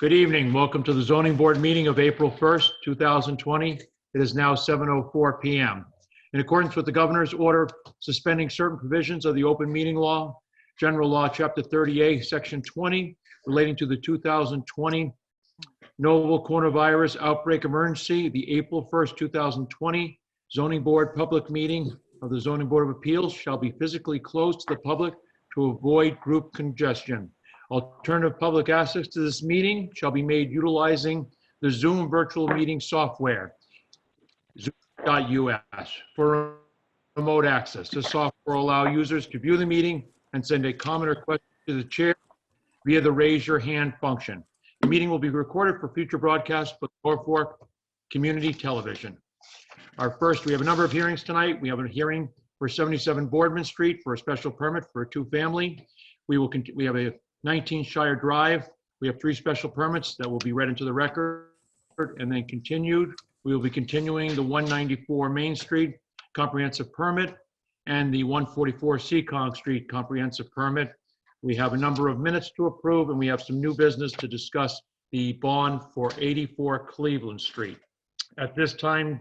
Good evening. Welcome to the zoning board meeting of April 1st, 2020. It is now 7:04 p.m. In accordance with the governor's order suspending certain provisions of the open meeting law, general law, chapter 38, section 20, relating to the 2020 novel coronavirus outbreak emergency, the April 1st, 2020 zoning board public meeting of the Zoning Board of Appeals shall be physically closed to the public to avoid group congestion. Alternative public access to this meeting shall be made utilizing the Zoom virtual meeting software, zoom.us, for remote access. This software will allow users to view the meeting and send a comment or question to the chair via the raise your hand function. The meeting will be recorded for future broadcast for Norfolk Community Television. We have a number of hearings tonight. We have a hearing for 77 Boardman Street for a special permit for a two-family. We have a 19 Shire Drive. We have 3 special permits that will be read into the record and then continued. We will be continuing the 194 Main Street comprehensive permit and the 144 Seccong Street comprehensive permit. We have a number of minutes to approve, and we have some new business to discuss the bond for 84 Cleveland Street. At this time,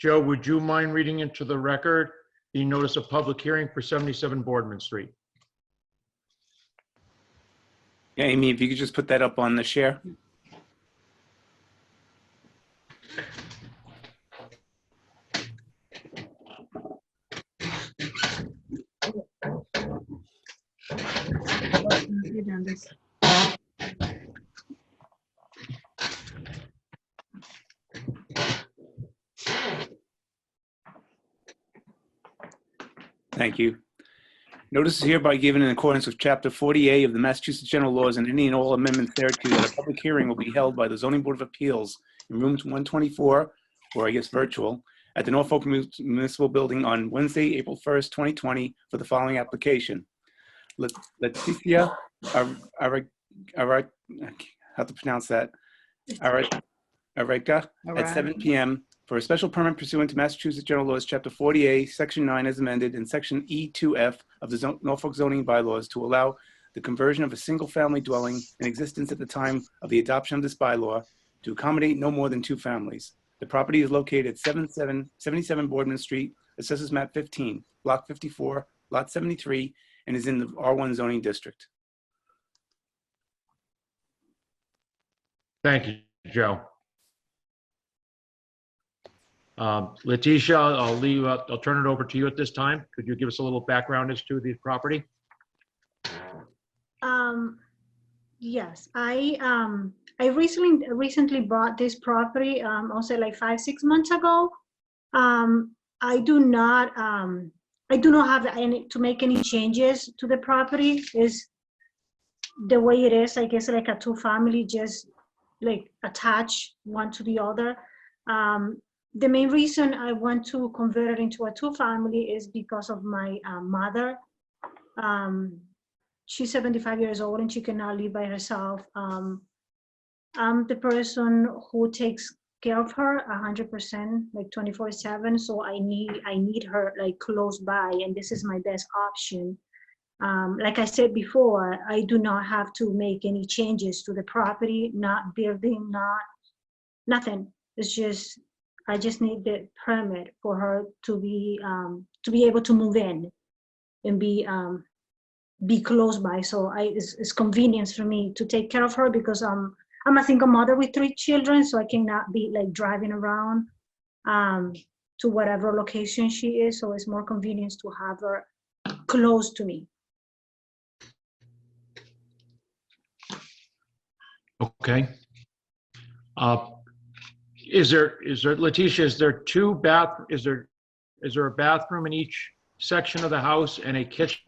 Joe, would you mind reading into the record the notice of public hearing for 77 Boardman Street? Yeah, Amy, if you could just put that up on the share. Thank you. Notice is hereby given in accordance with Chapter 40A of the Massachusetts General Laws and any and all amendments thereto that a public hearing will be held by the Zoning Board of Appeals in room 124, or I guess virtual, at the Norfolk Municipal Building on Wednesday, April 1st, 2020 for the following application. Leticia, how to pronounce that? Areka at 7 p.m. for a special permit pursuant to Massachusetts General Laws, Chapter 40A, Section 9 as amended, and Section E2F of the Norfolk zoning bylaws to allow the conversion of a single-family dwelling in existence at the time of the adoption of this bylaw to accommodate no more than 2 families. The property is located at 77 Boardman Street, Assessors Map 15, Block 54, Lot 73, and is in the R1 zoning district. Thank you, Joe. Leticia, I'll turn it over to you at this time. Could you give us a little background as to the property? Yes, I recently bought this property, also like 5-6 months ago. I do not have any to make any changes to the property. Is the way it is, I guess, like a 2-family, just like attached one to the other. The main reason I want to convert it into a 2-family is because of my mother. She's 75 years old and she cannot live by herself. I'm the person who takes care of her 100%, like 24/7. So I need her like close by, and this is my best option. Like I said before, I do not have to make any changes to the property, not building, nothing. It's just, I just need the permit for her to be able to move in and be close by. So it's convenience for me to take care of her because I'm a single mother with 3 children, so I cannot be like driving around to whatever location she is. So it's more convenience to have her close to me. Okay. Leticia, is there a bathroom in each section of the house and a kitchen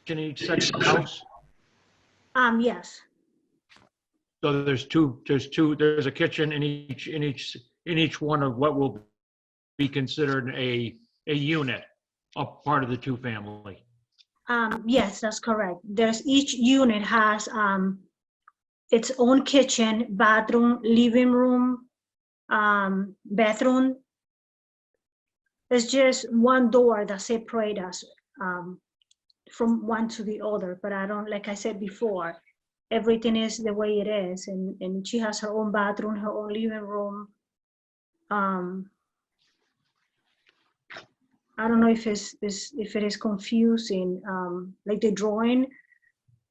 in each section of the house? Yes. So there's a kitchen in each one of what will be considered a unit, a part of the 2-family. Yes, that's correct. Each unit has its own kitchen, bathroom, living room, bathroom. It's just one door that separates us from one to the other. But I don't, like I said before, everything is the way it is, and she has her own bathroom, her own living room. I don't know if if it is confusing, like the drawing,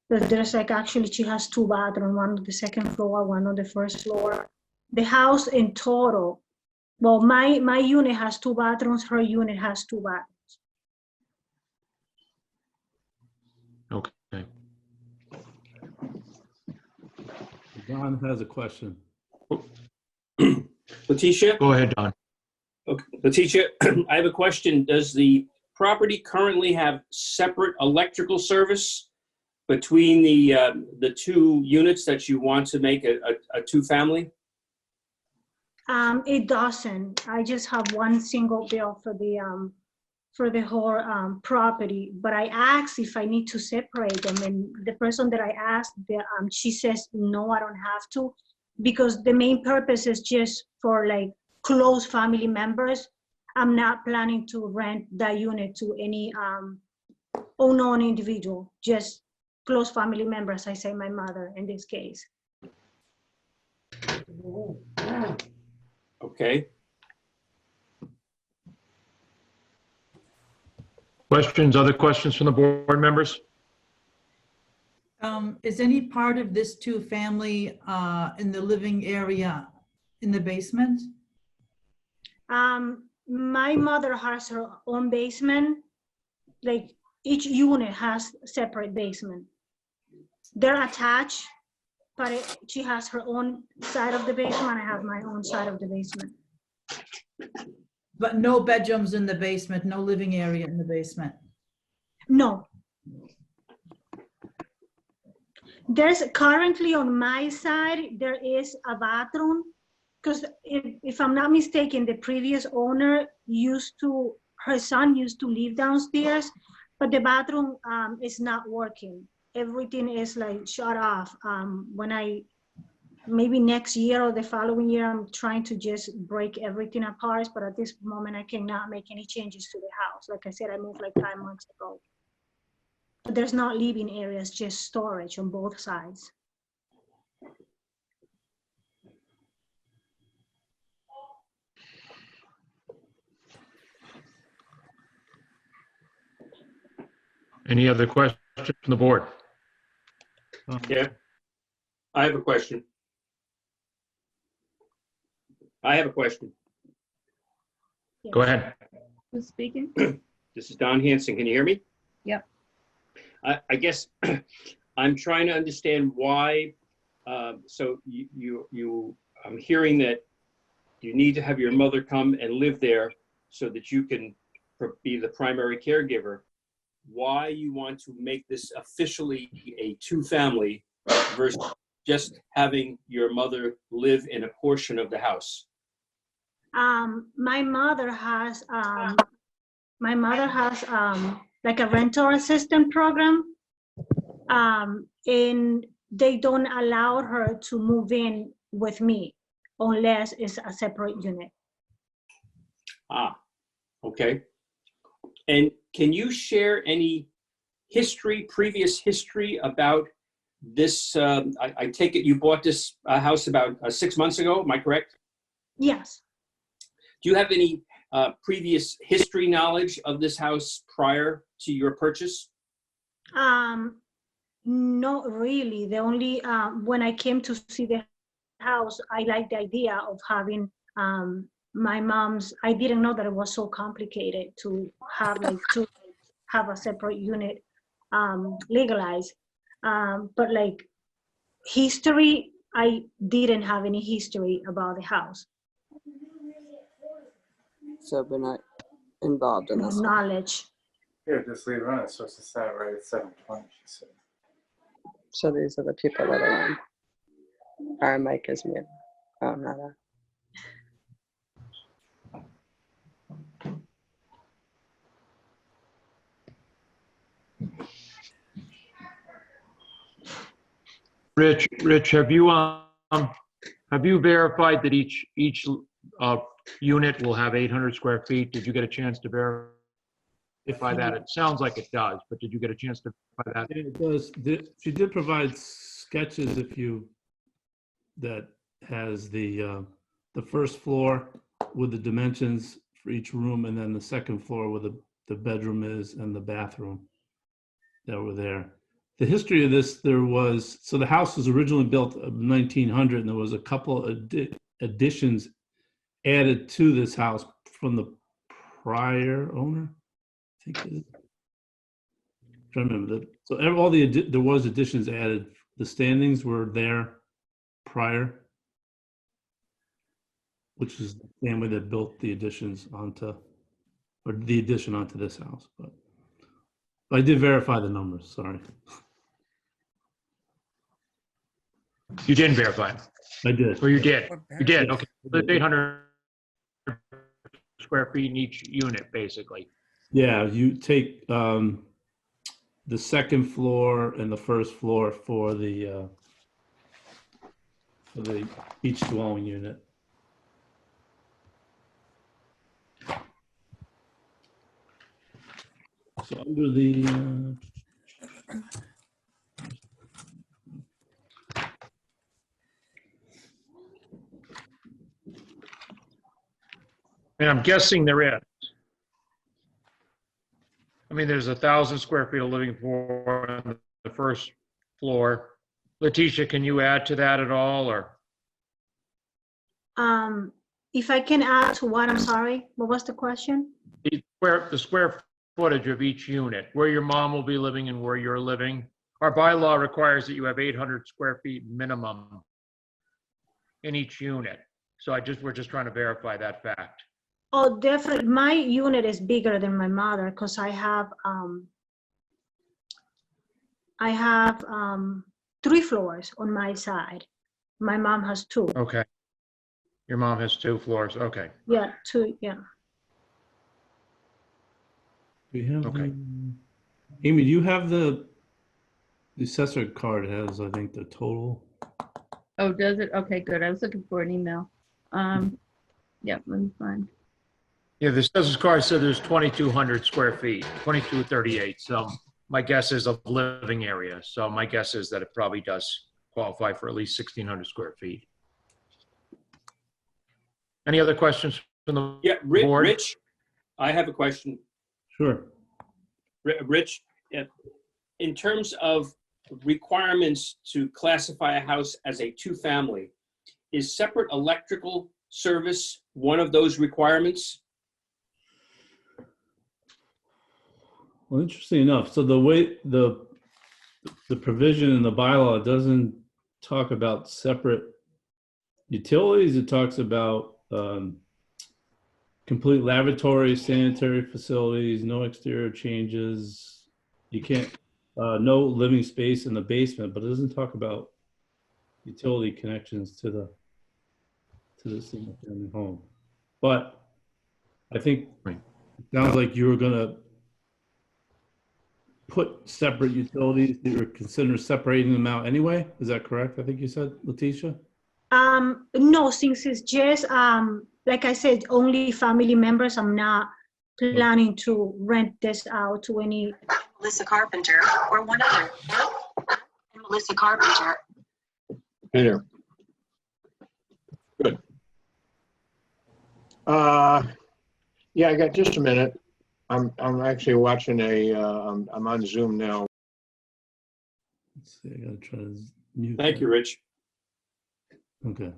but there's like actually she has two bathrooms, one on the second floor, one on the first floor. The house in total, well, my unit has two bathrooms, her unit has two bathrooms. Okay. Don has a question. Letitia? Go ahead, Don. Okay. Letitia, I have a question. Does the property currently have separate electrical service between the two units that you want to make a two-family? It doesn't. I just have one single bill for the whole property. But I asked if I need to separate them, and the person that I asked, she says no, I don't have to, because the main purpose is just for like close family members. I'm not planning to rent that unit to any unknown individual, just close family members. I say my mother in this case. Okay. Questions, other questions from the board members? Is any part of this two-family in the living area in the basement? My mother has her own basement. Like each unit has separate basement. They're attached, but she has her own side of the basement. I have my own side of the basement. But no bedrooms in the basement, no living area in the basement? No. There's currently on my side, there is a bathroom, because if I'm not mistaken, the previous owner her son used to live downstairs, but the bathroom is not working. Everything is like shut off. Maybe next year or the following year, I'm trying to just break everything apart, but at this moment, I cannot make any changes to the house. Like I said, I moved like 5 months ago. But there's not living areas, just storage on both sides. Any other questions from the board? Yeah. I have a question. Go ahead. Who's speaking? This is Don Hanson. Can you hear me? Yep. I guess I'm trying to understand why. So I'm hearing that you need to have your mother come and live there so that you can be the primary caregiver. Why you want to make this officially a two-family versus just having your mother live in a portion of the house? My mother has like a rental assistance program, and they don't allow her to move in with me unless it's a separate unit. Ah, okay. And can you share any previous history about this? I take it you bought this house about 6 months ago, am I correct? Yes. Do you have any previous history knowledge of this house prior to your purchase? Not really. The only, when I came to see the house, I liked the idea of having my mom's. I didn't know that it was so complicated to have a separate unit legalized. But like history, I didn't have any history about the house. So we're not involved in this. Knowledge. Yeah, just leave it on. It's supposed to start right at 7:20, she said. So these are the people that are on. Our mic is mute. Oh, not on. Rich, have you verified that each unit will have 800 square feet? Did you get a chance to verify that? It sounds like it does, but did you get a chance to verify that? It does. She did provide sketches that has the first floor with the dimensions for each room, and then the second floor where the bedroom is and the bathroom that were there. The history of this, so the house was originally built in 1900, and there was a couple additions added to this house from the prior owner, I think it is. I'm trying to remember that. So there was additions added. The standings were there prior, which is the family that built the additions onto this house. But I did verify the numbers, sorry. You didn't verify. I did. Or you did? You did, okay. There's 800 square feet in each unit, basically. Yeah, you take the second floor and the first floor for the each dwelling unit. So under the And I'm guessing there is. I mean, there's 1,000 square feet of living floor on the first floor. Letitia, can you add to that at all, or? If I can add to what, I'm sorry, what was the question? The square footage of each unit, where your mom will be living and where you're living. Our bylaw requires that you have 800 square feet minimum in each unit. So we're just trying to verify that fact. Oh, definitely. My unit is bigger than my mother because I have 3 floors on my side. My mom has 2. Okay. Your mom has 2 floors. Okay. Yeah, 2. Yeah. we have Okay. Amy, do you have the assessor card? It has, I think, the total. Oh, does it? Okay, good. I was looking for an email. Yeah, let me find. Yeah, the census card said there's 2,200 square feet, 2,238. So my guess is a living area. So my guess is that it probably does qualify for at least 1,600 square feet. Any other questions from the Yeah, board? Rich, I have a question. Sure. Rich, in terms of requirements to classify a house as a 2-family, is separate electrical service one of those requirements? Well, interesting enough, so the way the provision in the bylaw doesn't talk about separate utilities. It talks about complete lavatory, sanitary facilities, no exterior changes. You can't, no living space in the basement, but it doesn't talk about utility connections to the single family home. But I think it sounds like you were gonna put separate utilities, you were considering separating them out anyway. Is that correct? I think you said, Letitia? No, since it's just like I said, only family members, I'm not planning to rent this out to any. Melissa Carpenter or one other. Melissa Carpenter. Hey there. Good. Yeah, I got just a minute. I'm actually watching I'm on Zoom now. Let's see, I gotta try to mute. Thank you, Rich. Okay.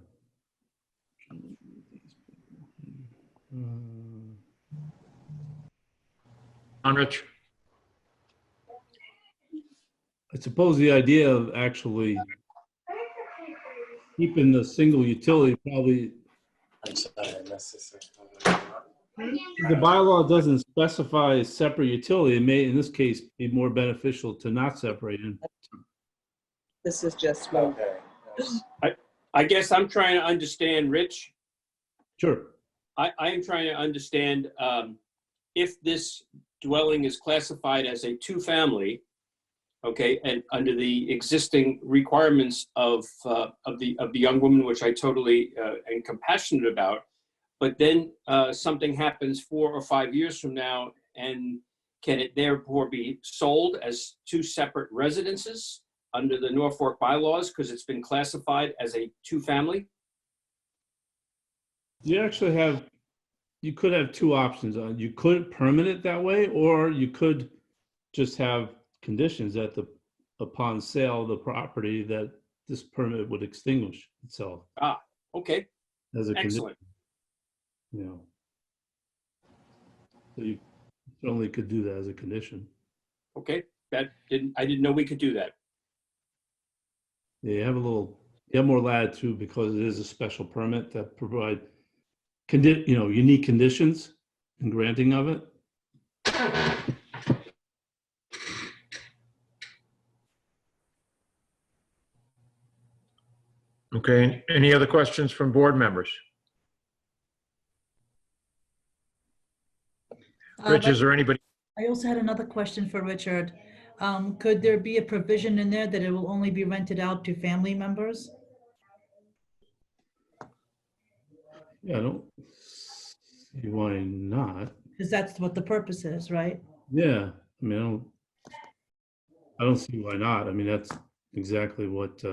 On Rich? I suppose the idea of actually keeping the single utility probably, I'm sorry, I missed this. the bylaw doesn't specify a separate utility. It may, in this case, be more beneficial to not separate them. This is just one. Okay. I guess I'm trying to understand, Rich. Sure. I am trying to understand if this dwelling is classified as a 2-family, okay, and under the existing requirements of the young woman, which I totally am compassionate about, but then something happens 4 or 5 years from now, and can it therefore be sold as 2 separate residences? under the Norfolk bylaws because it's been classified as a two-family? You actually have, you could have two options. You could permit it that way, or you could just have conditions that upon sale of the property that this permit would extinguish itself Okay, as a condition. excellent. You know, so you certainly could do that as a condition. Okay, I didn't know we could do that. Yeah, you have more latitude because it is a special permit that provide unique conditions in granting of it. Okay, any other questions from board members? Rich, is there anybody? I also had another question for Richard. Could there be a provision in there that it will only be rented out to family members? Yeah, I don't see why not. Because that's what the purpose is, right? Yeah, I mean, I don't see why not. I mean, that's exactly what.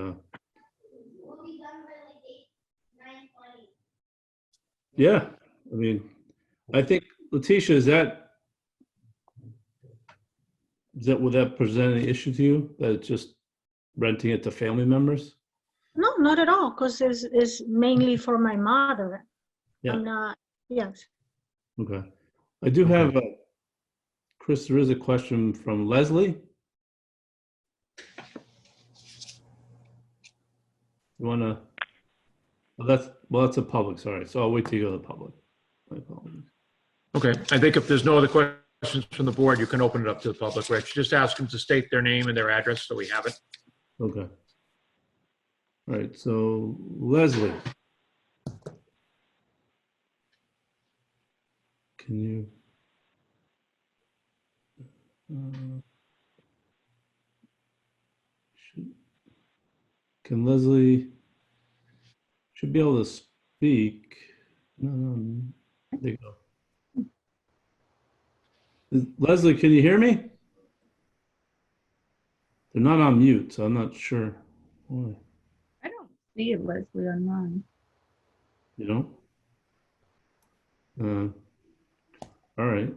Yeah, I mean, I think Letitia, would that present any issue to you that it's just renting it to family members? No, not at all, because it's mainly for my mother. Yeah. I'm not, yes. Okay. I do have, Chris, there is a question from Leslie. You want to, that's a public, sorry. So I'll wait till you go to the public. My apologies. Okay, I think if there's no other questions from the board, you can open it up to the public, Rich. Just ask them to state their name and their address so we have it. Okay. All right, so Leslie. Can you? Can Leslie? Should be able to speak. No, there you go. Leslie, can you hear me? They're not on mute, so I'm not sure why. I don't see it, Leslie, online. You don't? All right.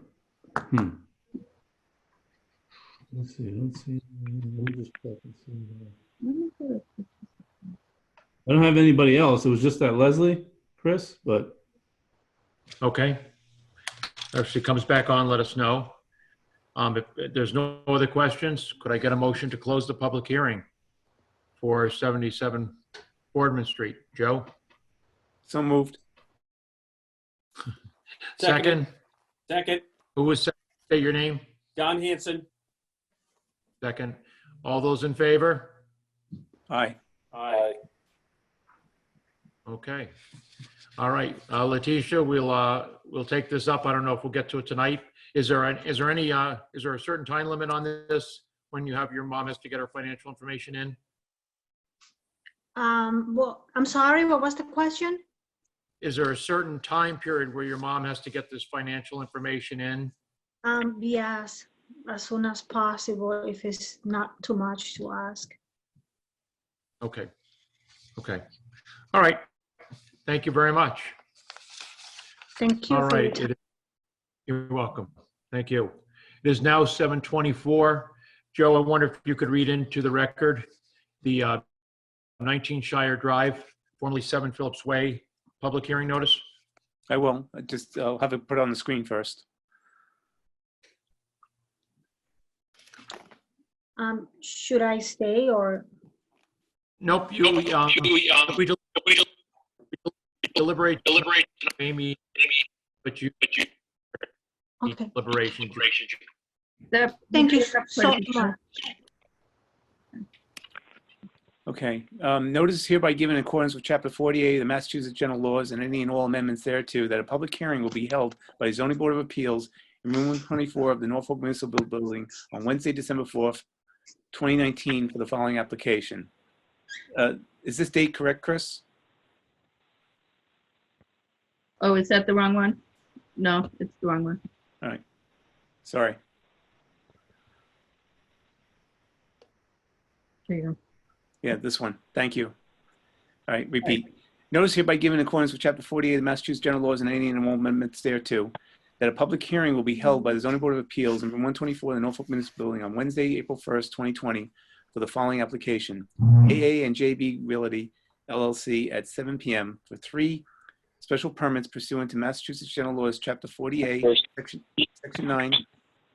Let's see. Let me just check and see. Let me do it. I don't have anybody else. It was just that Leslie, Chris, but. Okay. If she comes back on, let us know. If there's no other questions, could I get a motion to close the public hearing for 77 Boardman Street? Joe? So moved. Second? Second, Who was second? Say your name. Don Hanson. Second. All those in favor? Aye. Aye. Okay. All right, Letitia, we'll take this up. I don't know if we'll get to it tonight. Is there a certain time limit on this when you have your mom has to get her financial information in? Well, I'm sorry, what was the question? Is there a certain time period where your mom has to get this financial information in? Yes, as soon as possible, if it's not too much to ask. Okay. Okay. All right. Thank you very much. Thank you. All for your right. time. You're welcome. Thank you. It is now 7:24. Joe, I wonder if you could read into the record the 19 Shire Drive, formerly 7 Phillips Way, public hearing notice. I will. I'll have it put on the screen first. Should I stay or? Nope. We deliberate, Amy, but you Okay. deliberation. Thank you so much. Okay. Notice is hereby given in accordance with Chapter 48 of the Massachusetts General Laws and any and all amendments thereto that a public hearing will be held by the Zoning Board of Appeals in room 124 of the Norfolk Municipal Building on Wednesday, December 4th, 2019 for the following application. Is this date correct, Chris? Oh, is that the wrong one? No, it's the wrong one. All right. Sorry. to you. Yeah, this one. Thank you. All right, repeat. Notice hereby given in accordance with Chapter 48 of the Massachusetts General Laws and any and all amendments thereto, that a public hearing will be held by the Zoning Board of Appeals in room 124 of the Norfolk Municipal Building on Wednesday, April 1st, 2020, for the following application. AA and JB Realty LLC at 7 p.m. for 3 special permits pursuant to Massachusetts General Laws, Chapter 48, Section 9,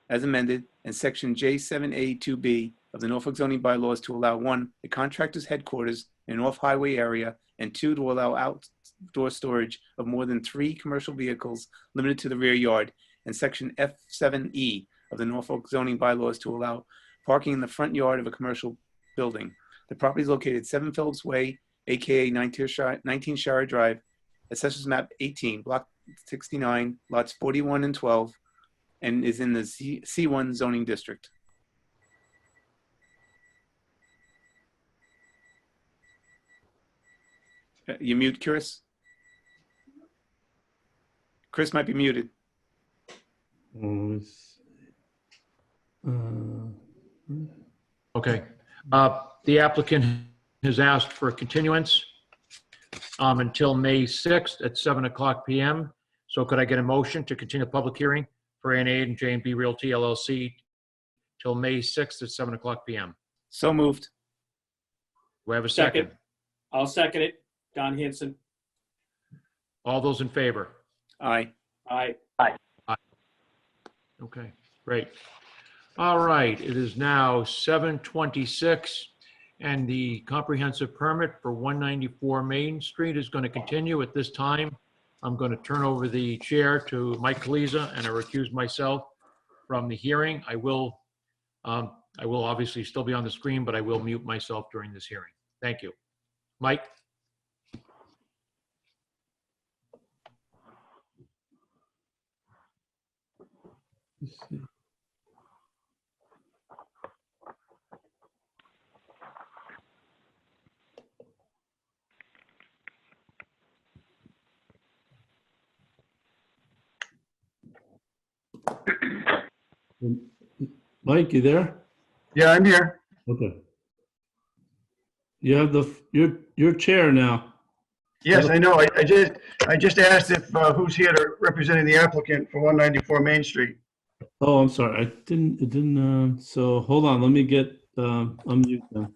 as amended, and Section J7A2B of the Norfolk zoning bylaws to allow 1, a contractor's headquarters in an off-highway area, and 2, to allow outdoor storage of more than 3 commercial vehicles limited to the rear yard, and Section F7E of the Norfolk zoning bylaws to allow parking in the front yard of a commercial building. The property is located at 7 Phillips Way, aka 19 Shire Drive, Assessors Map 18, Block 69, lots 41 and 12, and is in the C1 zoning district. You mute, Chris? Chris might be muted. Okay. The applicant has asked for a continuance until May 6th at 7:00 p.m. So could I get a motion to continue the public hearing for A&A and J&B Realty LLC till May 6th at 7:00 p.m.? So moved. Do I have a second? I'll second it. Don Hanson. All those in favor? Aye. Aye. Okay, great. All right, it is now 7:26, and the comprehensive permit for 194 Main Street is going to continue at this time. I'm going to turn over the chair to Mike Kaliza, and I recuse myself from the hearing. I will obviously still be on the screen, but I will mute myself during this hearing. Thank you. Mike? Let's see. Mike, you there? Yeah, I'm here. Okay. You have your chair now. Yes, I know. I just asked if who's here to representing the applicant for 194 Main Street. Oh, I'm sorry. It didn't, so hold on, let me get, unmute them.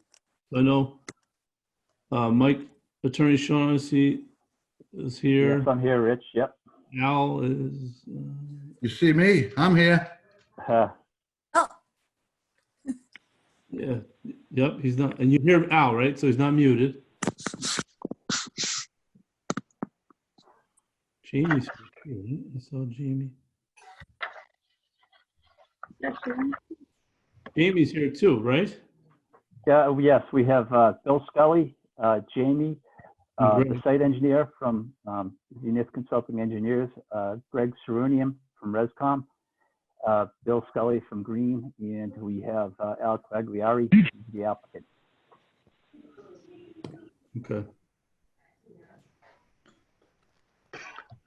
I know, Mike, Attorney Shaughnessy is here. Yes, I'm here, Rich. Yep. Al is, You see me? I'm here. yeah, yep, he's not, and you hear Al, right? So he's not muted. Jamie's here, right? I saw Jamie. Jamie's here too, right? Yeah, yes, we have Bill Scully, Jamie, the site engineer from Zenith Consulting Engineers, Greg Sarunian from Rescom, Bill Scully from Green, and we have Al Quagliari, the applicant. Okay.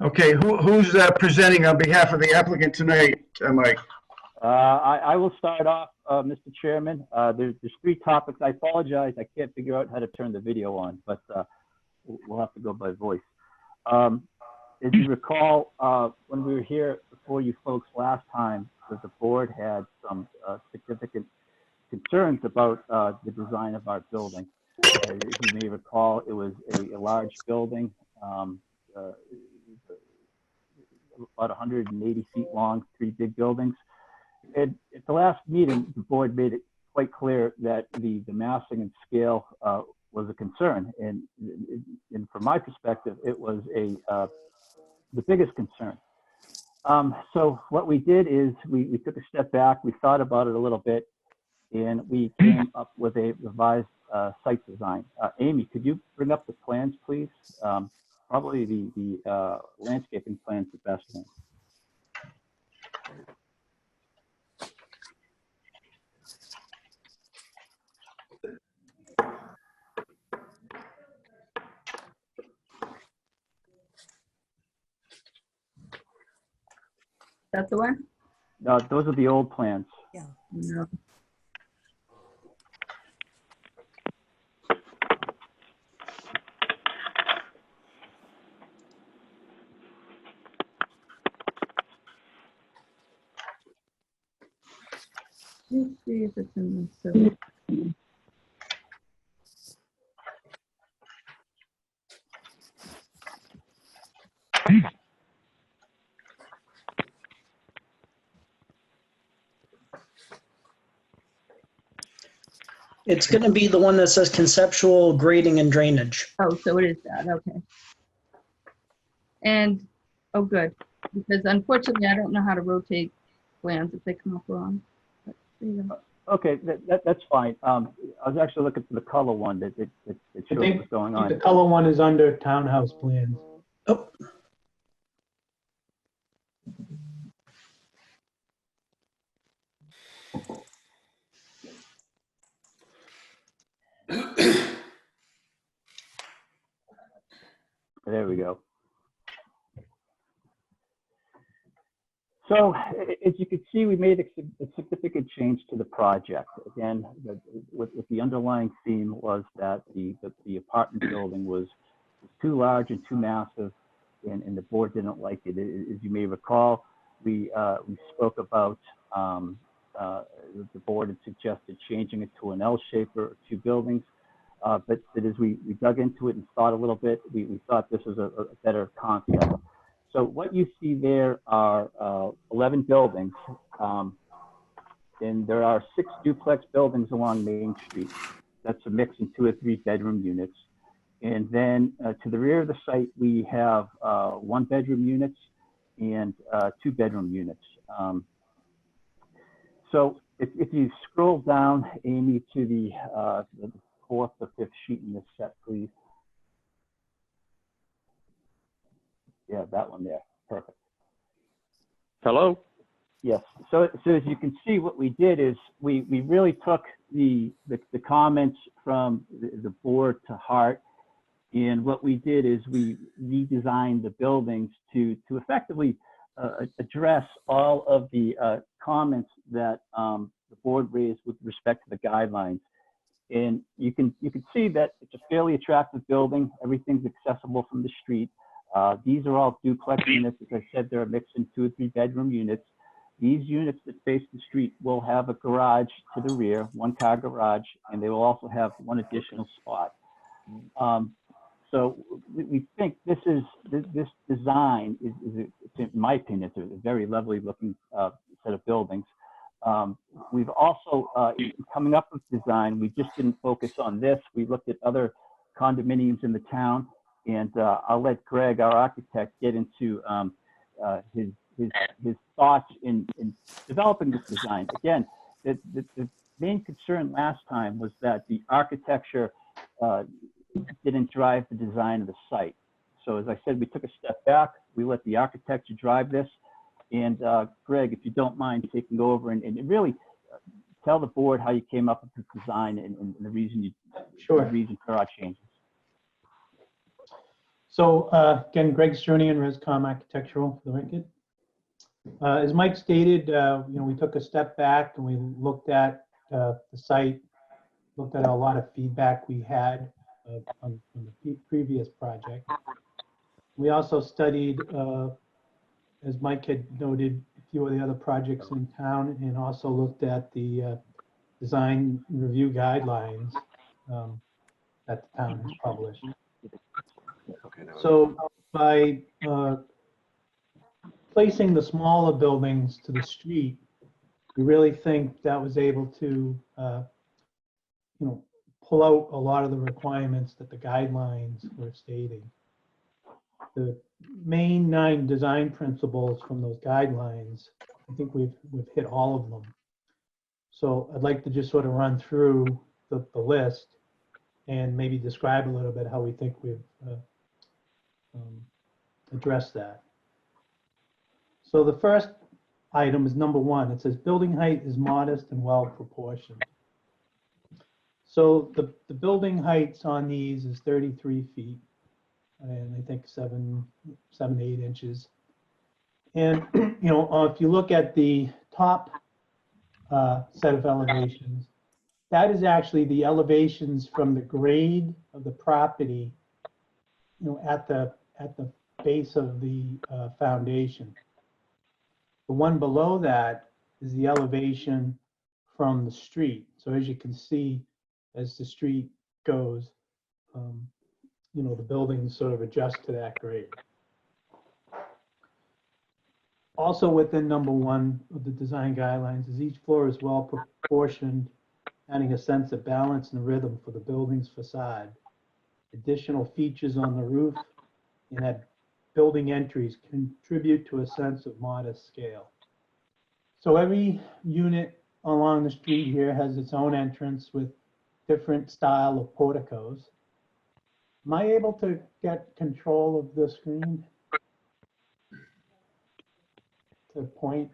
Okay, who's presenting on behalf of the applicant tonight, Mike? I will start off, Mr. Chairman. There's 3 topics. I apologize. I can't figure out how to turn the video on, but we'll have to go by voice. As you recall, when we were here before you folks last time, that the board had some significant concerns about the design of our building. As you may recall, it was a large building, about 180 feet long, 3 big buildings. At the last meeting, the board made it quite clear that the massing and scale was a concern. And from my perspective, it was the biggest concern. So what we did is we took a step back, we thought about it a little bit, and we came up with a revised site design. Amy, could you bring up the plans, please? Probably the landscaping plan's the best one. That's the one? Those are the old plans. Yeah. No. Let's see if it's in the so. It's going to be the one that says conceptual grading and drainage. Oh, so it is that, okay. And, oh, good, because unfortunately, I don't know how to rotate plans if they come up wrong. But there you go. Okay, that's fine. I was actually looking for the color one that shows what's going on. The color one is under townhouse plans. Oh. There we go. So as you can see, we made a significant change to the project. Again, what the underlying theme was that the apartment building was too large and too massive, and the board didn't like it. As you may recall, we spoke about the board had suggested changing it to an L shape or two buildings. But as we dug into it and thought a little bit, we thought this was a better concept. So what you see there are 11 buildings, and there are 6 duplex buildings along Main Street. That's a mix in 2 or 3 bedroom units. And then to the rear of the site, we have 1 bedroom units and 2 bedroom units. So if you scroll down, Amy, to the 4th or 5th sheet in this set, please. Yeah, that one there. Perfect. Hello? Yes. So as you can see, what we did is we really took the comments from the board to heart. And what we did is we redesigned the buildings to effectively address all of the comments that the board raised with respect to the guidelines. And you can see that it's a fairly attractive building. Everything's accessible from the street. These are all duplex units. As I said, they're a mix in 2 or 3 bedroom units. These units that face the street will have a garage to the rear, 1-car garage, and they will also have 1 additional spot. So we think this design is, in my opinion, it's a very lovely looking set of buildings. We've also, coming up with design, we just didn't focus on this. We looked at other condominiums in the town, and I'll let Greg, our architect, get into his thoughts in developing this design. Again, the main concern last time was that the architecture didn't drive the design of the site. So as I said, we took a step back. We let the architecture drive this. And Greg, if you don't mind taking over and really tell the board how you came up with this design and the reason Sure. The reason for our changes. So again, Greg Strunian, Rescom Architectural, for the record. As Mike stated, we took a step back and we looked at the site, looked at a lot of feedback we had on the previous project. We also studied, as Mike had noted, a few of the other projects in town, and also looked at the design review guidelines that the town has published. So by placing the smaller buildings to the street, we really think that was able to, pull out a lot of the requirements that the guidelines were stating. The main 9 design principles from those guidelines, I think we've hit all of them. So I'd like to just sort of run through the list and maybe describe a little bit how we think we've addressed that. So the first item is number 1. It says building height is modest and well proportioned. So the building heights on these is 33 feet, and I think 7 to 8 inches. And if you look at the top set of elevations, that is actually the elevations from the grade of the property, at the base of the foundation. The one below that is the elevation from the street. So as you can see, as the street goes, the buildings sort of adjust to that grade. Also within number 1 of the design guidelines is each floor is well proportioned, adding a sense of balance and rhythm for the building's facade. Additional features on the roof and at building entries contribute to a sense of modest scale. So every unit along the street here has its own entrance with different style of porticos. Am I able to get control of the screen? To point?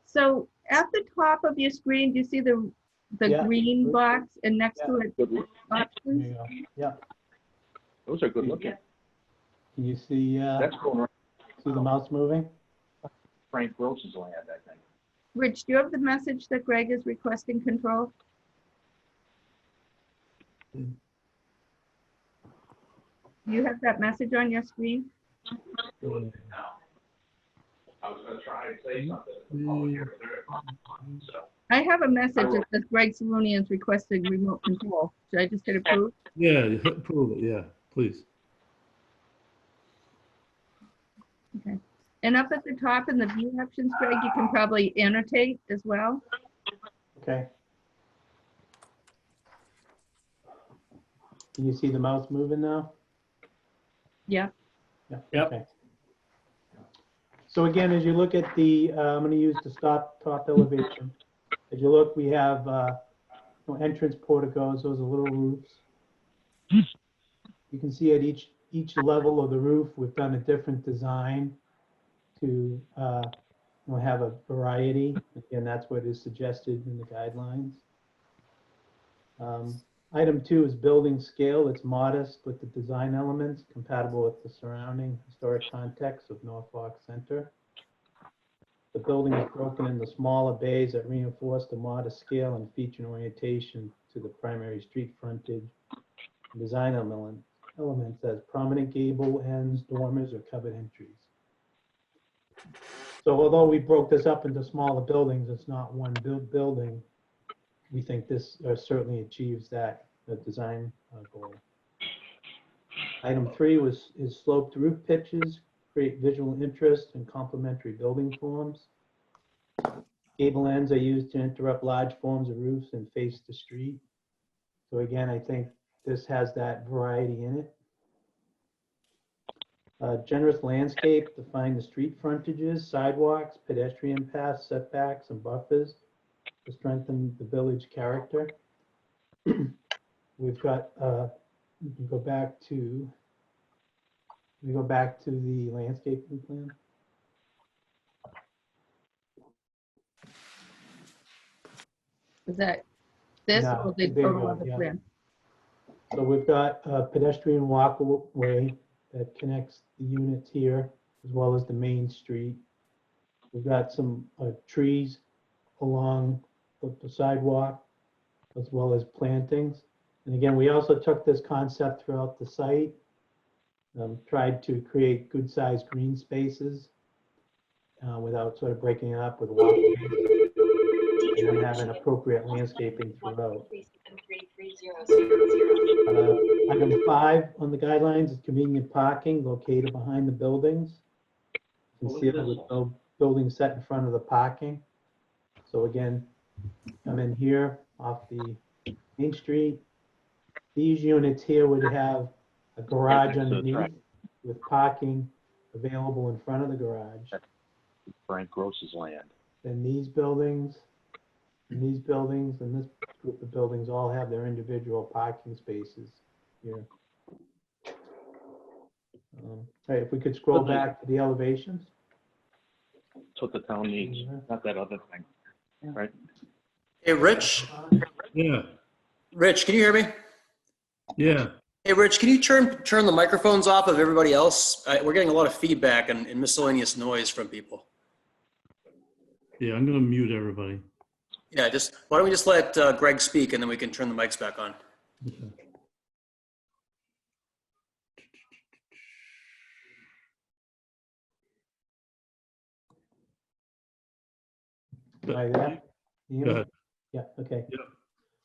So at the top of your screen, do you see the Yeah. green box and next to it Good look. There options? you go. Yeah. Those are good looking. Can you see, That's going right. see the mouse moving? Frank Gross's land, I think. Rich, do you have the message that Greg is requesting control? You have that message on your screen? I was going to try and say something. I have a message that says Greg Sarunian is requesting remote control. Should I just hit approve? Yeah, approve it, yeah, please. Okay. And up at the top in the view options, Greg, you can probably annotate as well. Okay. Can you see the mouse moving now? Yeah. Yeah. Yep. Okay. So again, as you look at the, I'm going to use the top elevation. As you look, we have entrance porticos. Those are little roofs. You can see at each level of the roof, we've done a different design to have a variety. Again, that's what is suggested in the guidelines. Item 2 is building scale. It's modest with the design elements compatible with the surrounding historic context of Norfolk Center. The building is broken into smaller bays that reinforce the modest scale and feature and orientation to the primary street frontage. Design elements as prominent gable ends, dormers, or covered entries. So although we broke this up into smaller buildings, it's not one building. We think this certainly achieves that design goal. Item 3 is sloped roof pitches, create visual interest and complementary building forms. Gable ends are used to interrupt large forms of roofs and face the street. So again, I think this has that variety in it. Generous landscape, define the street frontages, sidewalks, pedestrian paths, setbacks, and buffers to strengthen the village character. We've got, we can go back to the landscaping plan. Is that this No, or the there you total go, of the yeah. plan? So we've got a pedestrian walkway that connects the units here as well as the main street. We've got some trees along the sidewalk as well as plantings. And again, we also took this concept throughout the site, tried to create good sized green spaces without sort of breaking it up with walkways, and then having appropriate landscaping throughout. Item 5 on the guidelines is convenient parking located behind the buildings. Concealed with no building set in front of the parking. So again, I'm in here off the Main Street. These units here would have a garage underneath with parking available in front of the garage. Frank Gross's land. Then these buildings, and these buildings, and this group of buildings all have their individual parking spaces here. All right, if we could scroll back to the elevations. That's what the town needs, not that other thing, right? Hey, Rich. Yeah, Rich, can you hear me? yeah. Hey, Rich, can you turn the microphones off of everybody else? We're getting a lot of feedback and miscellaneous noise from people. Yeah, I'm gonna mute everybody. Yeah, why don't we just let Greg speak and then we can turn the mics back on. Okay. Am I there? You hear Go me? ahead. Yeah, okay. Yeah.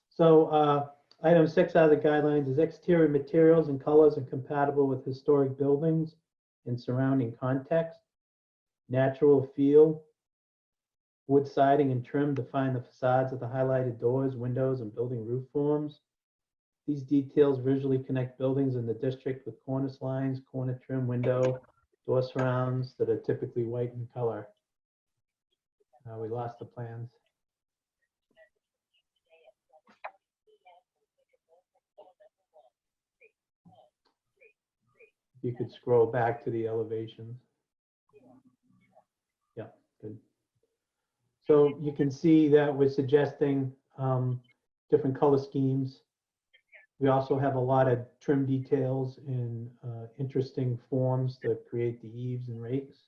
So item 6 out of the guidelines is exterior materials and colors are compatible with historic buildings and surrounding context. Natural feel, wood siding and trim define the facades of the highlighted doors, windows, and building roof forms. These details visually connect buildings in the district with cornice lines, corner trim, window, door surrounds that are typically white in color. We lost the plans. You could scroll back to the elevations. Yeah, good. So you can see that we're suggesting different color schemes. We also have a lot of trim details in interesting forms that create the eaves and rakes.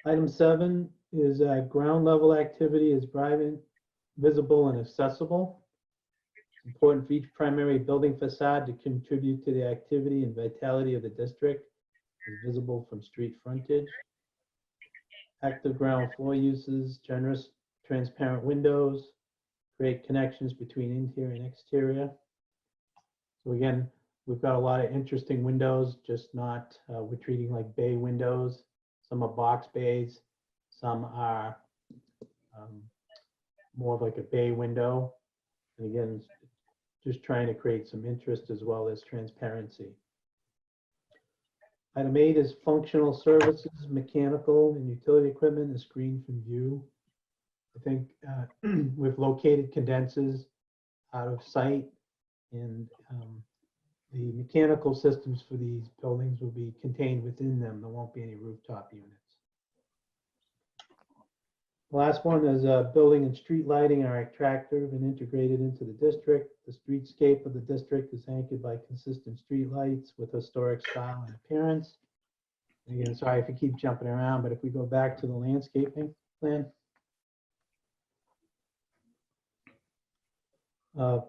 Item 7 is ground level activity is private, visible, and accessible. It's important for each primary building facade to contribute to the activity and vitality of the district, is visible from street frontage. Active ground floor uses, generous transparent windows, create connections between interior and exterior. So again, we've got a lot of interesting windows, just not, we're treating like bay windows. Some are box bays, some are more of like a bay window. And again, just trying to create some interest as well as transparency. Item 8 is functional services, mechanical and utility equipment is screened from view. I think we've located condensers out of sight, and the mechanical systems for these buildings will be contained within them. There won't be any rooftop units. The last one is building and street lighting are attractive and integrated into the district. The streetscape of the district is anchored by consistent street lights with historic style and appearance. And again, sorry if I keep jumping around, but if we go back to the landscaping plan. You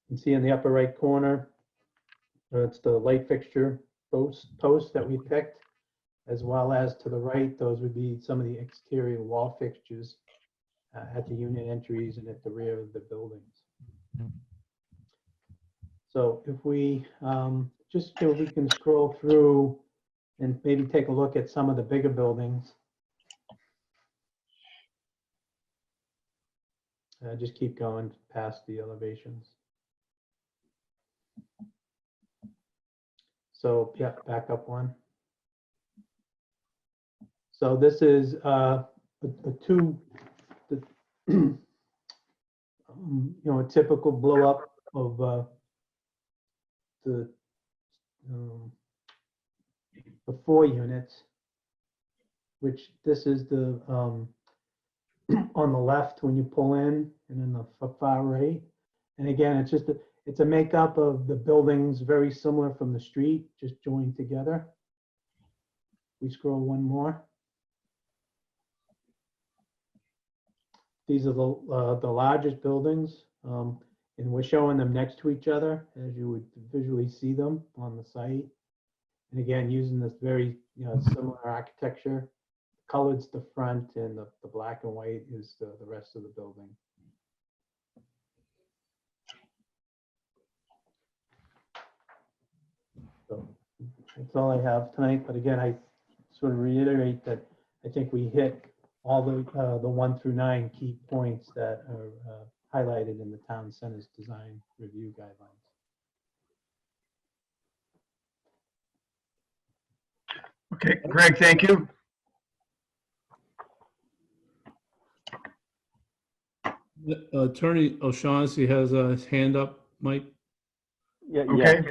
can see in the upper right corner, it's the light fixture posts that we picked, as well as to the right, those would be some of the exterior wall fixtures at the unit entries and at the rear of the buildings. So if we we can scroll through and maybe take a look at some of the bigger buildings. Just keep going past the elevations. So yeah, back up one. So this is a typical blow up of the 4 units, which this is the on the left when you pull in, and then the far right. And again, it's just it's a makeup of the buildings very similar from the street, just joined together. We scroll one more. These are the largest buildings, and we're showing them next to each other as you would visually see them on the site. And again, using this very similar architecture. Colored's the front, and the black and white is the rest of the building. So that's all I have tonight. But again, I sort of reiterate that I think we hit all the 1 through 9 key points that are highlighted in the town center's design review guidelines. Okay, Greg, thank you. Attorney O'Shaughnessy has his hand up, Mike. Yeah. Okay.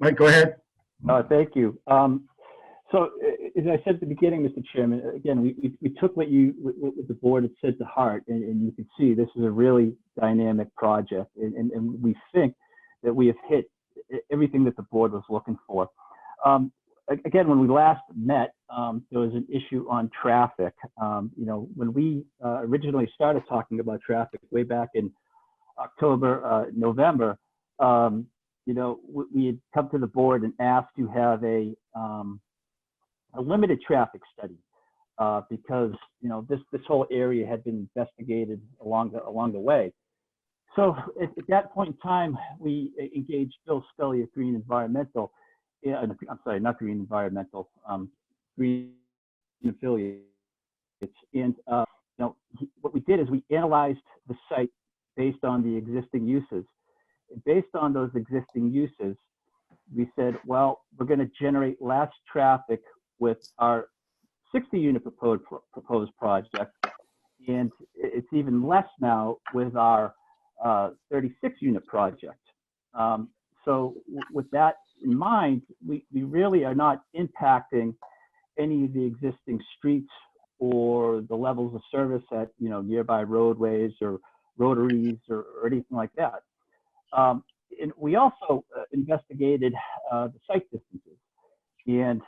Mike, go ahead. Thank you. So as I said at the beginning, Mr. Chairman, again, we took what the board had said to heart, and you can see this is a really dynamic project, and we think that we have hit everything that the board was looking for. Again, when we last met, there was an issue on traffic. When we originally started talking about traffic way back in October, November, we had come to the board and asked to have a limited traffic study because this whole area had been investigated along the way. So at that point in time, we engaged Bill Scully of Green Environmental. I'm sorry, not Green Environmental, Green Affiliates. And what we did is we analyzed the site based on the existing uses. And based on those existing uses, we said, well, we're going to generate less traffic with our 60-unit proposed project, and it's even less now with our 36-unit project. So with that in mind, we really are not impacting any of the existing streets or the levels of service at nearby roadways or rotaries or anything like that. And we also investigated the site distances. And,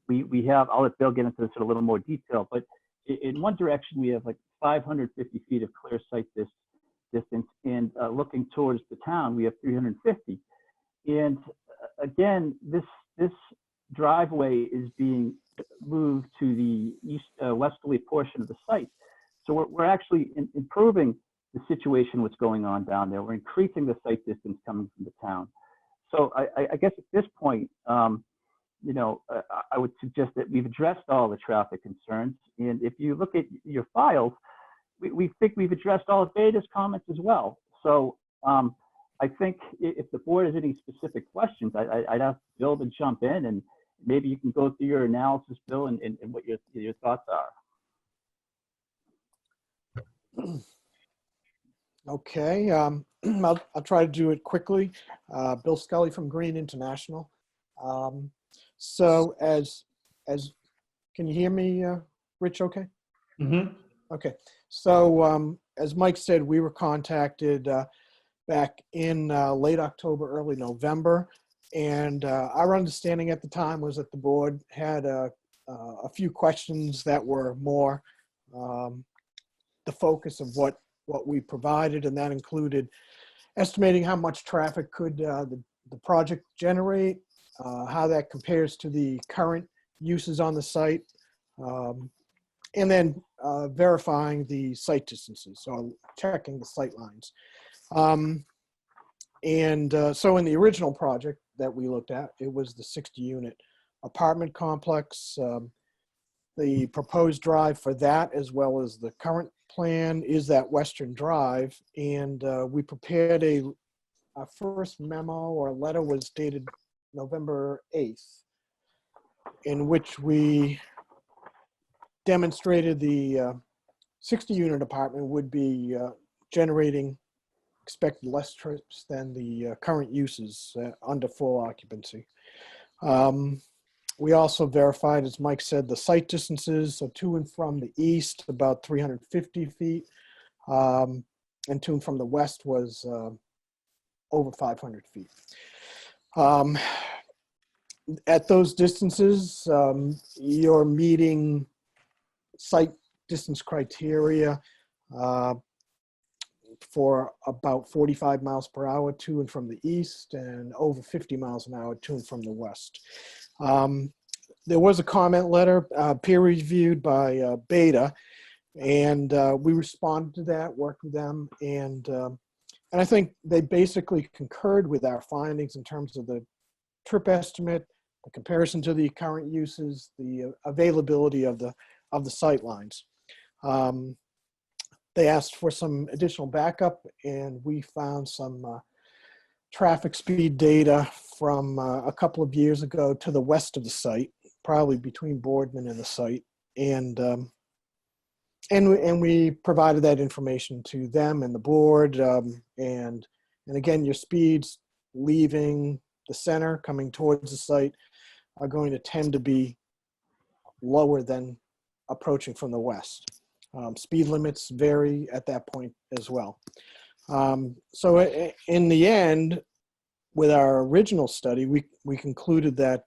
we have, I'll let Bill get into this in a little more detail, but in one direction, we have like 550 feet of clear site distance, and looking towards the town, we have 350. And again, this driveway is being moved to the westerly portion of the site. So we're actually improving the situation, what's going on down there. We're increasing the site distance coming from the town. So I guess at this point, I would suggest that we've addressed all the traffic concerns. And if you look at your files, we think we've addressed all of Beta's comments as well. So I think if the board has any specific questions, I'd ask Bill to jump in, and maybe you can go through your analysis, Bill, and what your thoughts are. Okay, I'll try to do it quickly. Bill Scully from Green International. So can you hear me, Rich, okay? Mm-hmm. Okay, so as Mike said, we were contacted back in late October, early November, and our understanding at the time was that the board had a few questions that were more the focus of what we provided, and that included estimating how much traffic could the project generate, how that compares to the current uses on the site, and then verifying the site distances, so checking the sight lines. So in the original project that we looked at, it was the 60-unit apartment complex. The proposed drive for that, as well as the current plan, is that Western Drive. And we prepared our first memo or letter was dated November 8th, in which we demonstrated the 60-unit apartment would be generating expected less trips than the current uses under full occupancy. We also verified, as Mike said, the site distances, so to and from the east, about 350 feet, and to and from the west was over 500 feet. At those distances, you're meeting site distance criteria for about 45 miles per hour to and from the east, and over 50 miles an hour to and from the west. There was a comment letter peer reviewed by Beta, and we responded to that, worked with them, and I think they basically concurred with our findings in terms of the trip estimate, the comparison to the current uses, the availability of the sight lines. They asked for some additional backup, and we found some traffic speed data from a couple of years ago to the west of the site, probably between Boardman and the site, and we provided that information to them and the board, and again, your speeds leaving the center coming towards the site are going to tend to be lower than approaching from the west. Speed limits vary at that point as well. So in the end, with our original study, we concluded that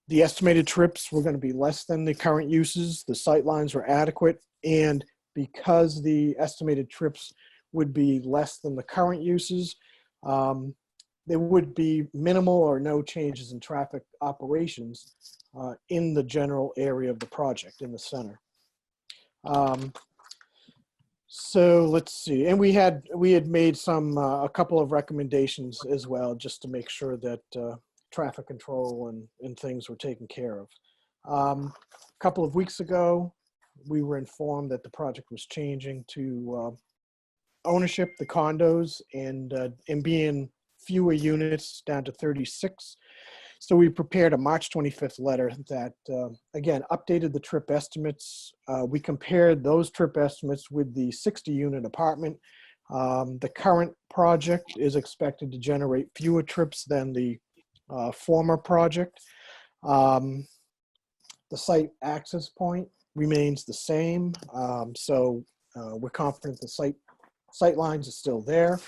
the estimated trips were going to be less than the current uses, the sight lines were adequate, and because the estimated trips would be less than the current uses, there would be minimal or no changes in traffic operations in the general area of the project in the center. So let's see, and we had made a couple of recommendations as well, just to make sure that traffic control and things were taken care of. A couple of weeks ago, we were informed that the project was changing to ownership, the condos, and being fewer units down to 36. So we prepared a March 25th letter that, again, updated the trip estimates. We compared those trip estimates with the 60-unit apartment. The current project is expected to generate fewer trips than the former project. The site access point remains the same. So we're confident the sight lines are still there.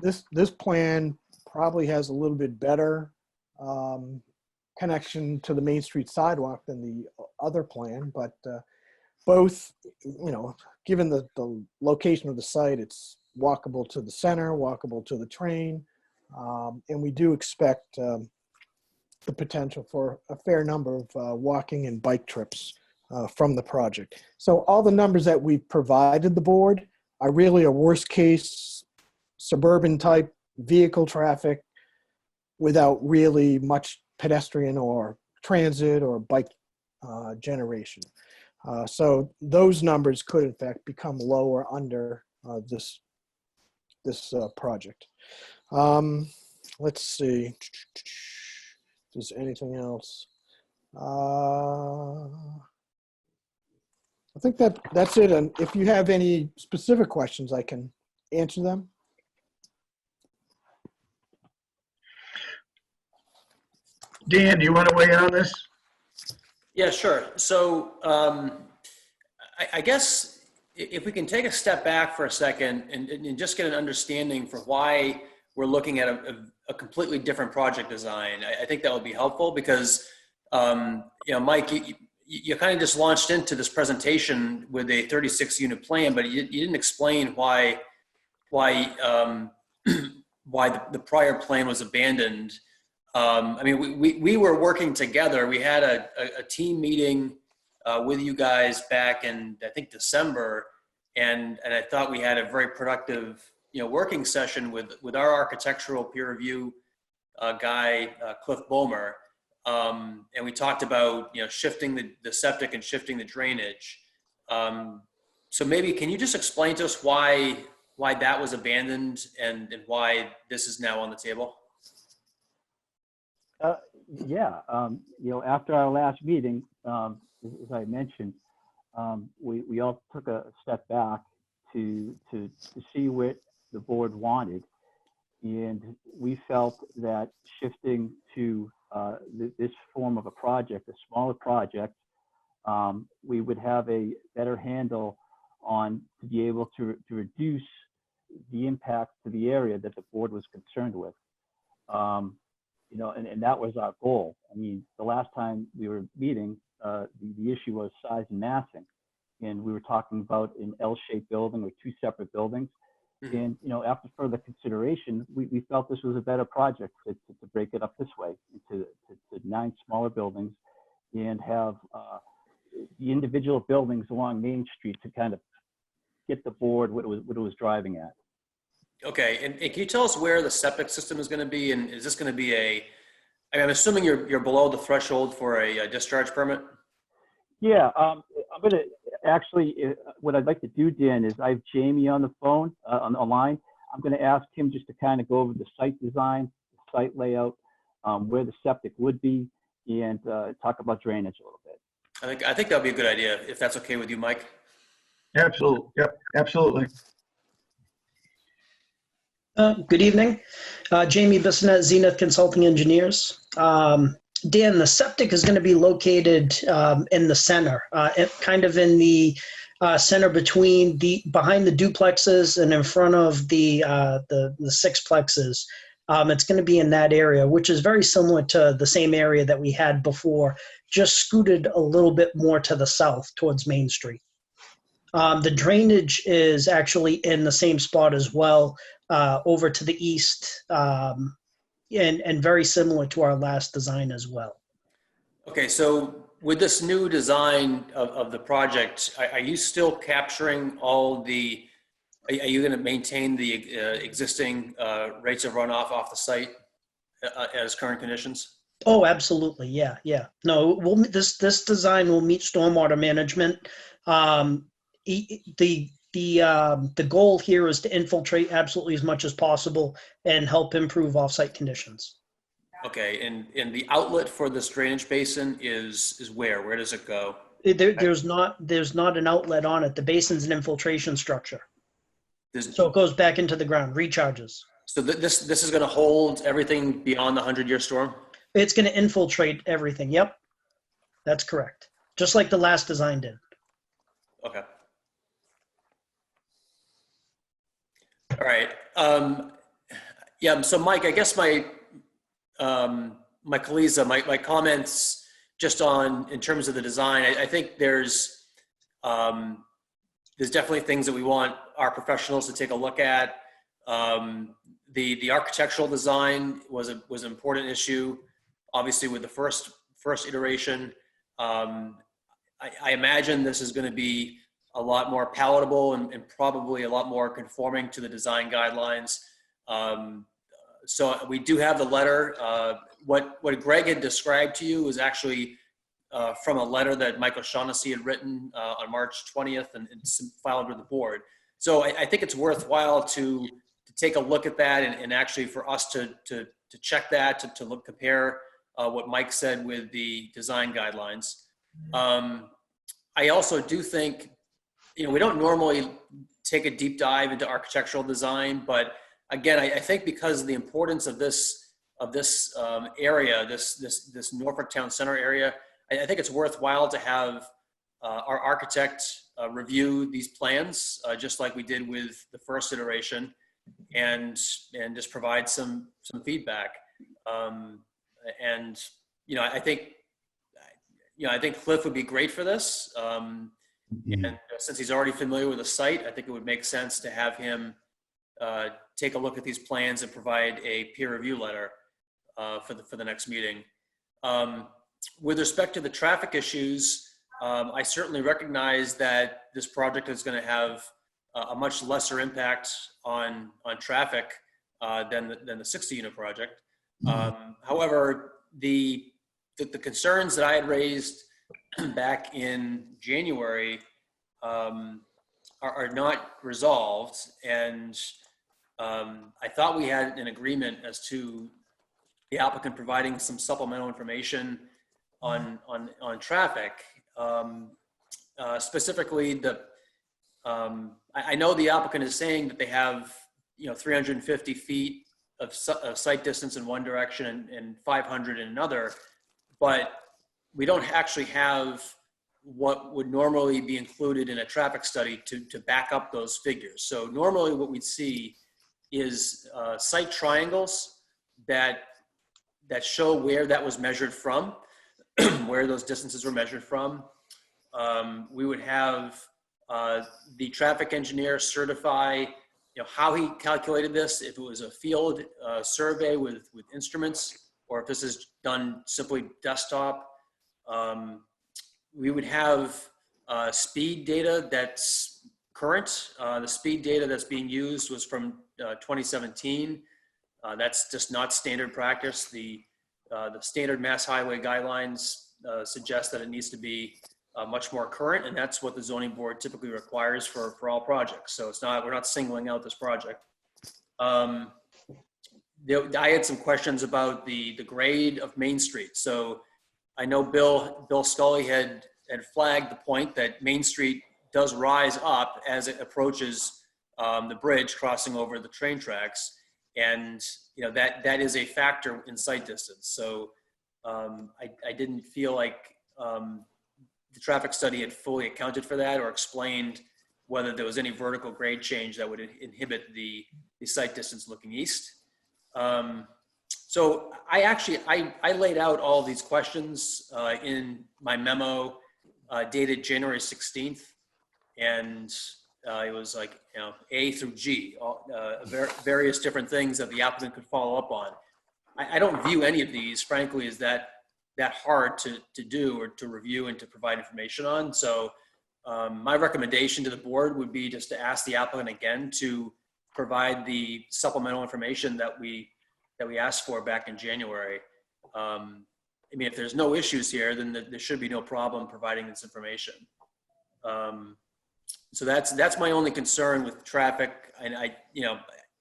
This plan probably has a little bit better connection to the Main Street sidewalk than the other plan, but both, given the location of the site, it's walkable to the center, walkable to the train, and we do expect the potential for a fair number of walking and bike trips from the project. So all the numbers that we've provided the board are really a worst case suburban type vehicle traffic without really much pedestrian or transit or bike generation. So those numbers could in fact become lower under this project. Let's see if there's anything else. I think that's it. And if you have any specific questions, I can answer them. Dan, do you want to weigh in on this? Yeah, sure. So I guess if we can take a step back for a second and just get an understanding for why we're looking at a completely different project design, I think that would be helpful because, Mike, you kind of just launched into this presentation with a 36-unit plan, but you didn't explain why the prior plan was abandoned. We were working together. We had a team meeting with you guys back in, I think, December, and I thought we had a very productive, working session with our architectural peer review guy, Cliff Bomer, and we talked about shifting the septic and shifting the drainage. So maybe can you just explain to us why that was abandoned and why this is now on the table? After our last meeting, as I mentioned, we all took a step back to see what the board wanted, and we felt that shifting to this form of a project, a smaller project, we would have a better handle on to be able to reduce the impact to the area that the board was concerned with. And that was our goal. The last time we were meeting, the issue was size and massing. And we were talking about an L-shaped building or two separate buildings. Mm-hmm. And, after further consideration, we felt this was a better project to break it up this way into 9 smaller buildings and have the individual buildings along Main Street to kind of get the board what it was driving at. Okay, and can you tell us where the septic system is going to be? And is this going to be I'm assuming you're below the threshold for a discharge permit? Yeah, I'm going to actually, what I'd like to do, Dan, is I have Jamie on the phone, on the line. I'm going to ask him just to kind of go over the site design, the site layout, where the septic would be, and talk about drainage a little bit. I think that would be a good idea, if that's okay with you, Mike. Absolutely. Yep, absolutely. Good evening. Jamie Bissonette, Zenith Consulting Engineers. Dan, the septic is going to be located in the center, kind of in the center behind the duplexes and in front of the sixplexes. It's going to be in that area, which is very similar to the same area that we had before, just scooted a little bit more to the south towards Main Street. The drainage is actually in the same spot as well, over to the east, and very similar to our last design as well. Okay, so with this new design of the project, are you still capturing all the, are you going to maintain the existing rates of runoff off the site as current conditions? Oh, absolutely. Yeah, yeah. No, this design will meet stormwater management. The goal here is to infiltrate absolutely as much as possible and help improve offsite conditions. Okay, and the outlet for this drainage basin is where? Where does it go? There's not an outlet on it. The basin's an infiltration structure. So it goes back into the ground, recharges. So this is going to hold everything beyond the 100-year storm? It's going to infiltrate everything. Yep, that's correct. Just like the last design did. Okay. All right. Yeah. So, Mike, I guess my my comments just on in terms of the design. I think there's definitely things that we want our professionals to take a look at. The architectural design was an important issue. Obviously, with the first iteration, I imagine this is going to be a lot more palatable and probably a lot more conforming to the design guidelines. So we do have the letter. What Greg had described to you is actually from a letter that Mike O'Shaughnessy had written on March 20th and filed with the board. So I think it's worthwhile to take a look at that and actually for us to check that, to compare what Mike said with the design guidelines. I also do think, we don't normally take a deep dive into architectural design, but again, I think because of the importance of this area, this Norfolk Town Center area, I think it's worthwhile to have our architect review these plans, just like we did with the first iteration, and just provide some feedback. I think Cliff would be great for this. And since he's already familiar with the site, I think it would make sense to have him take a look at these plans and provide a peer review letter for the next meeting. With respect to the traffic issues, I certainly recognize that this project is going to have a much lesser impact on traffic than the 60-unit project. However, the concerns that I had raised back in January are not resolved, and I thought we had an agreement as to the applicant providing some supplemental information on traffic. Specifically, I know the applicant is saying that they have 350 feet of sight distance in one direction and 500 in another, but we don't actually have what would normally be included in a traffic study to back up those figures. So normally what we'd see is sight triangles that show where that was measured from, where those distances were measured from. We would have the traffic engineer certify how he calculated this, if it was a field survey with instruments, or if this is done simply desktop. We would have speed data that's current. The speed data that's being used was from 2017. That's just not standard practice. The standard Mass Highway guidelines suggest that it needs to be much more current, and that's what the zoning board typically requires for all projects. So we're not singling out this project. I had some questions about the grade of Main Street. So I know Bill Scully had flagged the point that Main Street does rise up as it approaches the bridge crossing over the train tracks, and that is a factor in sight distance. So I didn't feel like the traffic study had fully accounted for that or explained whether there was any vertical grade change that would inhibit the sight distance looking east. So I laid out all these questions in my memo dated January 16th. and it was like, A through G, various different things that the applicant could follow up on. I don't view any of these, frankly, as that hard to do or to review and to provide information on. So my recommendation to the board would be just to ask the applicant again to provide the supplemental information that we asked for back in January. I mean, if there's no issues here, then there should be no problem providing this information. So that's my only concern with traffic. And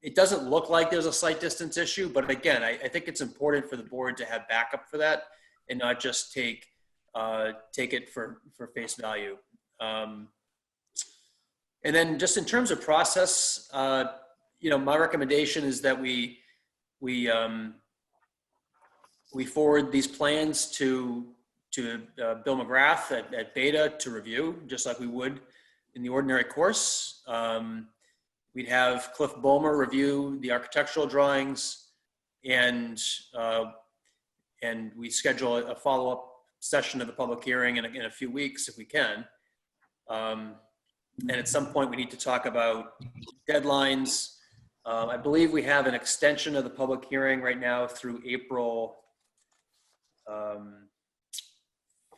it doesn't look like there's a slight distance issue, but again, I think it's important for the board to have backup for that and not just take it for face value. And then just in terms of process, my recommendation is that we forward these plans to Bill McGrath at Beta to review, just like we would in the ordinary course. We'd have Cliff Bomer review the architectural drawings, and we schedule a follow-up session of the public hearing in a few weeks if we can. And at some point we need to talk about deadlines. I believe we have an extension of the public hearing right now through April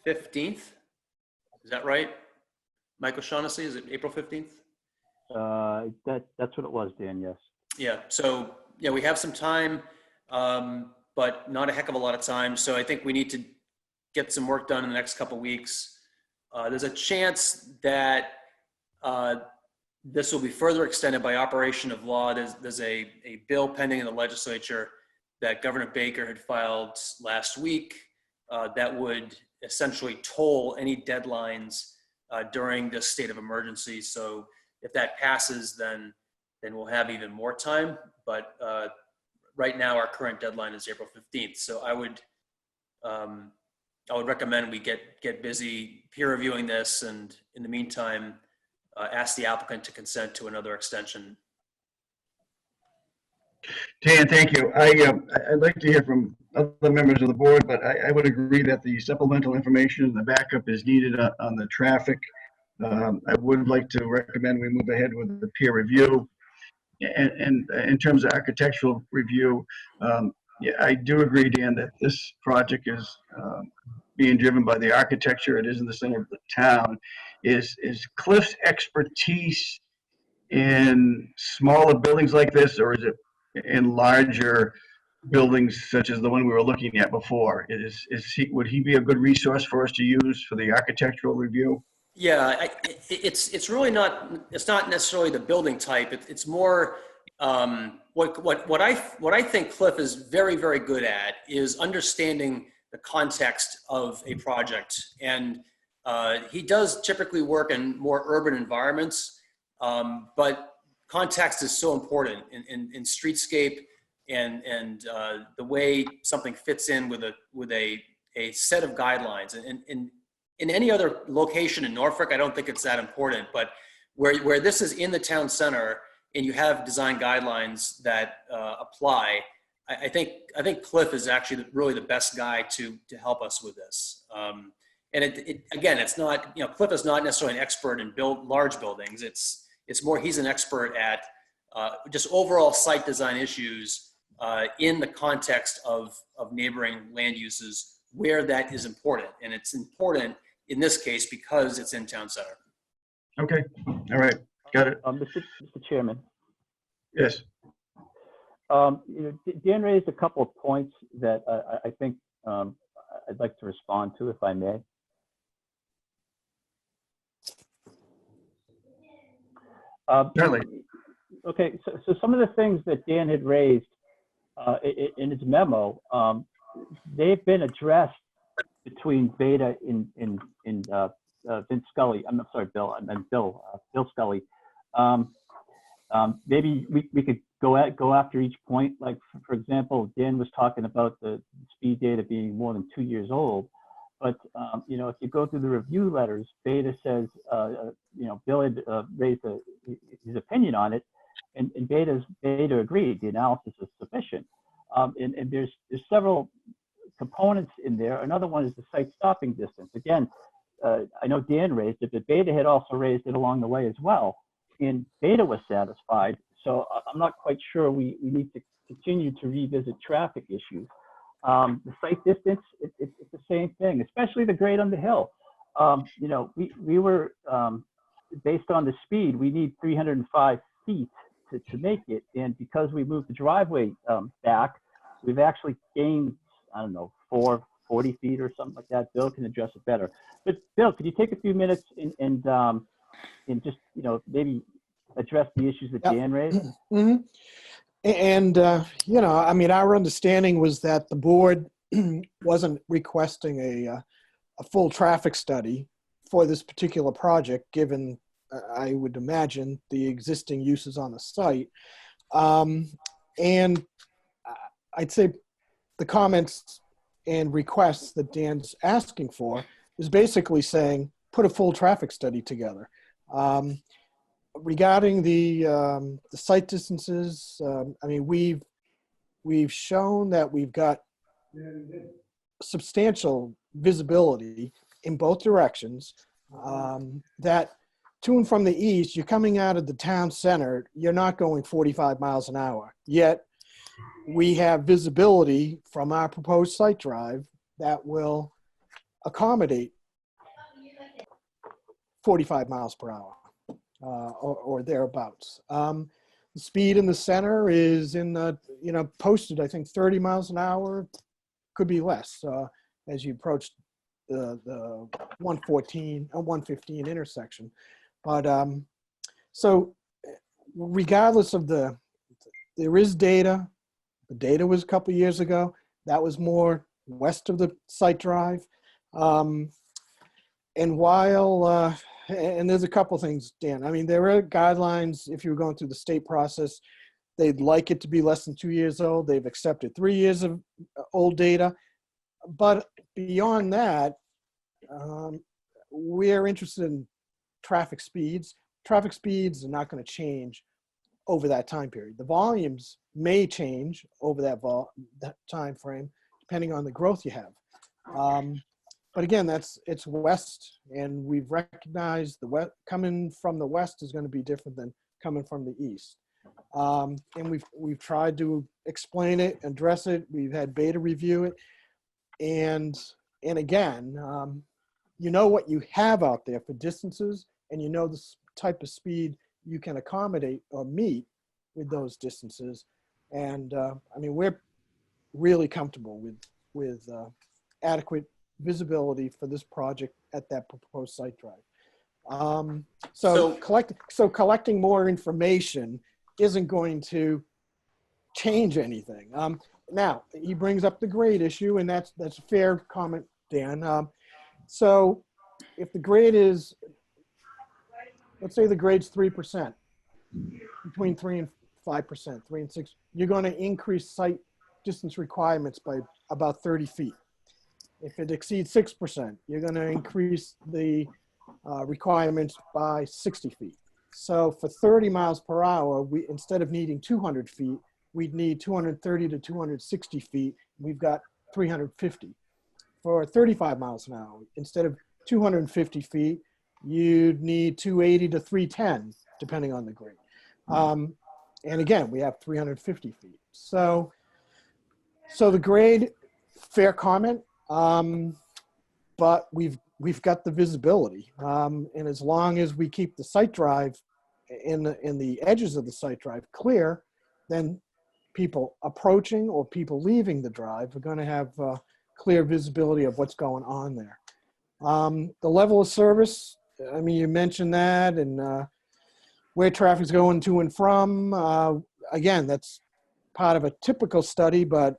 15th. Is that right? Mike O'Shaughnessy, is it April 15th? That's what it was, Dan, yes. Yeah, so yeah, we have some time, but not a heck of a lot of time. So I think we need to get some work done in the next couple of weeks. There's a chance that this will be further extended by operation of law. There's a bill pending in the legislature that Governor Baker had filed last week that would essentially toll any deadlines during this state of emergency. So if that passes, then we'll have even more time. But right now, our current deadline is April 15th. So I would recommend we get busy peer reviewing this, and in the meantime, ask the applicant to consent to another extension. Dan, thank you. I'd like to hear from other members of the board, but I would agree that the supplemental information and the backup is needed on the traffic. I would like to recommend we move ahead with the peer review. And in terms of architectural review, yeah, I do agree, Dan, that this project is being driven by the architecture. It is in the center of the town. Is Cliff's expertise in smaller buildings like this, or is it in larger buildings such as the one we were looking at before? Would he be a good resource for us to use for the architectural review? Yeah, it's really not. It's not necessarily the building type. It's more what I think Cliff is very, very good at is understanding the context of a project, and he does typically work in more urban environments, but context is so important in streetscape and the way something fits in with a set of guidelines. And in any other location in Norfolk, I don't think it's that important, but where this is in the town center and you have design guidelines that apply, I think Cliff is actually really the best guy to help us with this. And again, it's not, Cliff is not necessarily an expert in large buildings. It's more, he's an expert at just overall site design issues in the context of neighboring land uses where that is important. And it's important in this case because it's in town center. Okay, all right, got it. Mr. Chairman. Yes. Dan raised a couple of points that I think I'd like to respond to, if I may. Certainly. Okay, so some of the things that Dan had raised in his memo, they've been addressed between Beta and Vince Scully. I'm sorry, Bill. I meant Bill Scully. Maybe we could go after each point. Like for example, Dan was talking about the speed data being more than 2 years old. But if you go through the review letters, Beta says, Bill had raised his opinion on it, and Beta agreed the analysis is sufficient. And there's several components in there. Another one is the site stopping distance. Again, I know Dan raised it, but Beta had also raised it along the way as well. And Beta was satisfied. So I'm not quite sure we need to continue to revisit traffic issues. The site distance, it's the same thing, especially the grade on the hill. You know, we were, based on the speed, we need 305 feet to make it. And because we moved the driveway back, we've actually gained, I don't know, 40 feet or something like that. Bill can address it better. But Bill, could you take a few minutes and just, you know, maybe address the issues that Dan raised? Mm-hmm. And, you know, I mean, our understanding was that the board wasn't requesting a full traffic study for this particular project, given, I would imagine, the existing uses on the site. And I'd say the comments and requests that Dan's asking for is basically saying, put a full traffic study together. Regarding the site distances, I mean, we've shown that we've got substantial visibility in both directions. That to and from the east, you're coming out of the town center, you're not going 45 miles an hour. Yet we have visibility from our proposed site drive that will accommodate 45 miles per hour. Or thereabouts. The speed in the center is in the, you know, posted, I think 30 miles an hour, could be less as you approach the 114 or 115 intersection. But so regardless of there is data. The data was a couple years ago. That was more west of the site drive. And while, and there's a couple things, Dan. I mean, there are guidelines if you were going through the state process. They'd like it to be less than 2 years old. They've accepted 3 years of old data. But beyond that, we're interested in traffic speeds. Traffic speeds are not going to change over that time period. The volumes may change over that time frame, depending on the growth you have. But again, it's west, and we've recognized the west coming from the west is going to be different than coming from the east. And we've tried to explain it, address it. We've had Beta review it, and again, you know what you have out there for distances, and you know the type of speed you can accommodate or meet with those distances. And I mean, we're really comfortable with adequate visibility for this project at that proposed site drive. So collecting more information isn't going to change anything. Now he brings up the grade issue, and that's a fair comment, Dan. So if the grade is, let's say the grade's 3%, between 3 and 5%, 3 and 6, you're going to increase site distance requirements by about 30 feet. If it exceeds 6%, you're going to increase the requirements by 60 feet. So for 30 miles per hour, we, instead of needing 200 feet, we'd need 230 to 260 feet. We've got 350. For 35 miles an hour, instead of 250 feet, you'd need 280 to 310, depending on the grade. And again, we have 350 feet. So the grade, fair comment. But we've got the visibility, and as long as we keep the site drive in the edges of the site drive clear, then people approaching or people leaving the drive are going to have clear visibility of what's going on there. The level of service, I mean, you mentioned that, and where traffic's going to and from. Again, that's part of a typical study, but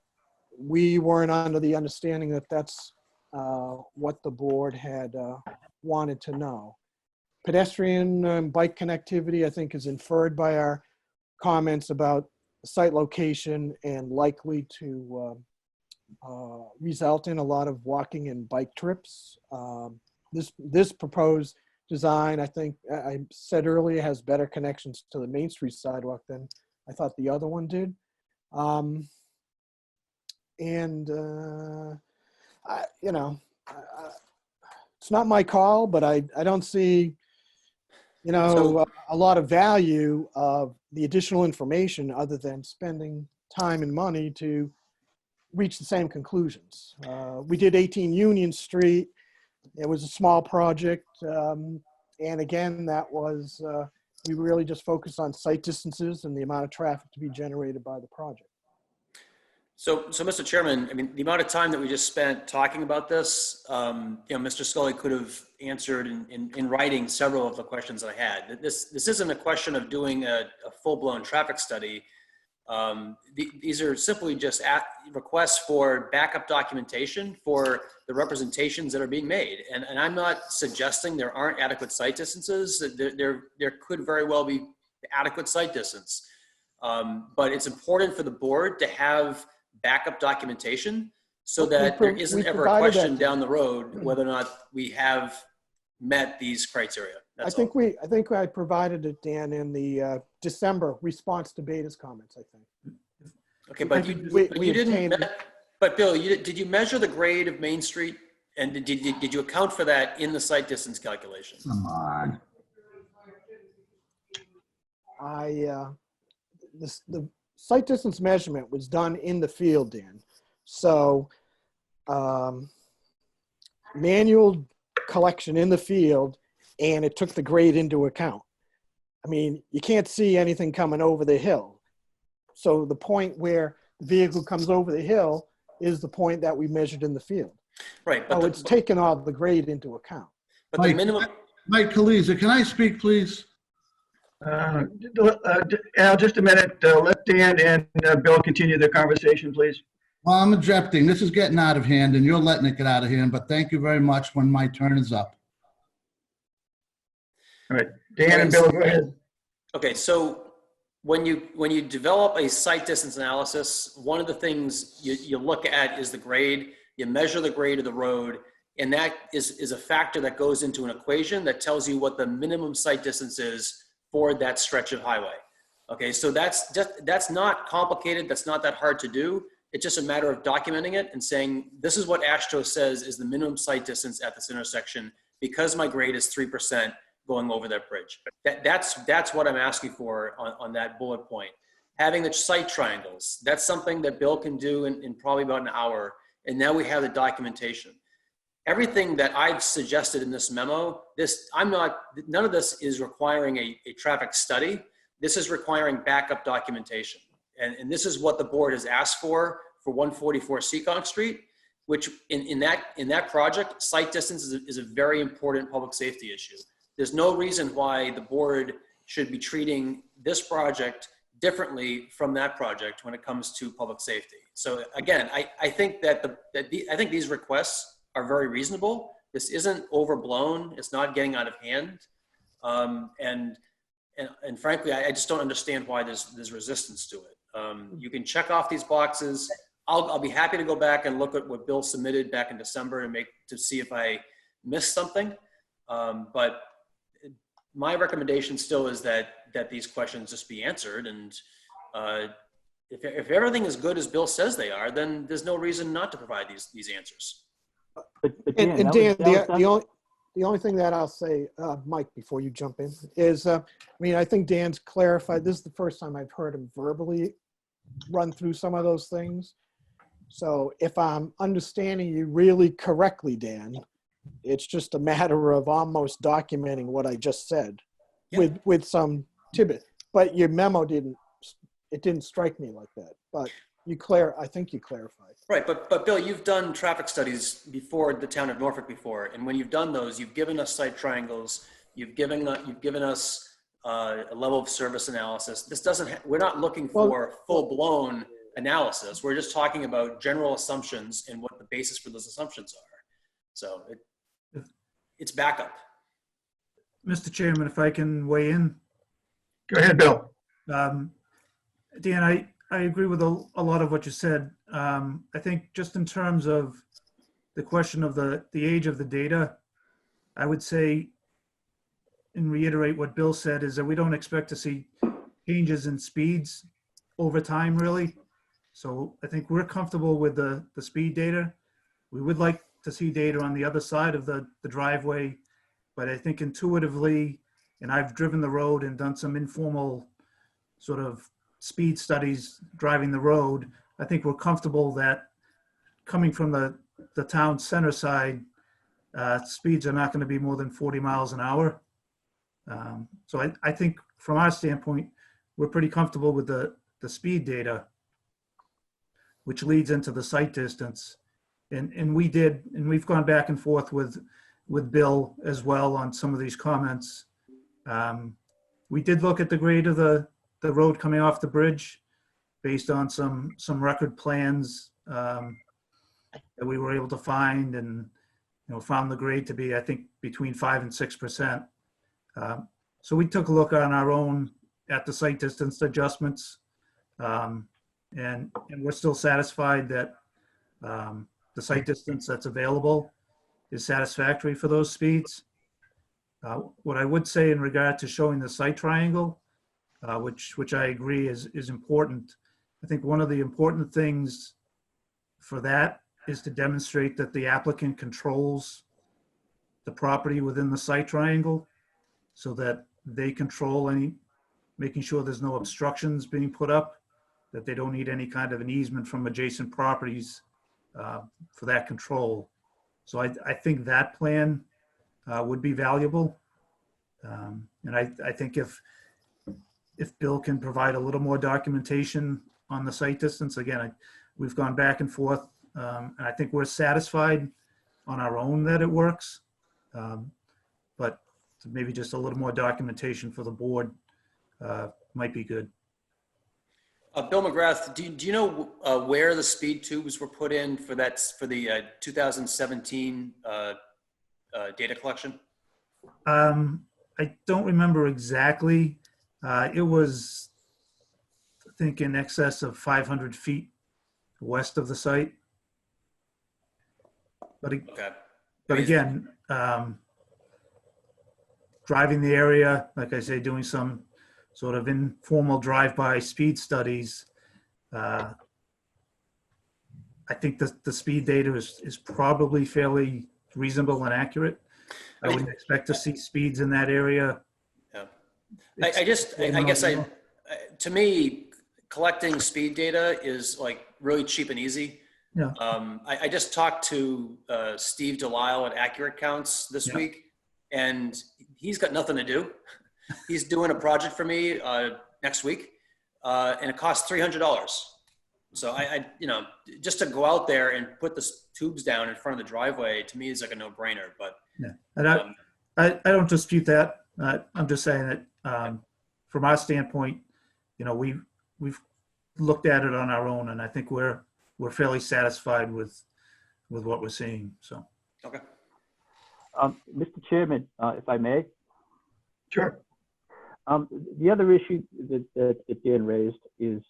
we weren't under the understanding that that's what the board had wanted to know. Pedestrian and bike connectivity, I think, is inferred by our comments about site location and likely to result in a lot of walking and bike trips. This proposed design, I think I said earlier, has better connections to the Main Street sidewalk than I thought the other one did. You know, it's not my call, but I don't see, a lot of value of the additional information other than spending time and money to reach the same conclusions. We did 18 Union Street. It was a small project. And again, that was, we really just focused on site distances and the amount of traffic to be generated by the project. So Mr. Chairman, I mean, the amount of time that we just spent talking about this, Mr. Scully could have answered in writing several of the questions that I had. This isn't a question of doing a full-blown traffic study. These are simply just requests for backup documentation for the representations that are being made. And I'm not suggesting there aren't adequate site distances. There could very well be adequate site distance. But it's important for the board to have backup documentation so that there isn't ever a question down the road whether or not we have met these criteria. I think I provided it, Dan, in the December response to Beta's comments, I think. Okay, but you didn't. But Bill, did you measure the grade of Main Street, and did you account for that in the site distance calculation? Come on. The site distance measurement was done in the field, Dan. So manual collection in the field, and it took the grade into account. I mean, you can't see anything coming over the hill. So the point where the vehicle comes over the hill is the point that we measured in the field. Right. But it's taken all the grade into account. But the minimum. Mike Kaliza, can I speak, please? Al, just a minute. Let Dan and Bill continue the conversation, please. Well, I'm objecting. This is getting out of hand, and you're letting it get out of hand, but thank you very much when my turn is up. All right, Dan and Bill, go ahead. Okay, so when you develop a site distance analysis, one of the things you look at is the grade. You measure the grade of the road, and that is a factor that goes into an equation that tells you what the minimum site distance is for that stretch of highway. Okay, so that's not complicated. That's not that hard to do. It's just a matter of documenting it and saying, this is what AASHTO says is the minimum site distance at this intersection because my grade is 3% going over that bridge. That's what I'm asking for on that bullet point. Having the site triangles, that's something that Bill can do in probably about an hour. And now we have the documentation. Everything that I've suggested in this memo, none of this is requiring a traffic study. This is requiring backup documentation. And this is what the board has asked for 144 Seekonk Street, which in that project, site distance is a very important public safety issue. There's no reason why the board should be treating this project differently from that project when it comes to public safety. So again, I think I think these requests are very reasonable. This isn't overblown. It's not getting out of hand. And frankly, I just don't understand why there's resistance to it. You can check off these boxes. I'll be happy to go back and look at what Bill submitted back in December to see if I missed something. But my recommendation still is that these questions just be answered. And if everything is good as Bill says they are, then there's no reason not to provide these answers. And Dan, the only thing that I'll say, Mike, before you jump in, is, I think Dan's clarified. This is the first time I've heard him verbally run through some of those things. So if I'm understanding you really correctly, Dan, it's just a matter of almost documenting what I just said with some tidbit. But your memo didn't strike me like that. But I think you clarified. Right, but Bill, you've done traffic studies before the town of Norfolk before, and when you've done those, you've given us site triangles, you've given us a level of service analysis. We're not looking for full-blown analysis. We're just talking about general assumptions and what the basis for those assumptions are. So it's backup. Mr. Chairman, if I can weigh in. Go ahead, Bill. Dan, I agree with a lot of what you said. I think just in terms of the question of the age of the data, I would say and reiterate what Bill said is that we don't expect to see changes in speeds over time, really. So I think we're comfortable with the speed data. We would like to see data on the other side of the driveway, but I think intuitively, and I've driven the road and done some informal sort of speed studies driving the road, I think we're comfortable that coming from the town center side, speeds are not going to be more than 40 miles an hour. So I think from our standpoint, we're pretty comfortable with the speed data, which leads into the sight distance. And we've gone back and forth with Bill as well on some of these comments. We did look at the grade of the road coming off the bridge based on some record plans that we were able to find, and found the grade to be, I think, between 5 and 6%. So we took a look on our own at the sight distance adjustments, and we're still satisfied that the sight distance that's available is satisfactory for those speeds. What I would say in regard to showing the sight triangle, which I agree is important, I think one of the important things for that is to demonstrate that the applicant controls the property within the sight triangle, so that they control making sure there's no obstructions being put up, that they don't need any kind of an easement from adjacent properties for that control. So I think that plan would be valuable. And I think if Bill can provide a little more documentation on the sight distance, again, we've gone back and forth, and I think we're satisfied on our own that it works. But maybe just a little more documentation for the board might be good. Bill McGrath, do you know where the speed tubes were put in for the 2017 data collection? I don't remember exactly. It was, I think, in excess of 500 feet west of the site. But again, driving the area, like I say, doing some sort of informal drive-by speed studies, I think the speed data is probably fairly reasonable and accurate. I wouldn't expect to see speeds in that area. Yeah, I guess to me, collecting speed data is like really cheap and easy. Yeah. I just talked to Steve Delisle at Accurate Counts this week, and he's got nothing to do. He's doing a project for me next week, and it costs $300. So I just to go out there and put the tubes down in front of the driveway, to me is like a no-brainer. But yeah, and I don't dispute that. I'm just saying that from our standpoint, we've looked at it on our own, and I think we're fairly satisfied with what we're seeing. So. Okay. Mr. Chairman, if I may. Sure. The other issue that Dan raised is,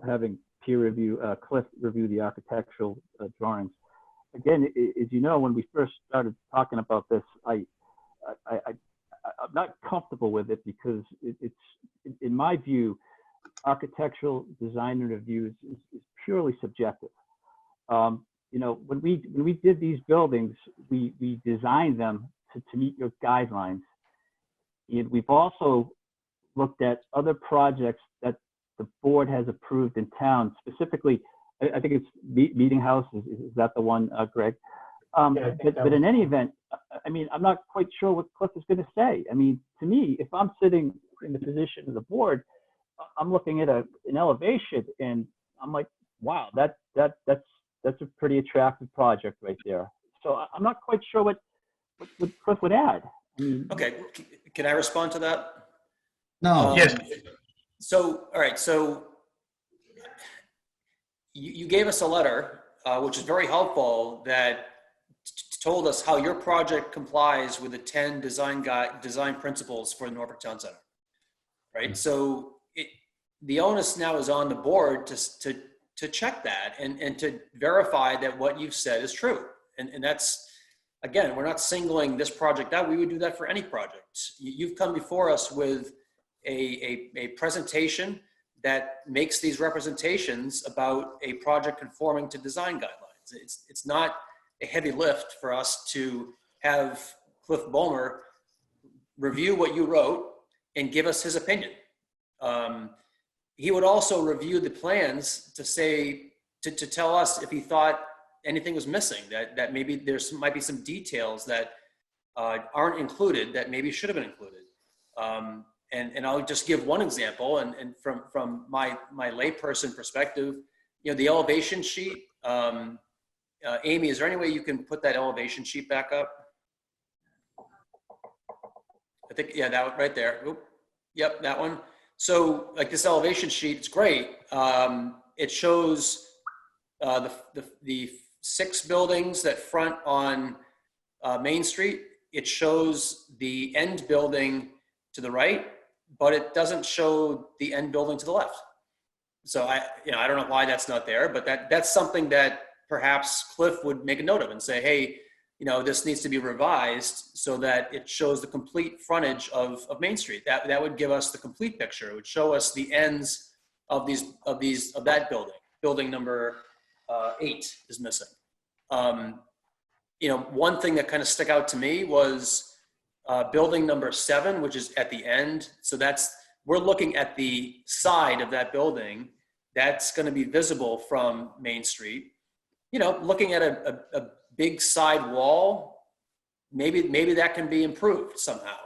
having peer review, Cliff review the architectural drawings. Again, as you know, when we first started talking about this, I'm not comfortable with it because it's in my view, architectural design review is purely subjective. When we did these buildings, we designed them to meet your guidelines. And we've also looked at other projects that the board has approved in town, specifically, I think it's Meeting House, is that the one, Greg? But in any event, I mean, I'm not quite sure what Cliff is going to say. I mean, to me, if I'm sitting in the position of the board, I'm looking at an elevation and I'm like, wow, that's a pretty attractive project right there. So I'm not quite sure what Cliff would add. Okay, can I respond to that? No. Yes. So, all right, so you gave us a letter, which is very helpful, that told us how your project complies with the 10 design principles for the Norfolk Town Center, right? So the onus now is on the board to check that and to verify that what you've said is true. And that's, again, we're not singling this project out. We would do that for any project. You've come before us with a presentation that makes these representations about a project conforming to design guidelines. It's not a heavy lift for us to have Cliff Bulmer review what you wrote and give us his opinion. He would also review the plans to say, to tell us if he thought anything was missing, that maybe might be some details that aren't included that maybe should have been included. And I'll just give one example, and from my layperson perspective, the elevation sheet. Amy, is there any way you can put that elevation sheet back up? I think, yeah, that one right there. Oop. Yep, that one. So like this elevation sheet, it's great. It shows the 6 buildings that front on Main Street. It shows the end building to the right, but it doesn't show the end building to the left. So I don't know why that's not there, but that's something that perhaps Cliff would make a note of and say, hey, this needs to be revised so that it shows the complete frontage of Main Street. That would give us the complete picture. It would show us the ends of that building. Building number 8 is missing. One thing that kind of stuck out to me was building number 7, which is at the end. So we're looking at the side of that building that's going to be visible from Main Street. Looking at a big side wall, maybe that can be improved somehow.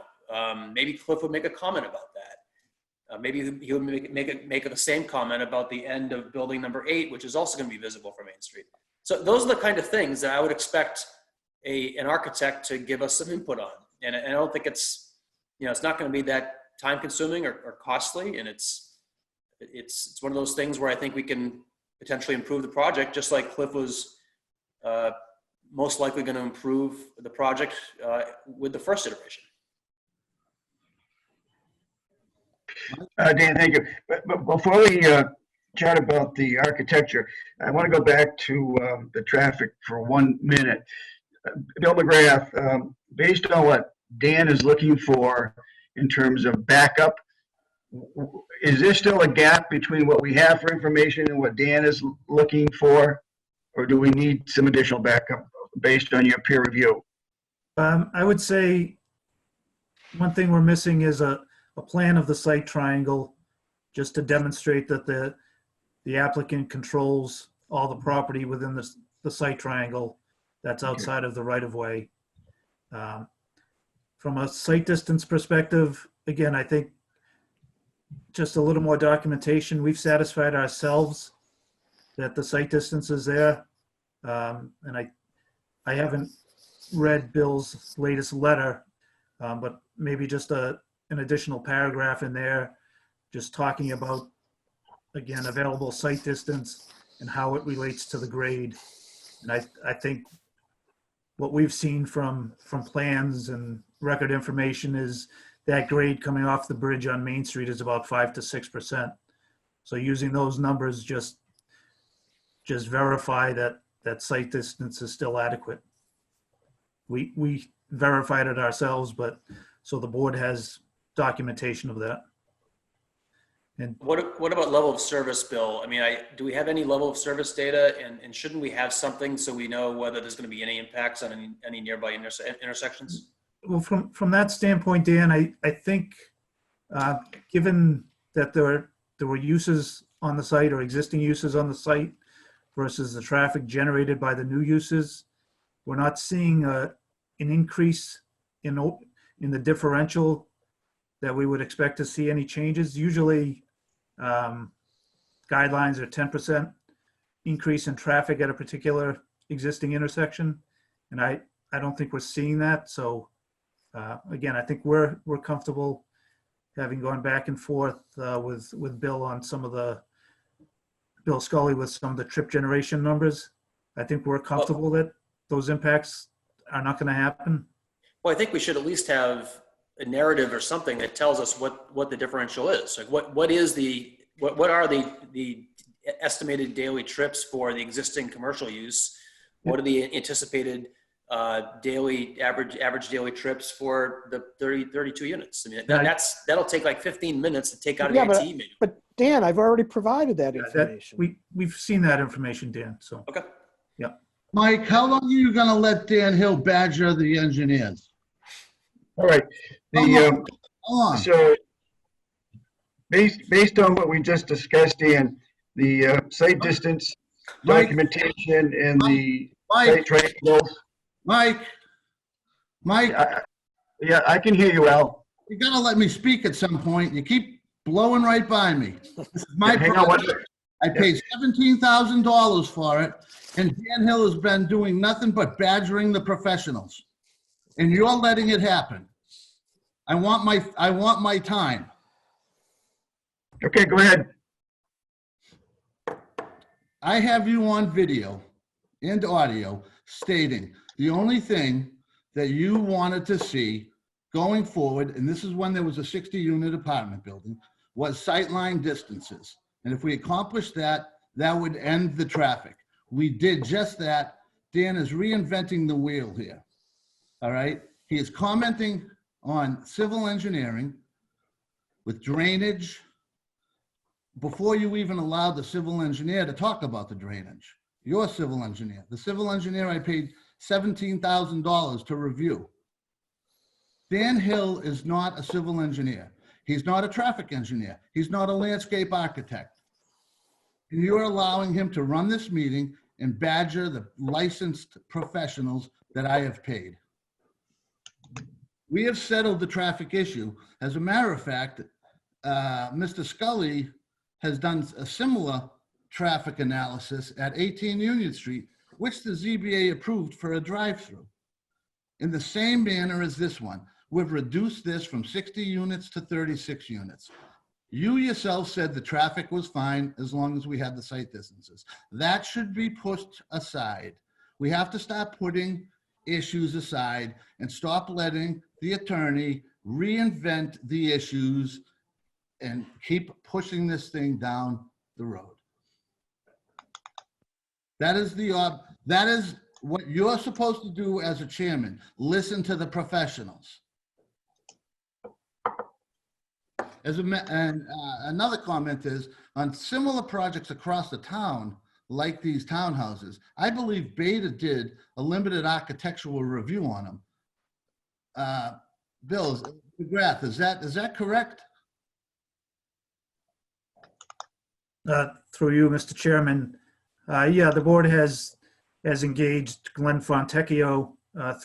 Maybe Cliff would make a comment about that. Maybe he would make the same comment about the end of building number 8, which is also going to be visible from Main Street. So those are the kind of things that I would expect an architect to give us some input on. And I don't think it's not going to be that time consuming or costly. And it's one of those things where I think we can potentially improve the project, just like Cliff was most likely going to improve the project with the first iteration. Dan, thank you. But before we chat about the architecture, I want to go back to the traffic for 1 minute. Bill McGrath, based on what Dan is looking for in terms of backup, is there still a gap between what we have for information and what Dan is looking for? Or do we need some additional backup based on your peer review? I would say one thing we're missing is a plan of the site triangle, just to demonstrate that the applicant controls all the property within the site triangle that's outside of the right-of-way. From a site distance perspective, again, I think just a little more documentation. We've satisfied ourselves that the site distance is there. And I haven't read Bill's latest letter, but maybe just an additional paragraph in there, just talking about, again, available site distance and how it relates to the grade. And I think what we've seen from plans and record information is that grade coming off the bridge on Main Street is about 5 to 6%. So using those numbers just verify that site distance is still adequate. We verified it ourselves, but so the board has documentation of that. And what about level of service, Bill? I mean, do we have any level of service data, and shouldn't we have something so we know whether there's going to be any impacts on any nearby intersections? well, from that standpoint, Dan, I think given that there were uses on the site or existing uses on the site versus the traffic generated by the new uses, we're not seeing an increase in the differential that we would expect to see any changes. Usually guidelines are 10% increase in traffic at a particular existing intersection. And I don't think we're seeing that. So again, I think we're comfortable having gone back and forth with Bill on Bill Scully with some of the trip generation numbers. I think we're comfortable that those impacts are not going to happen. Well, I think we should at least have a narrative or something that tells us what the differential is. Like what are the estimated daily trips for the existing commercial use? What are the anticipated daily average daily trips for the 32 units? I mean, that'll take like 15 minutes to take out of the AT menu. But Dan, I've already provided that information. We've seen that information, Dan. So okay. Yeah. Mike, how long are you gonna let Dan Hill badger the engineers? All right. Hold on. So based on what we just discussed, Dan, the site distance Mike. documentation and the Mike. site triangles. Mike, Yeah, I can hear you, Al. you gotta let me speak at some point. You keep blowing right by me. This is my Hang on one project. second. I paid $17,000 for it, and Dan Hill has been doing nothing but badgering the professionals. And you're letting it happen. I want my time. Okay, go ahead. I have you on video and audio stating the only thing that you wanted to see going forward, and this is when there was a 60-unit apartment building, was sightline distances. And if we accomplished that, that would end the traffic. We did just that. Dan is reinventing the wheel here. All right? He is commenting on civil engineering with drainage before you even allowed the civil engineer to talk about the drainage. Your civil engineer. The civil engineer I paid $17,000 to review. Dan Hill is not a civil engineer. He's not a traffic engineer. He's not a landscape architect. And you're allowing him to run this meeting and badger the licensed professionals that I have paid. We have settled the traffic issue. As a matter of fact, Mr. Scully has done a similar traffic analysis at 18 Union Street, which the ZBA approved for a drive-through. In the same manner as this one, we've reduced this from 60 units to 36 units. You yourself said the traffic was fine as long as we had the site distances. That should be pushed aside. We have to stop putting issues aside and stop letting the attorney reinvent the issues and keep pushing this thing down the road. That is what you're supposed to do as a chairman. Listen to the professionals. Another comment is, on similar projects across the town, like these townhouses, I believe Beta did a limited architectural review on them. Bill McGrath, is that correct? Through you, Mr. Chairman. Yeah, the board has engaged Glenn Fontecchio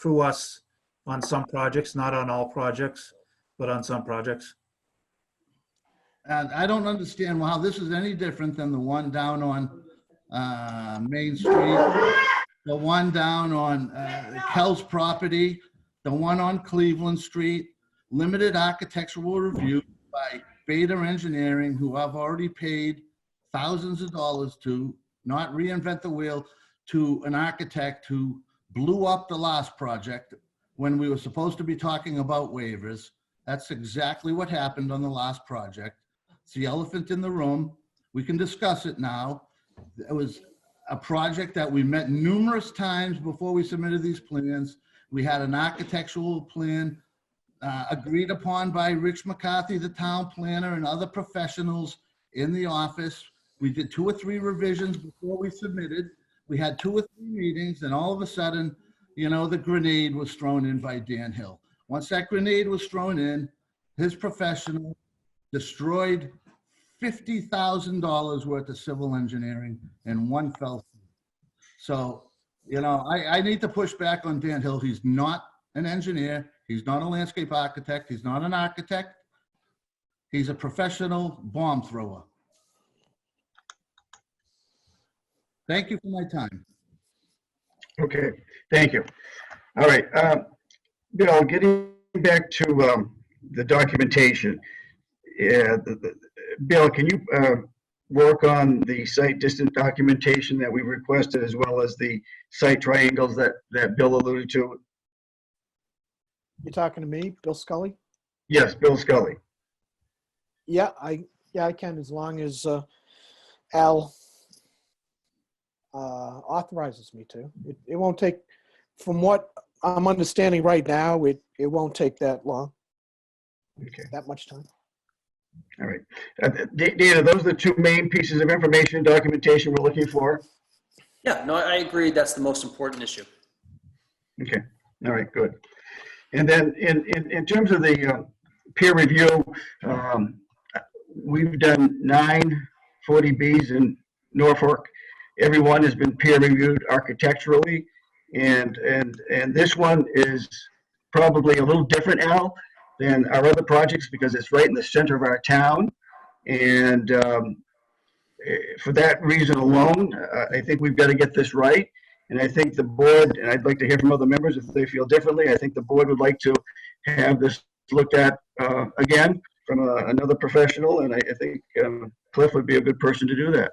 through us on some projects, not on all projects, but on some projects. And I don't understand how this is any different than the one down on Main Street, the one down on Kell's property, the one on Cleveland Street, limited architectural review by Beta Engineering, who I've already paid thousands of dollars to, not reinvent the wheel, to an architect who blew up the last project when we were supposed to be talking about waivers. That's exactly what happened on the last project. It's the elephant in the room. We can discuss it now. It was a project that we met numerous times before we submitted these plans. We had an architectural plan agreed upon by Rich McCarthy, the town planner, and other professionals in the office. We did 2 or 3 revisions before we submitted. We had 2 or 3 meetings, and all of a sudden, you know, the grenade was thrown in by Dan Hill. Once that grenade was thrown in, his professional destroyed $50,000 worth of civil engineering in one fell swoop. So, you know, I need to push back on Dan Hill. He's not an engineer. He's not a landscape architect. He's not an architect. He's a professional bomb thrower. Thank you for my time. Okay, thank you. All right, Bill, getting back to the documentation. Bill, can you work on the site distance documentation that we requested, as well as the site triangles that Bill alluded to? You're talking to me, Bill Scully? Yes, Bill Scully. Yeah, I can, as long as Al authorizes me to. It won't take, from what I'm understanding right now, it won't take that long. Okay. That much time. All right. Dan, are those the 2 main pieces of information documentation we're looking for? Yeah, no, I agree. That's the most important issue. Okay, all right, good. And then in terms of the peer review, we've done 9 40Bs in Norfolk. Everyone has been peer reviewed architecturally, and this one is probably a little different, Al, than our other projects because it's right in the center of our town. And for that reason alone, I think we've got to get this right. And I think the board, and I'd like to hear from other members if they feel differently, I think the board would like to have this looked at again from another professional. And I think Cliff would be a good person to do that.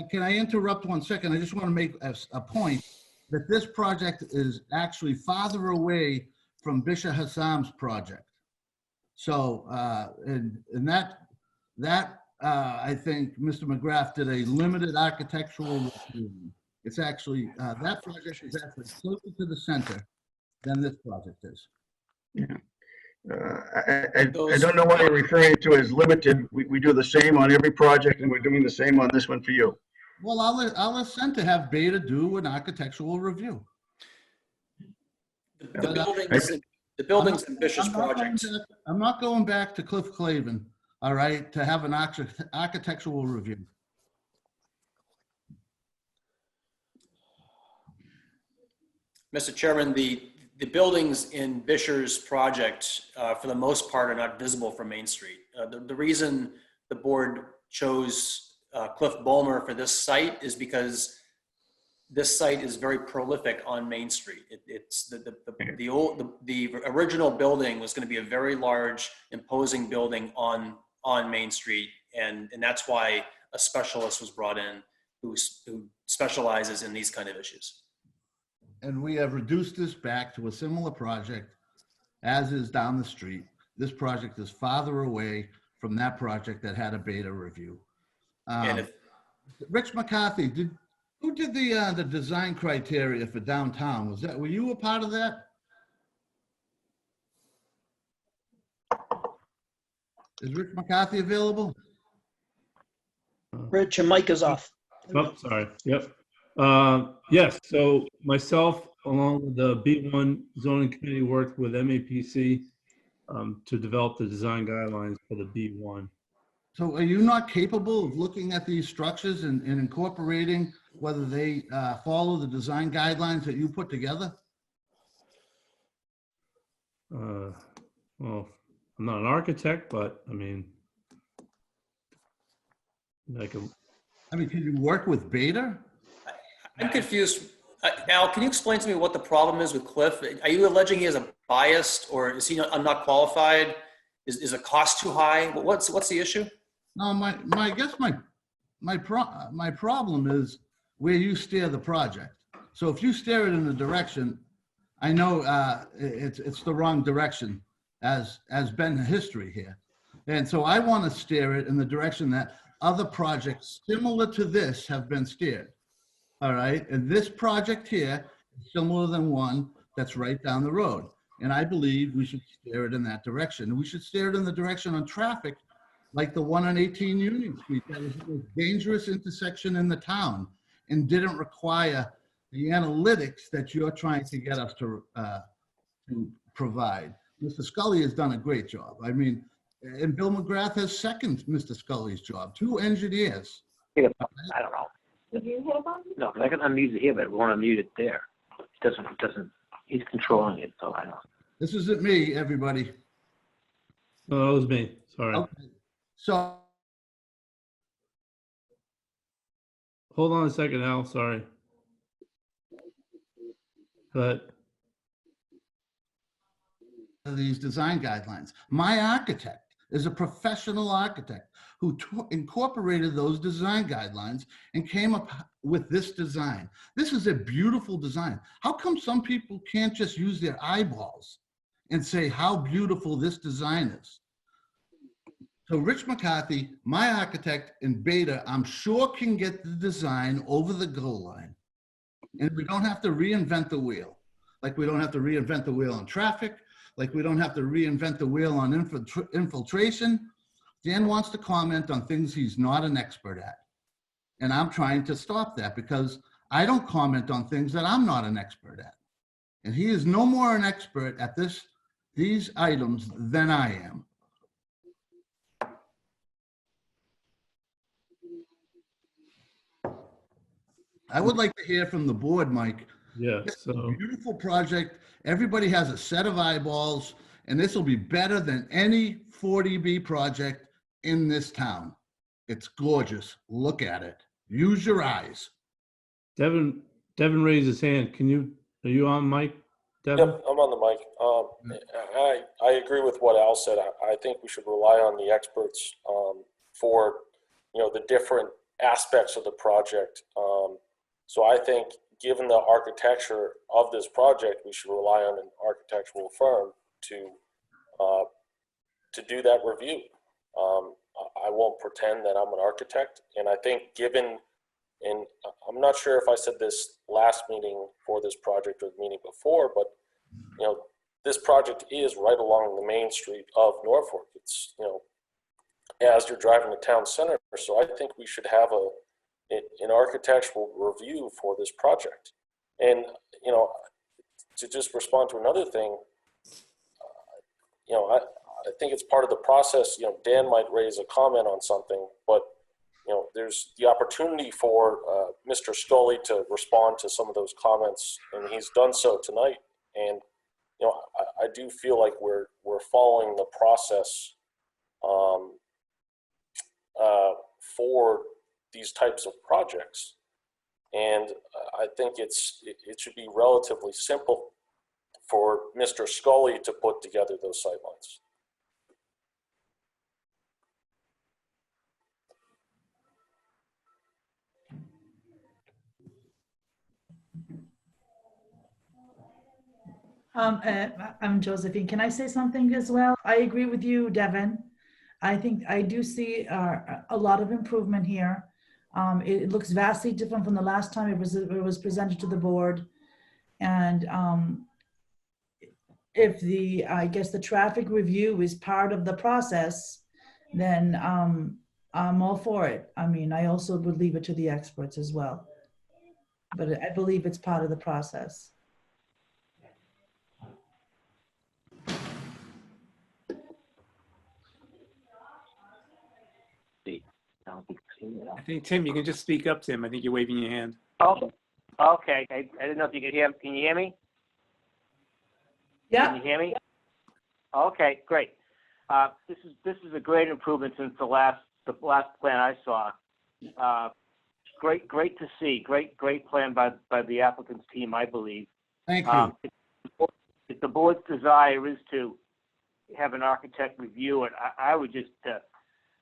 Can I interrupt 1 second? I just want to make a point that this project is actually farther away from Bishop Hassam's project. So, and that I think Mr. McGrath did a limited architectural review. It's actually, that project is actually closer to the center than this project is. Yeah. I don't know what you're referring to as limited. We do the same on every project, and we're doing the same on this one for you. Well, I'll let Center have Beta do an architectural review. The buildings and Bishop's project. I'm not going back to Cliff Clavin, all right, to have an architectural review. Mr. Chairman, the buildings in Bisher's project, for the most part, are not visible from Main Street. The reason the board chose Cliff Bulmer for this site is because this site is very prolific on Main Street. It's the original building was going to be a very large, imposing building on Main Street, and that's why a specialist was brought in who specializes in these kind of issues. And we have reduced this back to a similar project as is down the street. This project is farther away from that project that had a Beta review. Rich McCarthy, who did the design criteria for downtown? Were you a part of that? Is Rich McCarthy available? Rich, your mic is off. Oh, sorry. Yep. Yes. So myself, along with the B1 zoning committee, worked with MAPC to develop the design guidelines for the B1. So are you not capable of looking at these structures and incorporating whether they follow the design guidelines that you put together? Well, I'm not an architect, but I mean, can you work with Beta? I'm confused. Al, can you explain to me what the problem is with Cliff? Are you alleging he has a bias, or is he not qualified? Is the cost too high? What's the issue? No, I guess my problem is where you steer the project. So if you steer it in a direction, I know it's the wrong direction, as been the history here. And so I want to steer it in the direction that other projects similar to this have been steered. All right, and this project here is similar than one that's right down the road. And I believe we should steer it in that direction. And we should steer it in the direction on traffic, like the one on 18 Union Street. That was the most dangerous intersection in the town and didn't require the analytics that you're trying to get us to provide. Mr. Scully has done a great job. I mean, and Bill McGrath has seconded Mr. Scully's job, 2 engineers. I don't know. Did you hit a button? No, I can unmute it here, but it won't unmute it there. It doesn't, he's controlling it, so I don't. This isn't me, everybody. No, that was me. Sorry. Okay. So. Hold on a second, Al. Sorry. But these design guidelines. My architect is a professional architect who incorporated those design guidelines and came up with this design. This is a beautiful design. How come some people can't just use their eyeballs and say how beautiful this design is? So Rich McCarthy, my architect in Beta, I'm sure can get the design over the goal line. And we don't have to reinvent the wheel. Like we don't have to reinvent the wheel on traffic, like we don't have to reinvent the wheel on infiltration. Dan wants to comment on things he's not an expert at. And I'm trying to stop that because I don't comment on things that I'm not an expert at. And he is no more an expert at these items than I am. I would like to hear from the board, Mike. Yeah, This is so, a beautiful project. Everybody has a set of eyeballs, and this will be better than any 40B project in this town. It's gorgeous. Look at it. Use your eyes. Devin raised his hand. Are you on mic, Devin? Yep, I'm on the mic. I agree with what Al said. I think we should rely on the experts for, the different aspects of the project. So I think given the architecture of this project, we should rely on an architectural firm to do that review. I won't pretend that I'm an architect, and I think and I'm not sure if I said this last meeting for this project or the meeting before, but this project is right along the main street of Norfolk. It's as you're driving to town center, so I think we should have an architectural review for this project. And to just respond to another thing, I think it's part of the process. Dan might raise a comment on something, but there's the opportunity for Mr. Scully to respond to some of those comments, and he's done so tonight. And I do feel like we're following the process for these types of projects, and I think it should be relatively simple for Mr. Scully to put together those sightlines. I'm Josephine. Can I say something as well? I agree with you, Devin. I think I do see a lot of improvement here. It looks vastly different from the last time it was presented to the board. And if I guess the traffic review is part of the process, then I'm all for it. I mean, I also would leave it to the experts as well. But I believe it's part of the process. I think, Tim, you can just speak up, Tim. I think you're waving your hand. Oh, okay. I didn't know if you could hear. Can you hear me? Yeah. Can you hear me? Okay, great. This is a great improvement since the last plan I saw. Great to see. Great plan by the applicant's team, I believe. Thank you. If the board's desire is to have an architect review it, I would just.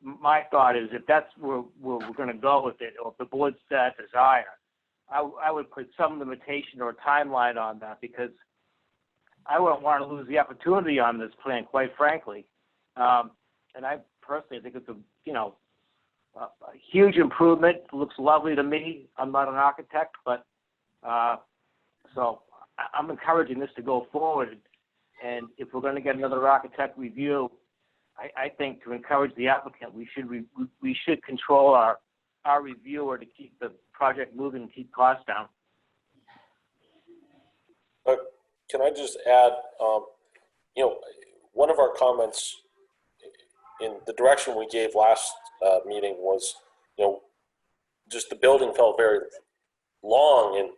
My thought is if that's where we're going to go with it, or if the board's that desire, I would put some limitation or timeline on that, because I wouldn't want to lose the opportunity on this plan, quite frankly. And I personally think it's a huge improvement. It looks lovely to me. I'm not an architect, but so I'm encouraging this to go forward. And if we're going to get another architect review, I think to encourage the applicant, we should control our reviewer to keep the project moving and keep costs down. Can I just add, one of our comments in the direction we gave last meeting was, just the building felt very long. And,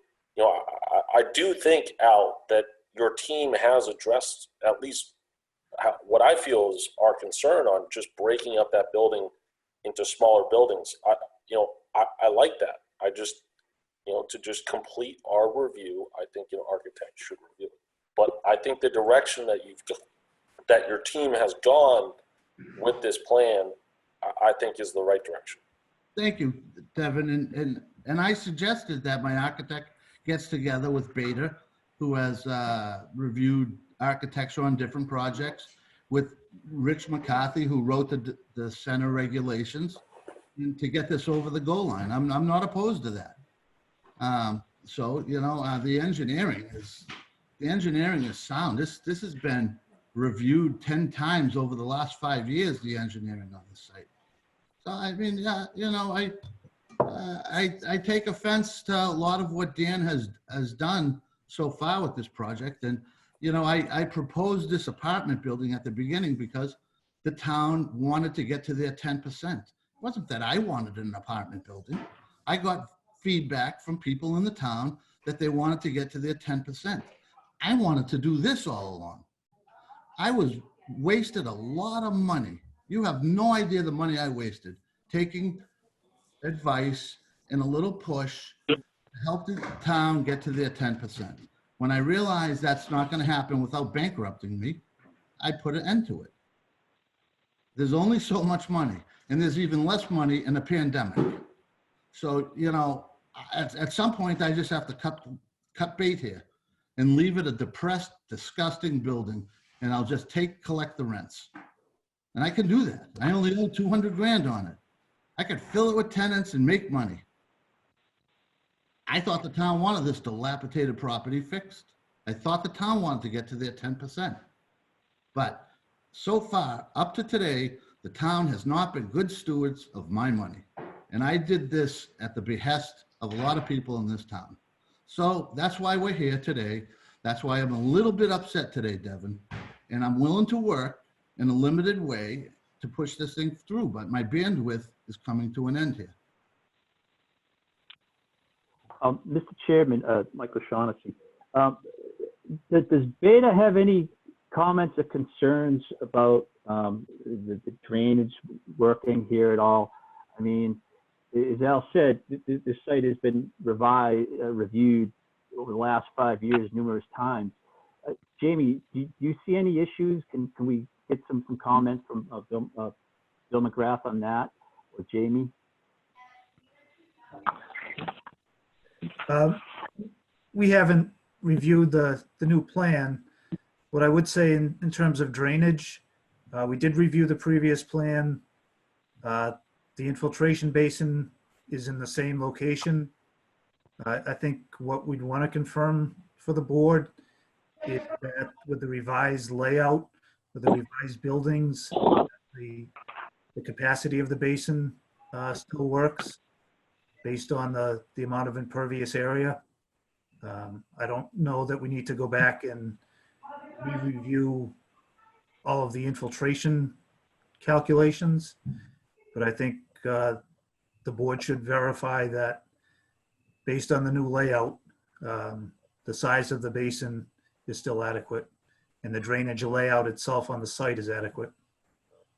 I do think, Al, that your team has addressed at least what I feel is our concern on just breaking up that building into smaller buildings. I like that. I just, to just complete our review, I think an architect should review it. But I think the direction that your team has gone with this plan, I think is the right direction. Thank you, Devin. And I suggested that my architect gets together with Beta, who has reviewed architecture on different projects, with Rich McCarthy, who wrote the center regulations, and to get this over the goal line. I'm not opposed to that. So the engineering is sound. This has been reviewed 10 times over the last 5 years. The engineering on the site. So I mean, I take offense to a lot of what Dan has done so far with this project. And, you know, I proposed this apartment building at the beginning because the town wanted to get to their 10%. It wasn't that I wanted an apartment building. I got feedback from people in the town that they wanted to get to their 10%. I wanted to do this all along. I wasted a lot of money. You have no idea the money I wasted taking advice and a little push to help the town get to their 10%. When I realized that's not going to happen without bankrupting me, I put an end to it. There's only so much money, and there's even less money in a pandemic. So, you know, at some point, I just have to cut bait here and leave it a depressed, disgusting building, and I'll just collect the rents. And I can do that. I only owe 200 grand on it. I could fill it with tenants and make money. I thought the town wanted this dilapidated property fixed. I thought the town wanted to get to their 10%. But so far, up to today, the town has not been good stewards of my money. And I did this at the behest of a lot of people in this town. So that's why we're here today. That's why I'm a little bit upset today, Devin. And I'm willing to work in a limited way to push this thing through, but my bandwidth is coming to an end here. Mr. Chairman, Michael Shaughnessy, does Beta have any comments or concerns about the drainage working here at all? I mean, as Al said, this site has been reviewed over the last 5 years numerous times. Jamie, do you see any issues? Can we get some comments from Bill McGrath on that, or Jamie? We haven't reviewed the new plan. What I would say in terms of drainage, we did review the previous plan. The infiltration basin is in the same location. I think what we'd want to confirm for the board is that with the revised layout, with the revised buildings, the capacity of the basin still works based on the amount of impervious area. I don't know that we need to go back and re-review all of the infiltration calculations, but I think the board should verify that based on the new layout, the size of the basin is still adequate and the drainage layout itself on the site is adequate.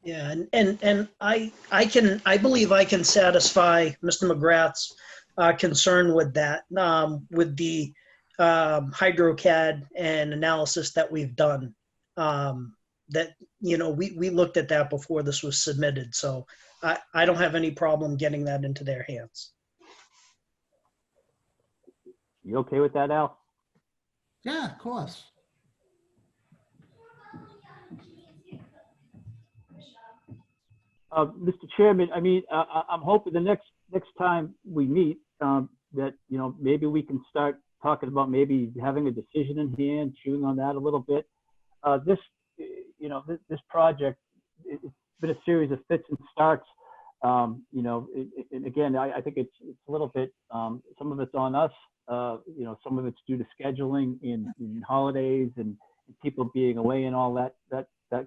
Yeah, and I believe I can satisfy Mr. McGrath's concern with that, with the HydroCAD and analysis that we've done. That, you know, we looked at that before this was submitted, so I don't have any problem getting that into their hands. You okay with that, Al? Yeah, of course. Mr. Chairman, I mean, I'm hoping the next time we meet that, you know, maybe we can start talking about maybe having a decision in hand, chewing on that a little bit. This, you know, this project, it's been a series of fits and starts. You know, and again, I think it's a little bit, some of it's on us, you know, some of it's due to scheduling in holidays and people being away and all that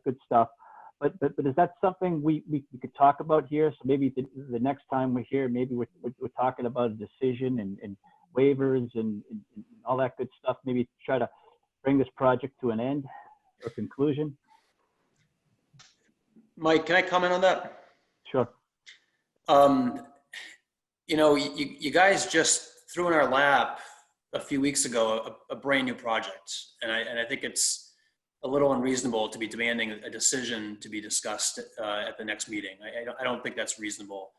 good stuff. But is that something we could talk about here? So maybe the next time we're here, maybe we're talking about a decision and waivers and all that good stuff. Maybe try to bring this project to an end or conclusion. Mike, can I comment on that? Sure. You know, you guys just threw in our lap a few weeks ago a brand new project, and I think it's a little unreasonable to be demanding a decision to be discussed at the next meeting. I don't think that's reasonable.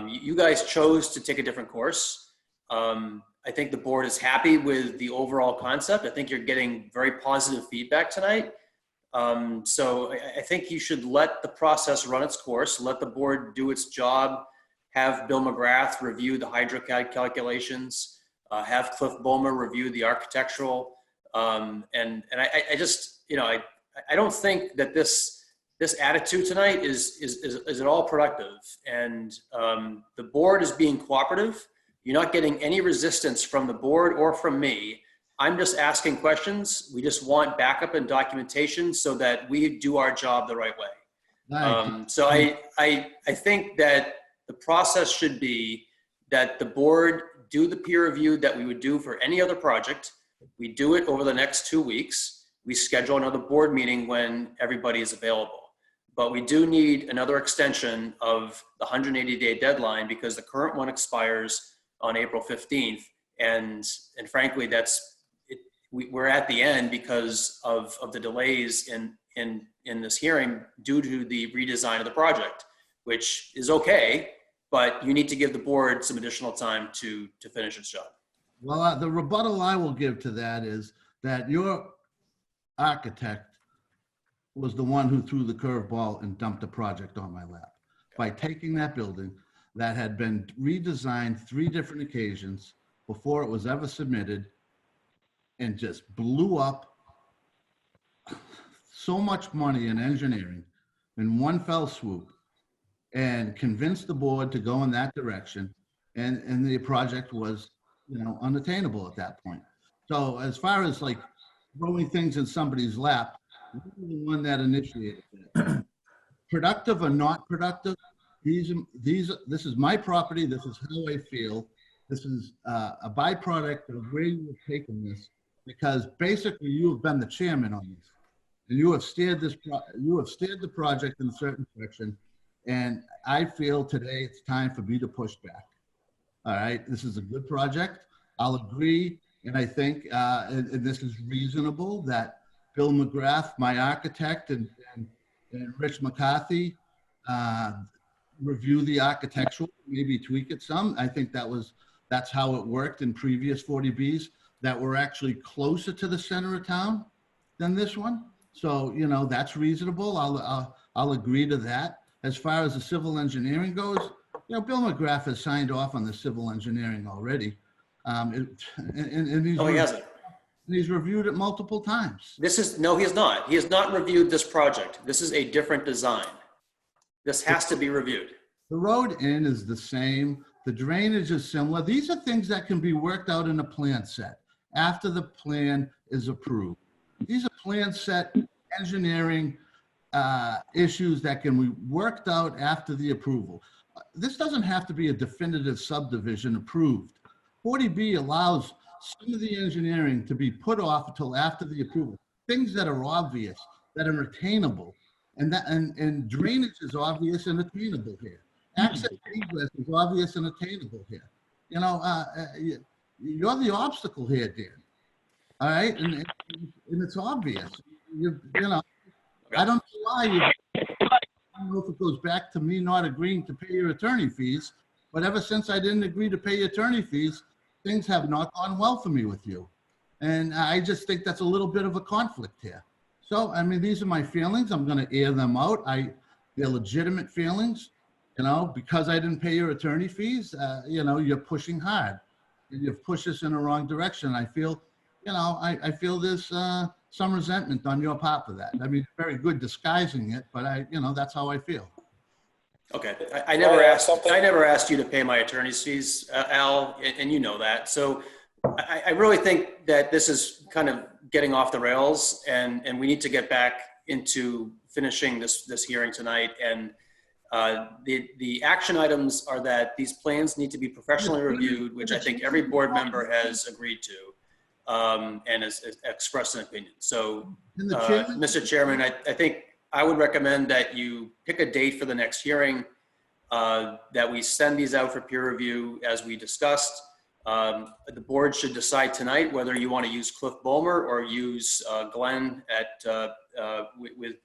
You guys chose to take a different course. I think the board is happy with the overall concept. I think you're getting very positive feedback tonight. So I think you should let the process run its course, let the board do its job, have Bill McGrath review the HydroCAD calculations, have Cliff Bulmer review the architectural. And I just, you know, I don't think that this this attitude tonight is at all productive. And the board is being cooperative. You're not getting any resistance from the board or from me. I'm just asking questions. We just want backup and documentation so that we do our job the right way. So I think that the process should be that the board do the peer review that we would do for any other project. We do it over the next 2 weeks. We schedule another board meeting when everybody is available. But we do need another extension of the 180-day deadline because the current one expires on April 15th. And frankly, we're at the end because of the delays in this hearing due to the redesign of the project, which is okay, but you need to give the board some additional time to finish its job. Well, the rebuttal I will give to that is that your architect was the one who threw the curveball and dumped the project on my lap by taking that building that had been redesigned 3 different occasions before it was ever submitted and just blew up so much money in engineering in one fell swoop and convinced the board to go in that direction. And the project was, unattainable at that point. So as far as like throwing things in somebody's lap, we're the one that initiated it. Productive or not productive, this is my property. This is how I feel. This is a byproduct of where you have taken this, because basically you have been the chairman on this, and you have steered the project in a certain direction. And I feel today it's time for me to push back. All right, this is a good project. I'll agree, and I think, and this is reasonable, that Bill McGrath, my architect, and Rich McCarthy review the architectural, maybe tweak it some. I think that's how it worked in previous 40Bs that were actually closer to the center of town than this one. So, that's reasonable. I'll agree to that. As far as the civil engineering goes, Bill McGrath has signed off on the civil engineering already. No, he hasn't. He's reviewed it multiple times. No, he has not. He has not reviewed this project. This is a different design. This has to be reviewed. The road in is the same. The drainage is similar. These are things that can be worked out in a plan set after the plan is approved. These are plan set engineering issues that can be worked out after the approval. This doesn't have to be a definitive subdivision approved. 40B allows some of the engineering to be put off until after the approval. Things that are obvious, that are attainable, and drainage is obvious and attainable here. Access egress is obvious and attainable here. You're the obstacle here, Dan. All right, and it's obvious. I don't know why I don't know if it goes back to me not agreeing to pay your attorney fees, but ever since I didn't agree to pay your attorney fees, things have not gone well for me with you. And I just think that's a little bit of a conflict here. So, these are my feelings. I'm going to air them out. They're legitimate feelings, because I didn't pay your attorney fees, you're pushing hard. And you've pushed us in the wrong direction. I feel, I feel there's some resentment on your part for that. Very good disguising it, but that's how I feel. Okay, I never asked you to pay my attorney's fees, Al, and you know that. So I really think that this is kind of getting off the rails, and we need to get back into finishing this hearing tonight. And the action items are that these plans need to be professionally reviewed, which I think every board member has agreed to. And has expressed an opinion. So, Mr. Chairman, I think I would recommend that you pick a date for the next hearing, that we send these out for peer review as we discussed. The board should decide tonight whether you want to use Cliff Bulmer or use Glenn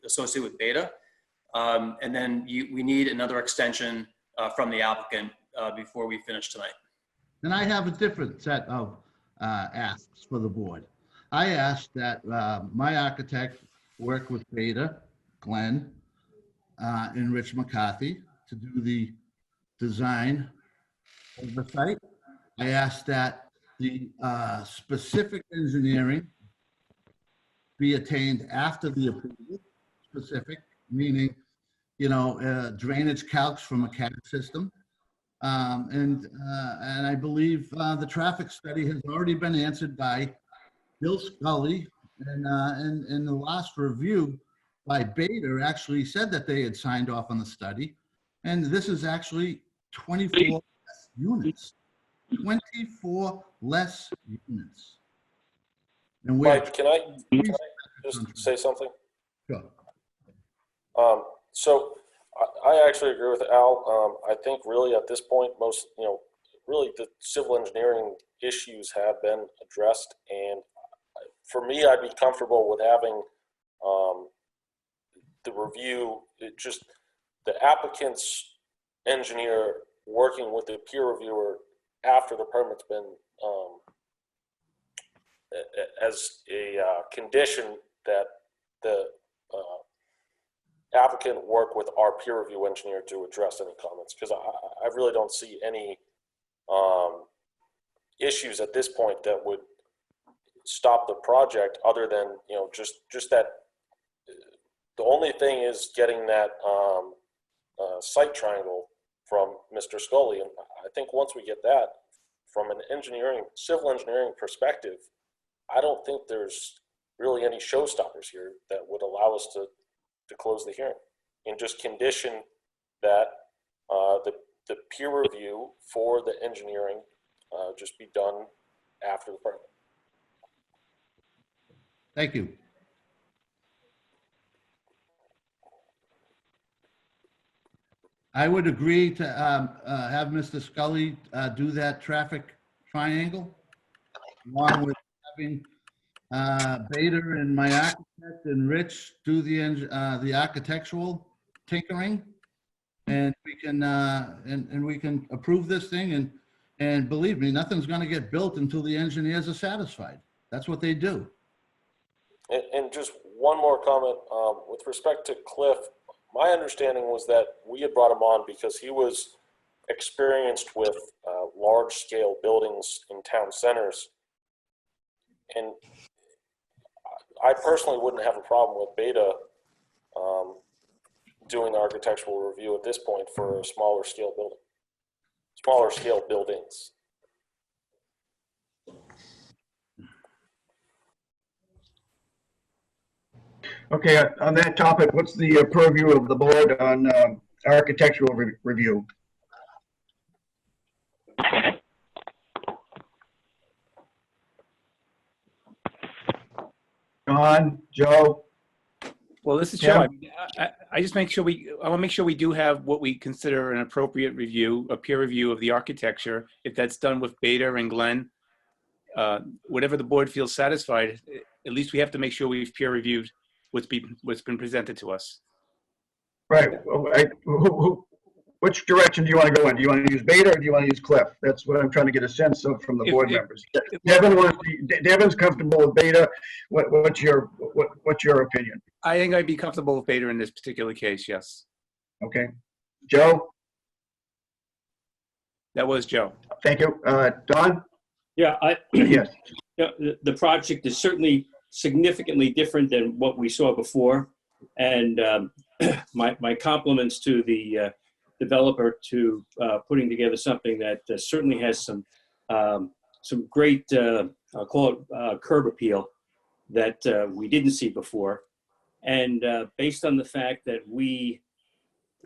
associated with Beta. And then we need another extension from the applicant before we finish tonight. And I have a different set of asks for the board. I asked that my architect work with Beta, Glenn, and Rich McCarthy to do the design of the site. I asked that the specific engineering be attained after the approval, specific meaning, drainage calcs from a CAD system. And I believe the traffic study has already been answered by Bill Scully, and in the last review by Bader actually said that they had signed off on the study. And this is actually 24 less units. 24 less units. And Mike, can I just say something? Sure. So I actually agree with Al. I think really at this point, really the civil engineering issues have been addressed. And for me, I'd be comfortable with having the review, the applicant's engineer working with the peer reviewer after the permit's been as a condition that the applicant work with our peer review engineer to address any comments, because I really don't see any issues at this point that would stop the project, other than just that the only thing is getting that site triangle from Mr. Scully. And I think once we get that, from an civil engineering perspective, I don't think there's really any showstoppers here that would allow us to close the hearing, and just condition that the peer review for the engineering just be done after the permit. Thank you. I would agree to have Mr. Scully do that traffic triangle, along with having Bader and my architect and Rich do the architectural tinkering, and we can and we can approve this thing. And believe me, nothing's going to get built until the engineers are satisfied. That's what they do. And just one more comment with respect to Cliff. My understanding was that we had brought him on because he was experienced with large-scale buildings in town centers. And I personally wouldn't have a problem with Beta doing the architectural review at this point for a smaller scale buildings. Okay, on that topic, what's the purview of the board on architectural review? Don, Joe? Well, this is Joe. I just make sure I want to make sure we do have what we consider an appropriate review, a peer review of the architecture. If that's done with Beta and Glenn, whatever the board feels satisfied, at least we have to make sure we've peer reviewed what's been presented to us. Right. Which direction do you want to go in? Do you want to use Beta or do you want to use Cliff? That's what I'm trying to get a sense of from the board members. Devin's comfortable with Beta. What's your opinion? I think I'd be comfortable with Beta in this particular case. Yes. Okay. Joe? That was Joe. Thank you. Don? Yeah. Yes. The project is certainly significantly different than what we saw before, and my compliments to the developer to putting together something that certainly has some great I'll call it curb appeal that we didn't see before, and based on the fact that we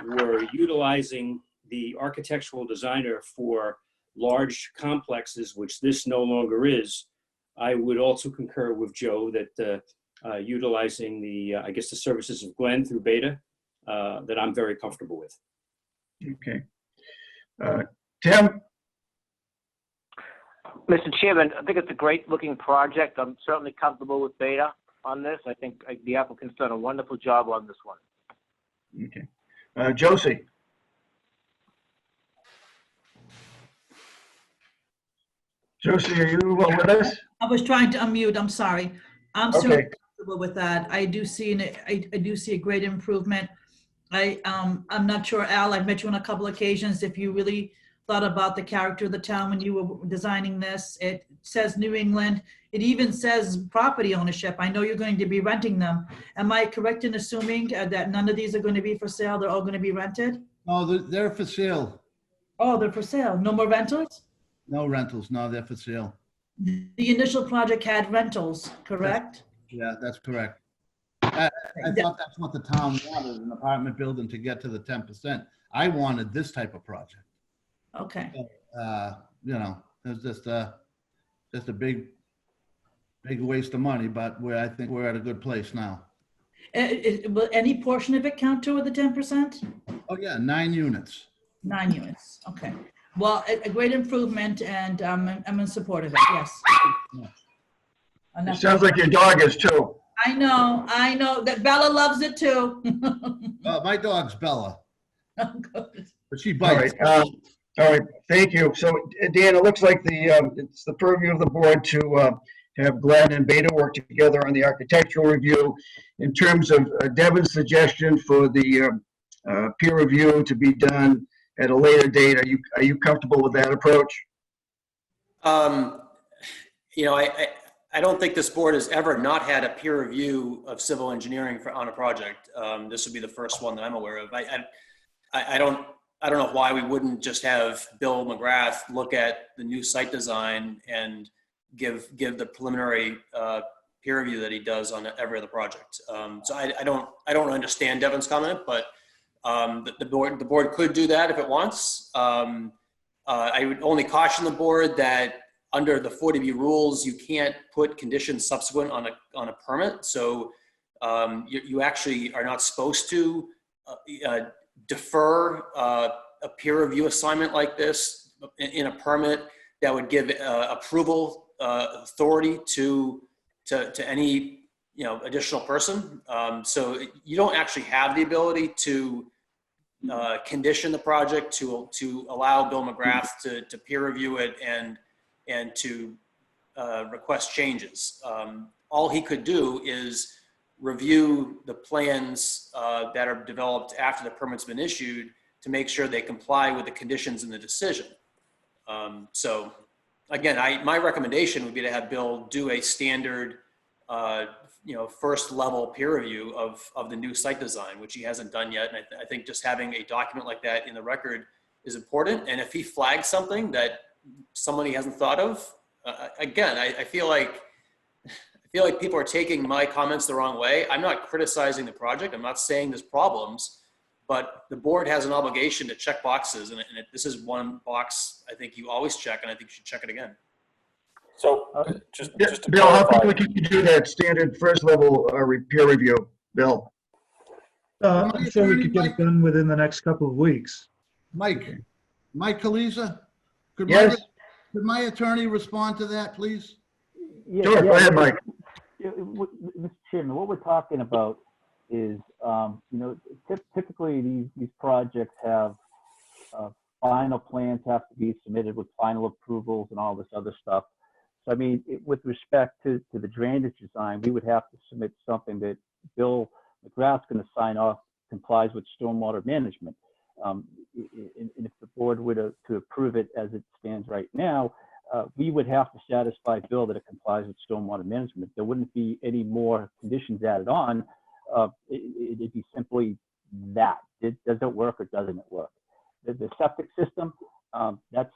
were utilizing the architectural designer for large complexes, which this no longer is, I would also concur with Joe that utilizing the services of Glenn through Beta, that I'm very comfortable with. Okay. Tim? Mr. Chairman, I think it's a great looking project. I'm certainly comfortable with Beta on this. I think the applicant's done a wonderful job on this one. Okay. Josie? Josie, are you with us? I was trying to unmute. I'm sorry. I'm Okay. certainly comfortable with that. I do see I do see a great improvement. I'm not sure, Al, I've met you on a couple occasions. If you really thought about the character of the town when you were designing this. It says New England. It even says property ownership. I know you're going to be renting them. Am I correct in assuming that none of these are going to be for sale? They're all going to be rented? No, they're for sale. Oh, they're for sale. No more rentals? No rentals. No, they're for sale. The initial project had rentals, correct? Yeah, that's correct. I thought that's what the town wanted, an apartment building to get to the 10%. I wanted this type of project. Okay. You know, it's just a big waste of money, but I think we're at a good place now. Will any portion of it count toward the 10%? Oh yeah, 9 units. 9 units, okay. Well, a great improvement, and I'm in support of it, yes. It sounds like your dog is too. I know, that Bella loves it too. My dog's Bella. But she All bites. right, all right, thank you. So Dan, it looks like it's the purview of the board to have Glenn and Beta work together on the architectural review. In terms of Devin's suggestion for the peer review to be done at a later date, are you comfortable with that approach? You know, I don't think this board has ever not had a peer review of civil engineering on a project. This would be the first one that I'm aware of. I don't know why we wouldn't just have Bill McGrath look at the new site design and give the preliminary peer review that he does on every other project. So I don't understand Devin's comment, but the board could do that if it wants. I would only caution the board that under the 40B rules, you can't put conditions subsequent on a permit. So you actually are not supposed to defer a peer review assignment like this in a permit that would give approval authority to any additional person. So you don't actually have the ability to condition the project to allow Bill McGrath to peer review it and to request changes. All he could do is review the plans that are developed after the permit's been issued to make sure they comply with the conditions in the decision. So again, my recommendation would be to have Bill do a standard first level peer review of the new site design, which he hasn't done yet. And I think just having a document like that in the record is important. And if he flags something that somebody hasn't thought of, again, I feel like people are taking my comments the wrong way. I'm not criticizing the project. I'm not saying there's problems, but the board has an obligation to check boxes. And this is one box I think you always check, and I think you should check it again. So just to Bill, how clarify, quickly can you do that standard first level peer review, Bill? I'm sure we could get it done within the next couple of weeks. Mike Kaliza, could my attorney respond to that, please? Sure, go ahead, Mike. Mr. Chairman, what we're talking about is, typically these projects have final plans have to be submitted with final approvals and all this other stuff. So, I mean, with respect to the drainage design, we would have to submit something that Bill McGrath's going to sign off complies with stormwater management. And if the board were to approve it as it stands right now, we would have to satisfy Bill that it complies with stormwater management. There wouldn't be any more conditions added on. It'd be simply that. Does it work or doesn't it work? The septic system, that's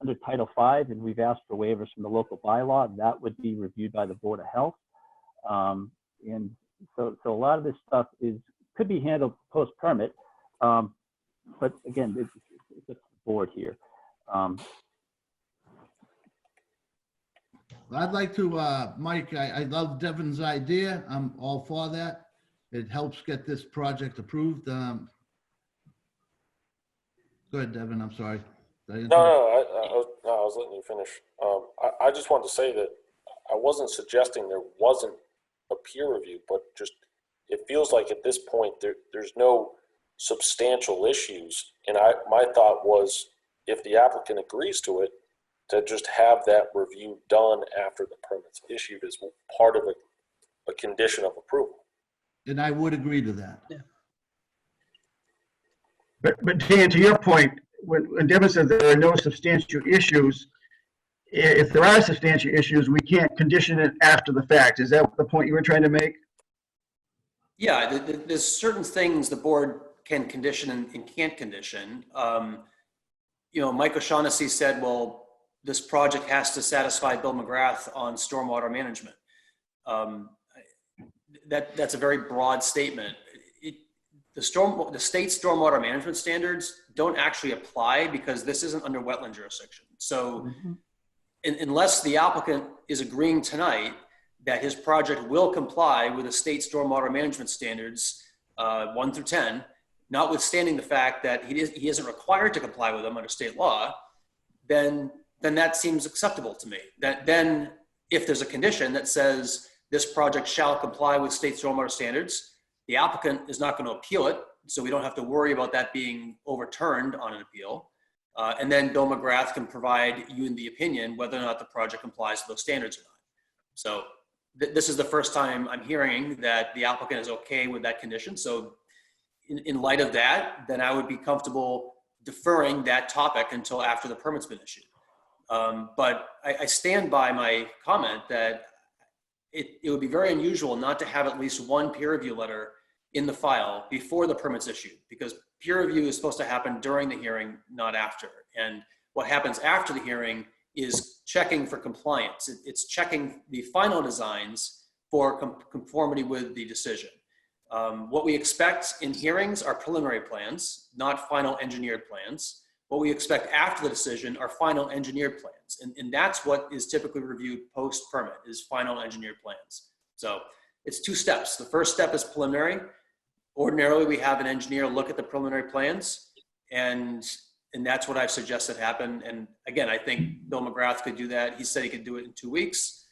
under Title V, and we've asked for waivers from the local bylaw. That would be reviewed by the Board of Health. And so a lot of this stuff could be handled post-permit. But again, it's the board here. I'd like to, Mike, I love Devin's idea. I'm all for that. It helps get this project approved. Go ahead, Devin, I'm sorry. No, I was letting you finish. I just wanted to say that I wasn't suggesting there wasn't a peer review, but just it feels like at this point there's no substantial issues. And my thought was, if the applicant agrees to it, to just have that review done after the permit's issued as part of a condition of approval. And I would agree to that. Yeah. But Dan, to your point, when Devin said there are no substantial issues, if there are substantial issues, we can't condition it after the fact. Is that the point you were trying to make? Yeah, there's certain things the board can condition and can't condition. Mike O'Shaughnessy said, well, this project has to satisfy Bill McGrath on stormwater management. That's a very broad statement. The state stormwater management standards don't actually apply because this isn't under wetland jurisdiction. So unless the applicant is agreeing tonight that his project will comply with the state stormwater management standards 1 through 10, notwithstanding the fact that he isn't required to comply with them under state law, then that seems acceptable to me. Then if there's a condition that says this project shall comply with state stormwater standards, the applicant is not going to appeal it, so we don't have to worry about that being overturned on an appeal. And then Bill McGrath can provide you in the opinion whether or not the project complies with those standards or not. So this is the first time I'm hearing that the applicant is okay with that condition. So in light of that, then I would be comfortable deferring that topic until after the permit's been issued. But I stand by my comment that it would be very unusual not to have at least one peer review letter in the file before the permit's issued, because peer review is supposed to happen during the hearing, not after. And what happens after the hearing is checking for compliance. It's checking the final designs for conformity with the decision. What we expect in hearings are preliminary plans, not final engineered plans. What we expect after the decision are final engineered plans. And that's what is typically reviewed post-permit, is final engineered plans. So it's 2 steps. The first step is preliminary. Ordinarily, we have an engineer look at the preliminary plans, and that's what I've suggested happen. And again, I think Bill McGrath could do that. He said he could do it in 2 weeks.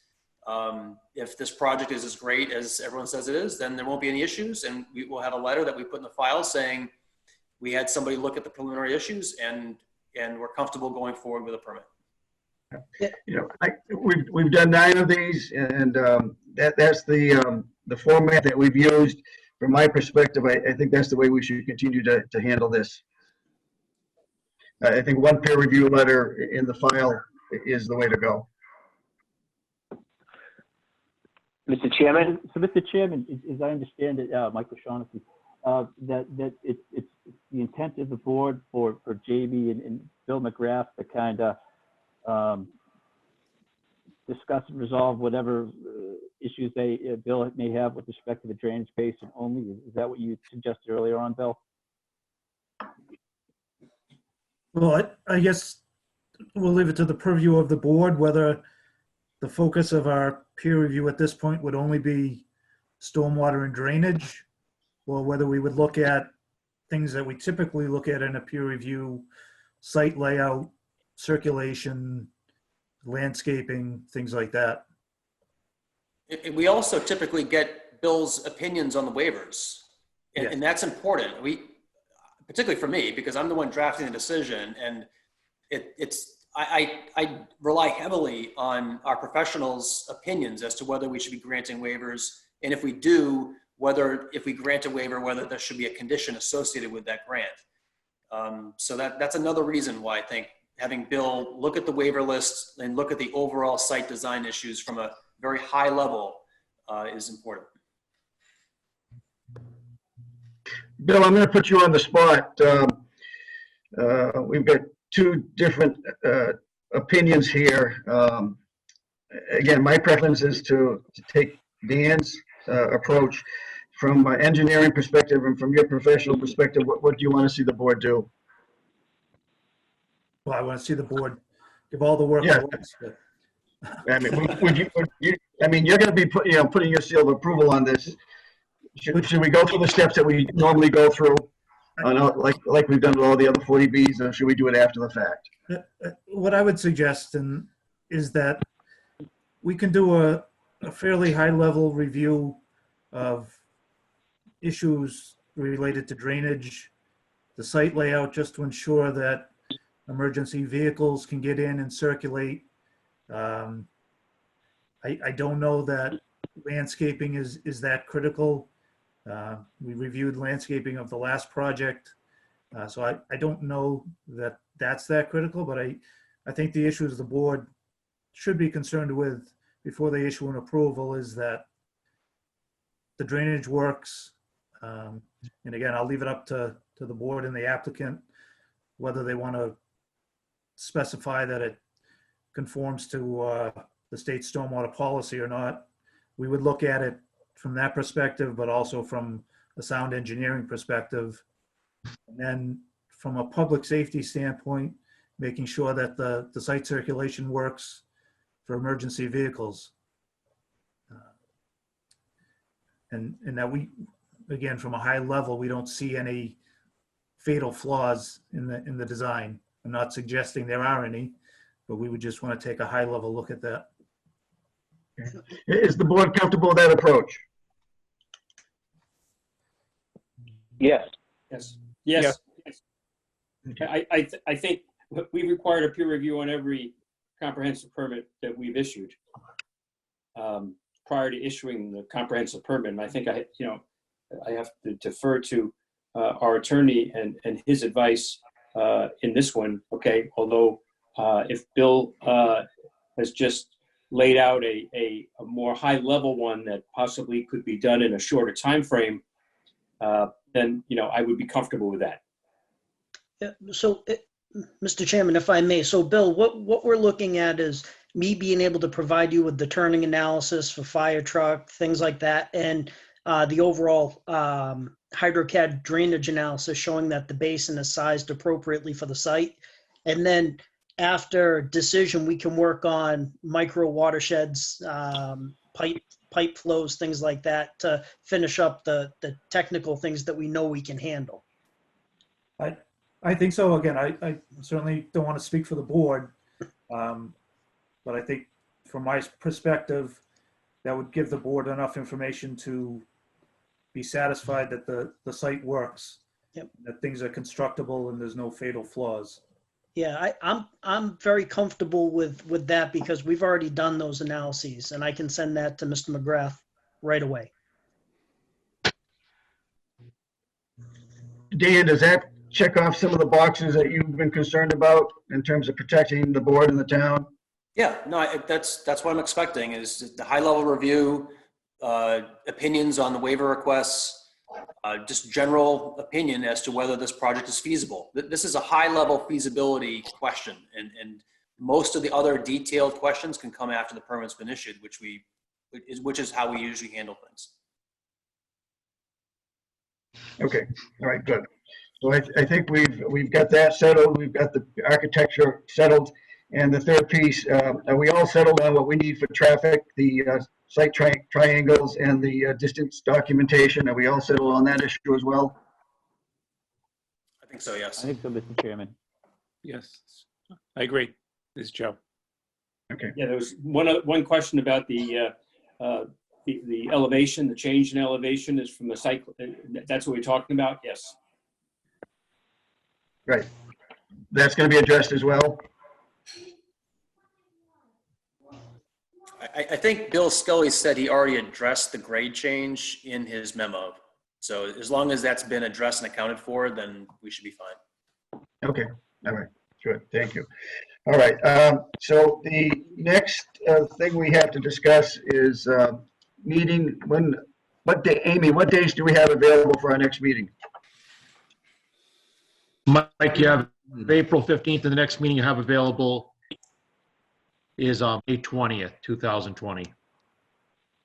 If this project is as great as everyone says it is, then there won't be any issues, and we will have a letter that we put in the file saying we had somebody look at the preliminary issues and we're comfortable going forward with a permit. We've done 9 of these, and that's the format that we've used. From my perspective, I think that's the way we should continue to handle this. I think 1 peer review letter in the file is the way to go. Mr. Chairman? So, Mr. Chairman, as I understand it, Michael Shaughnessy, that it's the intent of the board for Jamie and Bill McGrath to kind of discuss and resolve whatever issues Bill may have with respect to the drainage basin only. Is that what you suggested earlier on, Bill? Well, I guess we'll leave it to the purview of the board whether the focus of our peer review at this point would only be stormwater and drainage, or whether we would look at things that we typically look at in a peer review: site layout, circulation, landscaping, things like that. We also typically get Bill's opinions on the waivers, and that's important. Particularly for me, because I'm the one drafting the decision, and I rely heavily on our professionals' opinions as to whether we should be granting waivers, and if we do, if we grant a waiver, whether there should be a condition associated with that grant. So that's another reason why I think having Bill look at the waiver list and look at the overall site design issues from a very high level is important. Bill, I'm going to put you on the spot. We've got 2 different opinions here. Again, my preference is to take Dan's approach. From an engineering perspective and from your professional perspective, what do you want to see the board do? Well, I want to see the board give all the work. Yeah. I mean, you're going to be putting your seal of approval on this. Should we go through the steps that we normally go through, like we've done with all the other 40Bs, or should we do it after the fact? What I would suggest is that we can do a fairly high-level review of issues related to drainage, the site layout, just to ensure that emergency vehicles can get in and circulate. I don't know that landscaping is that critical. We reviewed landscaping of the last project. So I don't know that that's that critical, but I think the issues the board should be concerned with before they issue an approval is that the drainage works. And again, I'll leave it up to the board and the applicant, whether they want to specify that it conforms to the state stormwater policy or not. We would look at it from that perspective, but also from a sound engineering perspective. And then from a public safety standpoint, making sure that the site circulation works for emergency vehicles. And that we, again, from a high level, we don't see any fatal flaws in the design. I'm not suggesting there are any, but we would just want to take a high level look at that. Is the board comfortable with that approach? Yes. Yes. Yes. I think we required a peer review on every comprehensive permit that we've issued prior to issuing the comprehensive permit. And I think I have to defer to our attorney and his advice in this one. Okay, although if Bill has just laid out a more high level one that possibly could be done in a shorter time frame, then I would be comfortable with that. Yeah, so, Mr. Chairman, if I may, so Bill, what we're looking at is me being able to provide you with the turning analysis for fire truck, things like that, and the overall HydroCAD drainage analysis showing that the basin is sized appropriately for the site. And then after decision, we can work on micro watersheds, pipe flows, things like that to finish up the technical things that we know we can handle. I think so. Again, I certainly don't want to speak for the board, but I think from my perspective, that would give the board enough information to be satisfied that the site works, yep, that things are constructible and there's no fatal flaws. Yeah, I'm very comfortable with that because we've already done those analyses, and I can send that to Mr. McGrath right away. Dan, does that check off some of the boxes that you've been concerned about in terms of protecting the board and the town? Yeah, no, that's what I'm expecting is the high level review, opinions on the waiver requests, just general opinion as to whether this project is feasible. This is a high level feasibility question, and most of the other detailed questions can come after the permit's been issued, which is how we usually handle things. Okay, all right, good. So I think we've got that settled. We've got the architecture settled. And the third piece, are we all settled on what we need for traffic, the site triangles and the distance documentation? Are we all settled on that issue as well? I think so, yes. I think so, Mr. Chairman. Yes, I agree. This is Joe. Okay. Yeah, there was one question about the elevation, the change in elevation is from the site. That's what we're talking about. Yes. Right. That's going to be addressed as well. I think Bill Scully said he already addressed the grade change in his memo. So as long as that's been addressed and accounted for, then we should be fine. Okay. All right. Good. Thank you. All right. So the next thing we have to discuss is meeting. What day, Amy? What days do we have available for our next meeting? Mike, you have April 15th, and the next meeting you have available is May 20th, 2020.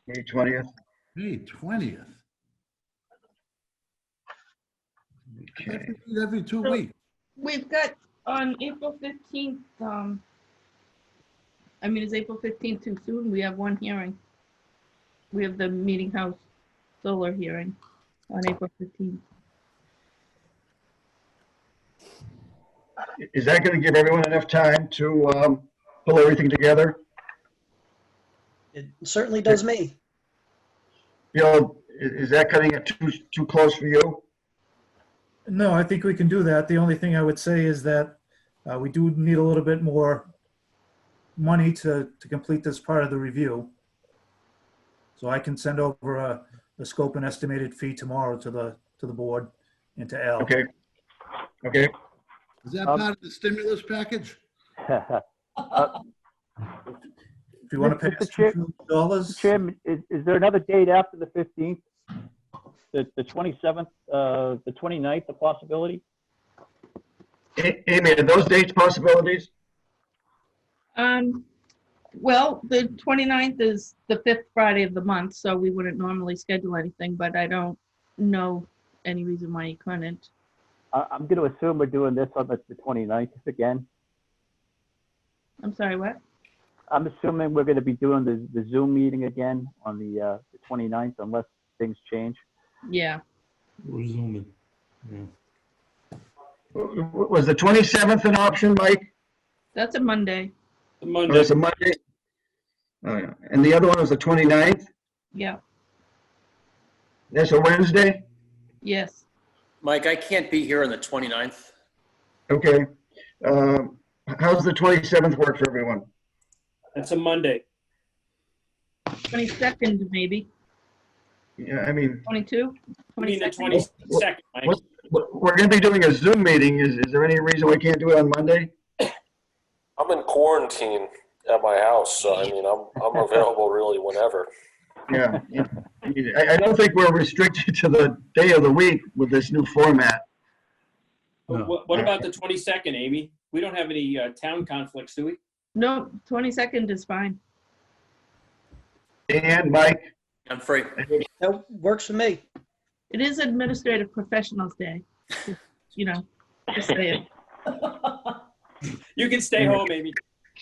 May 20th. May 20th. Okay. Every 2 weeks. We've got on April 15th, is April 15th too soon? We have one hearing. We have the Meeting House solar hearing on April 15th. Is that going to give everyone enough time to pull everything together? It certainly does me. Bill, is that cutting it too close for you? No, I think we can do that. The only thing I would say is that we do need a little bit more money to complete this part of the review. So I can send over a scope and estimated fee tomorrow to the board and to Al. Okay. Okay. Is that part of the stimulus package? If you want to pay us $2 Chairman, is there another date after the 15th? The 27th, the 29th, a possibility? Amy, are those dates possibilities? Well, the 29th is the 5th Friday of the month, so we wouldn't normally schedule anything, but I don't know any reason why you couldn't. I'm going to assume we're doing this on the 29th again. I'm sorry, what? I'm assuming we're going to be doing the Zoom meeting again on the 29th unless things change. Yeah. We're zooming. Yeah. Was the 27th an option, Mike? That's a Monday. Or it's a Monday? Oh, yeah. And the other one was the 29th? Yeah. That's a Wednesday? Yes. Mike, I can't be here on the 29th. Okay. How's the 27th work for everyone? That's a Monday. 22nd, maybe. Yeah, I mean. 22? I mean the 22nd? 22nd, Mike. We're going to be doing a Zoom meeting. Is there any reason we can't do it on Monday? I'm in quarantine at my house, so I mean, I'm available really whenever. Yeah. I don't think we're restricted to the day of the week with this new format. No. What about the 22nd, Amy? We don't have any town conflicts, do we? No, 22nd is fine. Dan, Mike? I'm free. That works for me. It is Administrative Professionals Day. You know, just saying. You can stay home, Amy.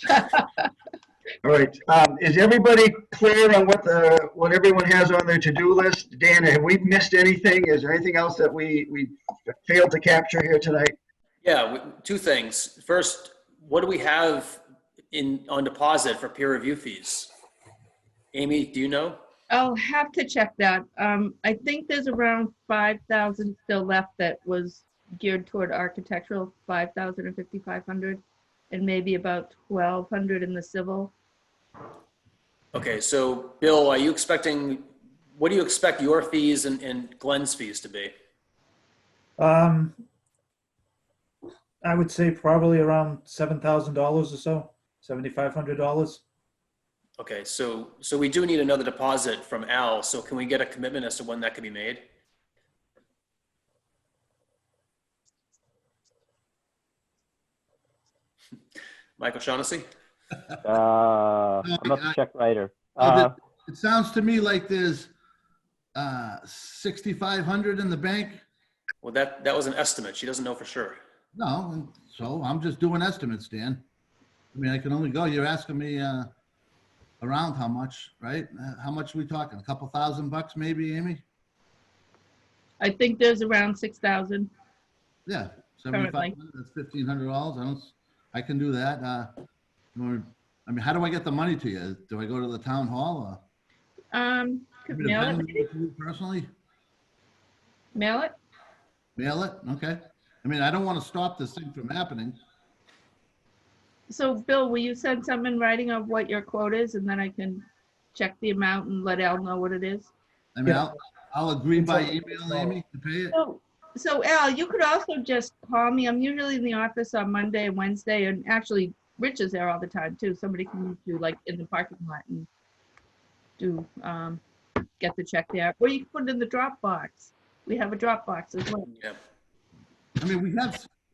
All right. Is everybody clear on what everyone has on their to-do list? Dan, have we missed anything? Is there anything else that we failed to capture here tonight? Yeah, two things. First, what do we have on deposit for peer review fees? Amy, do you know? I'll have to check that. I think there's around 5,000 still left that was geared toward architectural, 5,000 and 5,500, and maybe about 1,200 in the civil. Okay, so Bill, what do you expect your fees and Glenn's fees to be? I would say probably around $7,000 or so, $7,500. Okay, so we do need another deposit from Al. So can we get a commitment as to when that can be made? Michael Shaughnessy? I'm not the check writer. It sounds to me like there's 6,500 in the bank. Well, that was an estimate. She doesn't know for sure. No, so I'm just doing estimates, Dan. I mean, I can only go. You're asking me around how much, right? How much are we talking? A couple $1,000 maybe, Amy? I think there's around 6,000. Yeah, 7,500. That's $1,500. I can do that. I mean, how do I get the money to you? Do I go to the town hall or? Could mail it, maybe? You personally? Mail it? Mail it? Okay. I mean, I don't want to stop this thing from happening. So Bill, will you send some in writing of what your quote is, and then I can check the amount and let Al know what it is? I mean, I'll agree by email, Amy, to pay it. So Al, you could also just call me. I'm usually in the office on Monday and Wednesday, and actually Rich is there all the time too. Somebody can meet you like in the parking lot and do get the check there, or you can put it in the Dropbox. We have a Dropbox as well. Yeah. I mean,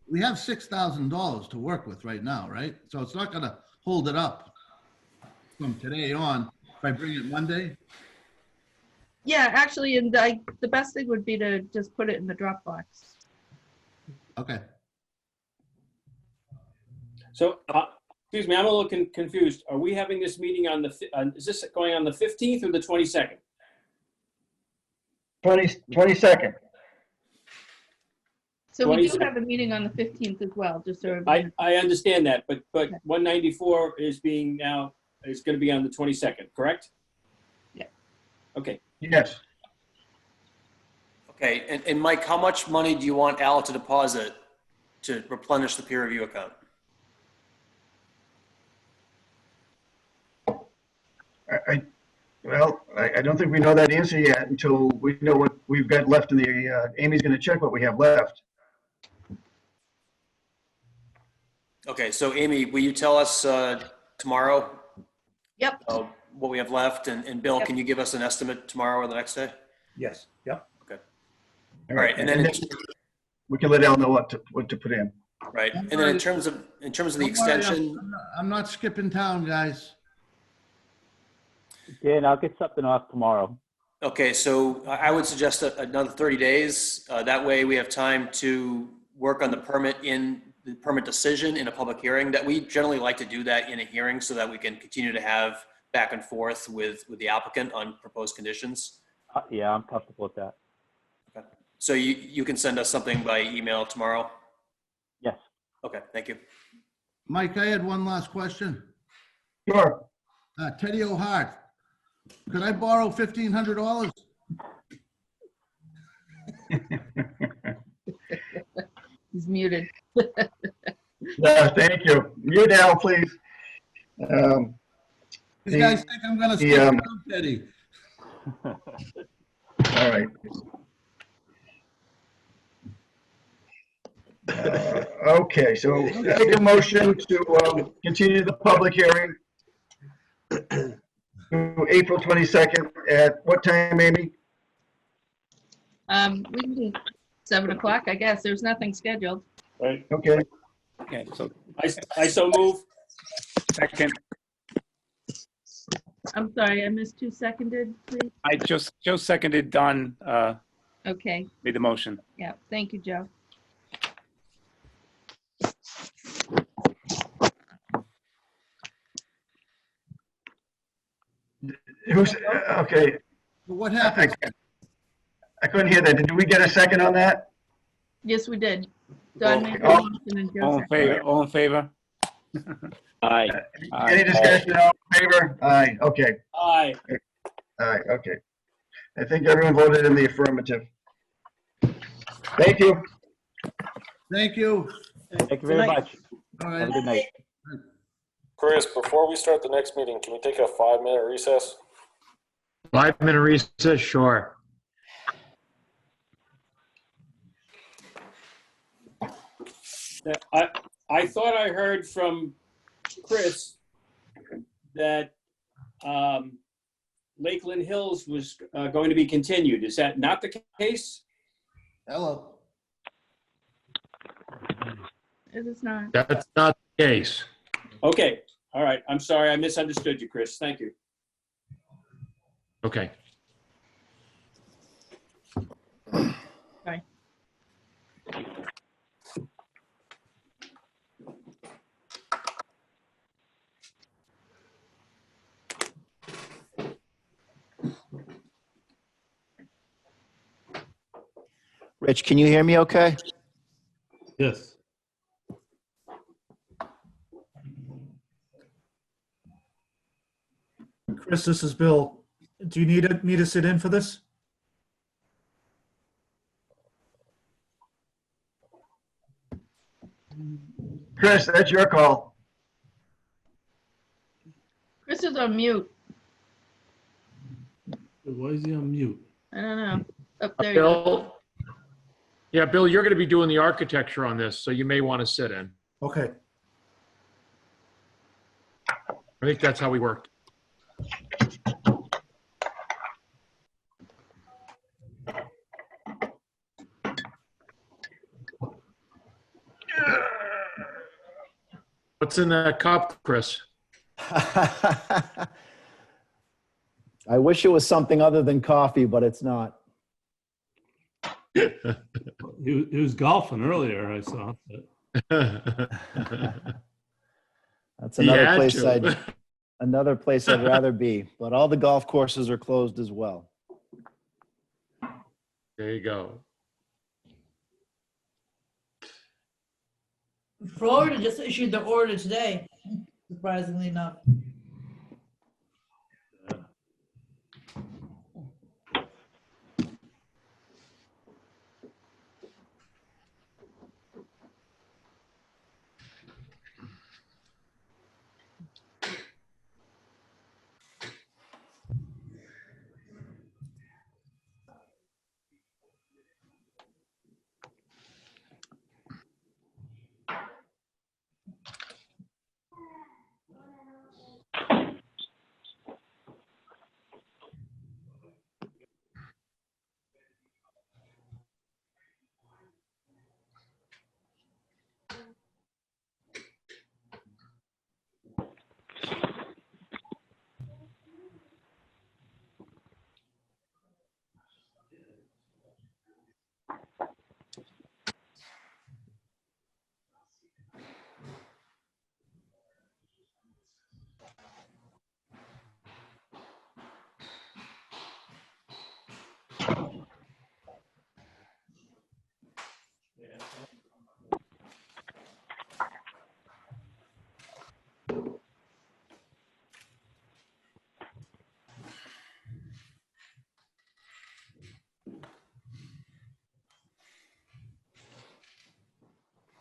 we have $6,000 to work with right now, right? So it's not gonna hold it up from today on if I bring it Monday. Yeah, actually, and the best thing would be to just put it in the Dropbox. Okay. So, excuse me, I'm a little confused. Are we having this meeting on is this going on the 15th or the 22nd? 22nd. So we do have a meeting on the 15th as well, just so everybody. I understand that, but 194 is going to be on the 22nd, correct? Yeah. Okay. Yes. Okay, and Mike, how much money do you want Al to deposit to replenish the peer review account? I don't think we know that answer yet until we know what we've got left in the, Amy's going to check what we have left. Okay, so Amy, will you tell us tomorrow Yep. what we have left? And Bill, Yep. can you give us an estimate tomorrow or the next day? Yes, yep. Okay. All All right, and then we can let Al know what to put in. right, and then in terms of the Don't worry, extension, I'm not skipping town, guys. Dan, I'll get something off tomorrow. okay, so I would suggest another 30 days. That way we have time to work on the permit decision in a public hearing. That we generally like to do that in a hearing so that we can continue to have back and forth with the applicant on proposed conditions. Yeah, I'm comfortable with that. Okay. So you can send us something by email tomorrow? Yes. Okay, thank you. Mike, I had one last question. Sure. Teddy O'Hart, could I borrow $1,500? He's muted. No, thank you. Mute Al, please. These guys think I'm gonna skip town, Teddy. All right. Okay, so make a motion to continue the public hearing to April 22nd at what time, Amy? We can do 7 o'clock, I guess. There's nothing scheduled. Right. Okay. Okay, so I so move. second, I'm sorry, I missed who seconded, please. Joe seconded, Don Okay, made the motion. yeah, thank you, Joe. Who's, okay. What happened? I couldn't hear that. Did we get a second on that? Yes, we did. Don made the Oh. motion and Joe All in favor, all in favor? Aye. Any discussion, all in favor? Aye, okay. Aye. Aye, okay. I think everyone voted in the affirmative. Thank you. Thank you. Thank you very much. All Have a right. good night. Chris, before we start the next meeting, can we take a 5-minute recess? 5-minute recess, sure. I thought I heard from Chris that Lakeland Hills was going to be continued. Is that not the case? Hello. It is not. That's not the case. Okay, all right. I'm sorry, I misunderstood you, Chris. Thank you. Okay. Bye. Rich, can you hear me okay? Yes. Chris, this is Bill. Do you need me to sit in for this? Chris, that's your call. Chris is on mute. Why is he on mute? I don't know. Oh, there you go. Bill? Yeah, Bill, you're going to be doing the architecture on this, so you may want to sit in. Okay. I think that's how we worked. What's in that cup, Chris? I wish it was something other than coffee, but it's not. He was golfing earlier, I saw. That's He another had place to. another place I'd rather be, but all the golf courses are closed as well. There you go. Florida just issued the order today, surprisingly enough.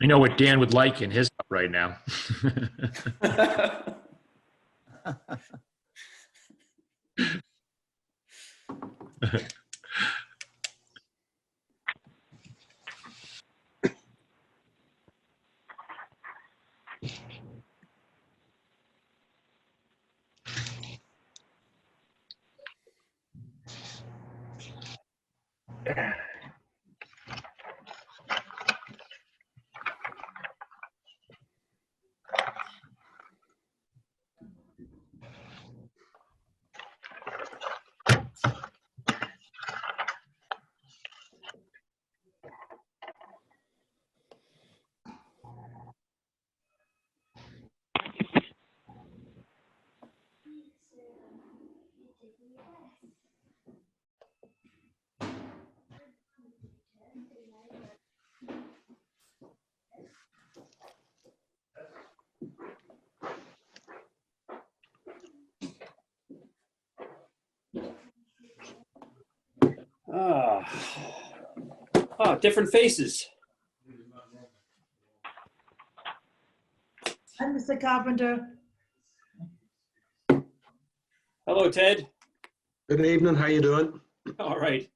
I know what Dan would like in his house right now. Different faces. Hi, Mr. Carpenter. Hello, Ted. Good evening. How you doing? All right.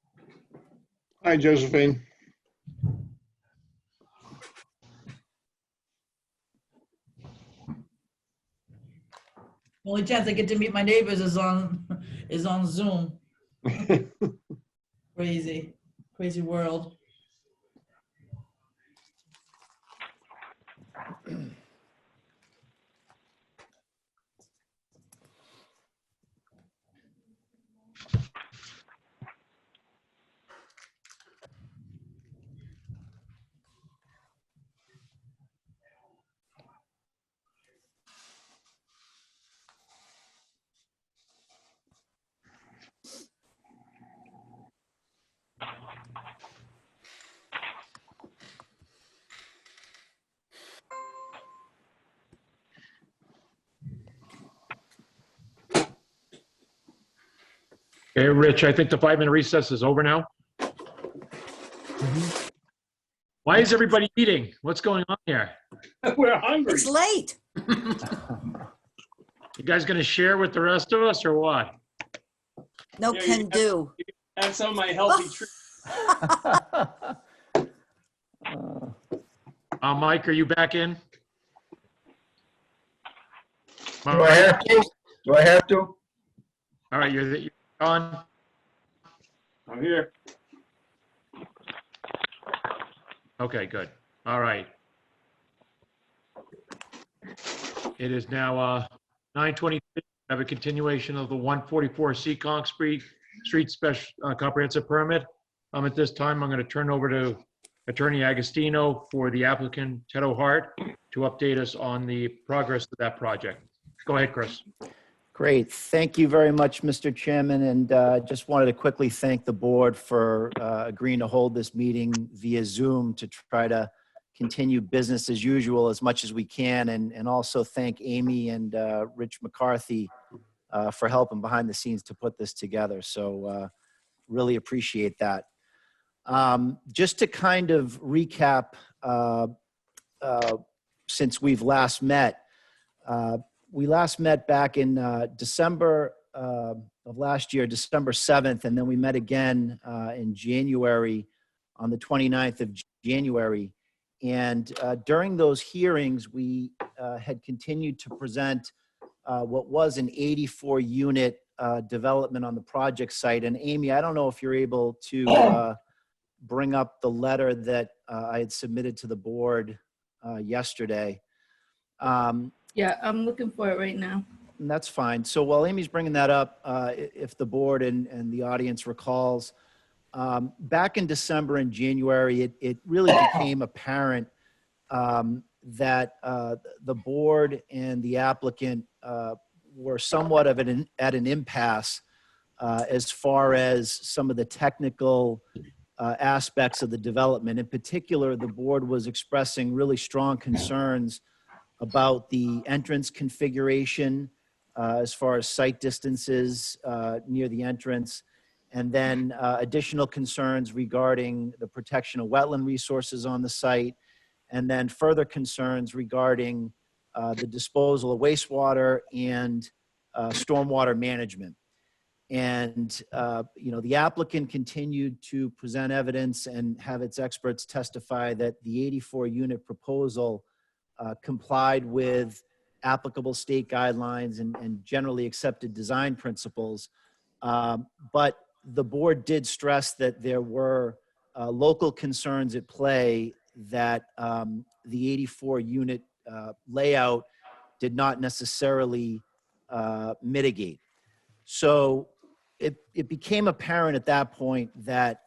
Hi, Josephine. The only chance I get to meet my neighbors is on Zoom. Crazy, crazy world. Okay, Rich, I think the 5-minute recess is over now. Why is everybody eating? What's going on here? We're hungry. It's late. You guys gonna share with the rest of us or what? No can do. Have some of my healthy treats. Mike, are you back in? Do I have to? Do I have to? All right, you're on. I'm here. Okay, good. All right. It is now 9:23. I have a continuation of the 144 Seekonk Street Special Comprehensive Permit. At this time, I'm going to turn over to Attorney Agostino for the applicant, Ted O'Hart, to update us on the progress of that project. Go ahead, Chris. Great. Thank you very much, Mr. Chairman. And just wanted to quickly thank the board for agreeing to hold this meeting via Zoom to try to continue business as usual as much as we can. And also thank Amy and Rich McCarthy for helping behind the scenes to put this together. So really appreciate that. Just to kind of recap, since we've last met, we last met back in December of last year, December 7th, and then we met again in January, on the 29th of January. And during those hearings, we had continued to present what was an 84-unit development on the project site. And Amy, I don't know if you're able to bring up the letter that I had submitted to the board yesterday. Yeah, I'm looking for it right now. And that's fine. So while Amy's bringing that up, if the board and the audience recalls, back in December and January, it really became apparent that the board and the applicant were somewhat of at an impasse as far as some of the technical aspects of the development. In particular, the board was expressing really strong concerns about the entrance configuration as far as site distances near the entrance, and then additional concerns regarding the protection of wetland resources on the site, and then further concerns regarding the disposal of wastewater and stormwater management. And, the applicant continued to present evidence and have its experts testify that the 84 unit proposal complied with applicable state guidelines and generally accepted design principles. But the board did stress that there were local concerns at play that the 84 unit layout did not necessarily mitigate. So it became apparent at that point that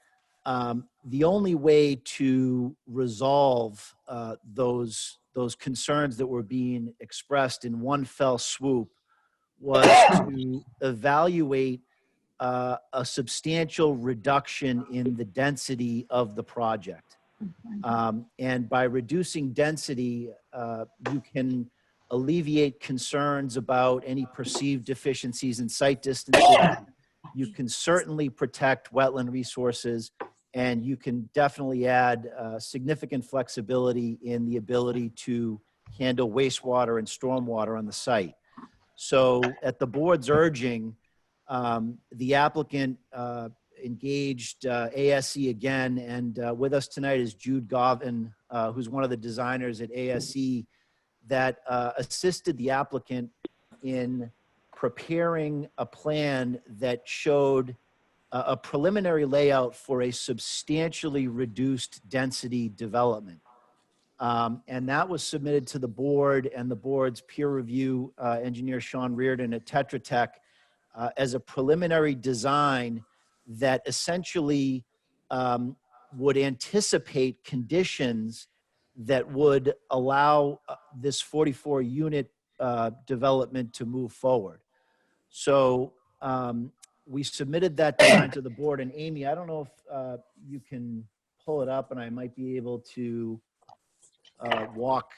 the only way to resolve those concerns that were being expressed in one fell swoop was to evaluate a substantial reduction in the density of the project. And by reducing density, you can alleviate concerns about any perceived deficiencies in site distances. You can certainly protect wetland resources, and you can definitely add significant flexibility in the ability to handle wastewater and stormwater on the site. So at the board's urging, the applicant engaged ASE again, and with us tonight is Jude Govin, who's one of the designers at ASE that assisted the applicant in preparing a plan that showed a preliminary layout for a substantially reduced density development. And that was submitted to the board and the board's peer review engineer, Sean Reardon at Tetra Tech, as a preliminary design that essentially would anticipate conditions that would allow this 44 unit development to move forward. So we submitted that design to the board, and Amy, I don't know if you can pull it up, and I might be able to walk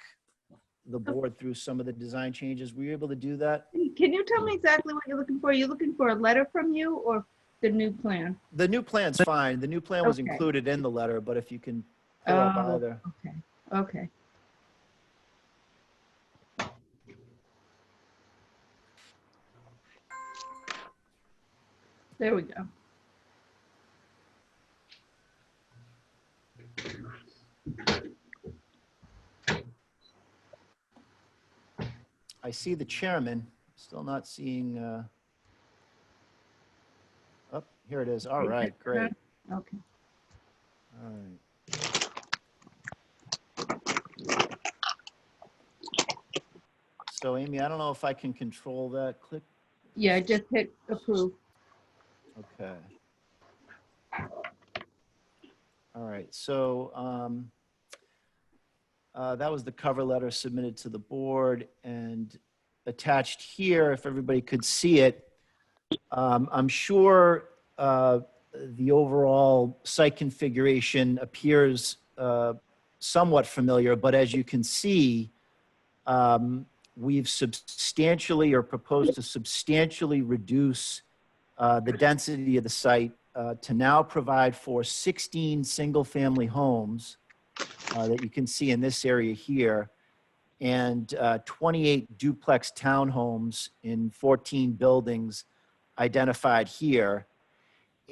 the board through some of the design changes. Were you able to do that? Can you tell me exactly what you're looking for? Are you looking for a letter from you or the new plan? The new plan's fine. The new plan was Okay. included in the letter, but if you can pull up either. Okay. Okay. There we go. I see the chairman, still not seeing, oh, here it is. All right, great. Okay. All right. So Amy, I don't know if I can control that. Click. Yeah, just hit approve. Okay. All right, so that was the cover letter submitted to the board, and attached here, if everybody could see it, I'm sure the overall site configuration appears somewhat familiar, but as you can see, we've substantially or proposed to substantially reduce the density of the site to now provide for 16 single-family homes that you can see in this area here, and 28 duplex townhomes in 14 buildings identified here.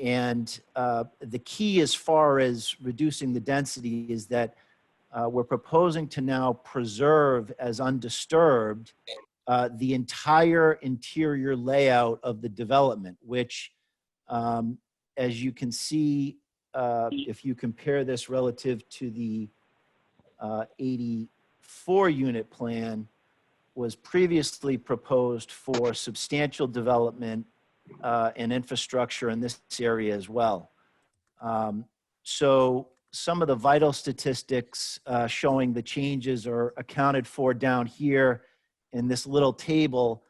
And the key as far as reducing the density is that we're proposing to now preserve as undisturbed the entire interior layout of the development, which, as you can see, if you compare this relative to the 84 unit plan, was previously proposed for substantial development and infrastructure in this area as well. So some of the vital statistics showing the changes are accounted for down here in this little table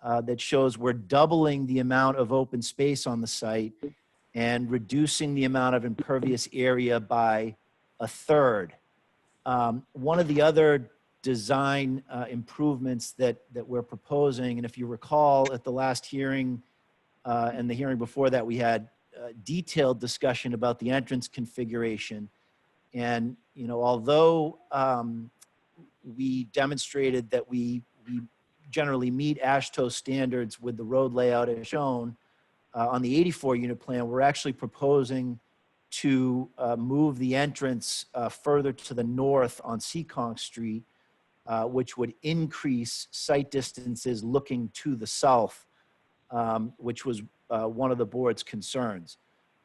that shows we're doubling the amount of open space on the site and reducing the amount of impervious area by a third. One of the other design improvements that we're proposing, and if you recall at the last hearing and the hearing before that, we had detailed discussion about the entrance configuration. And although we demonstrated that we generally meet AASHTO standards with the road layout as shown on the 84 unit plan, we're actually proposing to move the entrance further to the north on Seekonk Street, which would increase sight distances looking to the south, which was one of the board's concerns.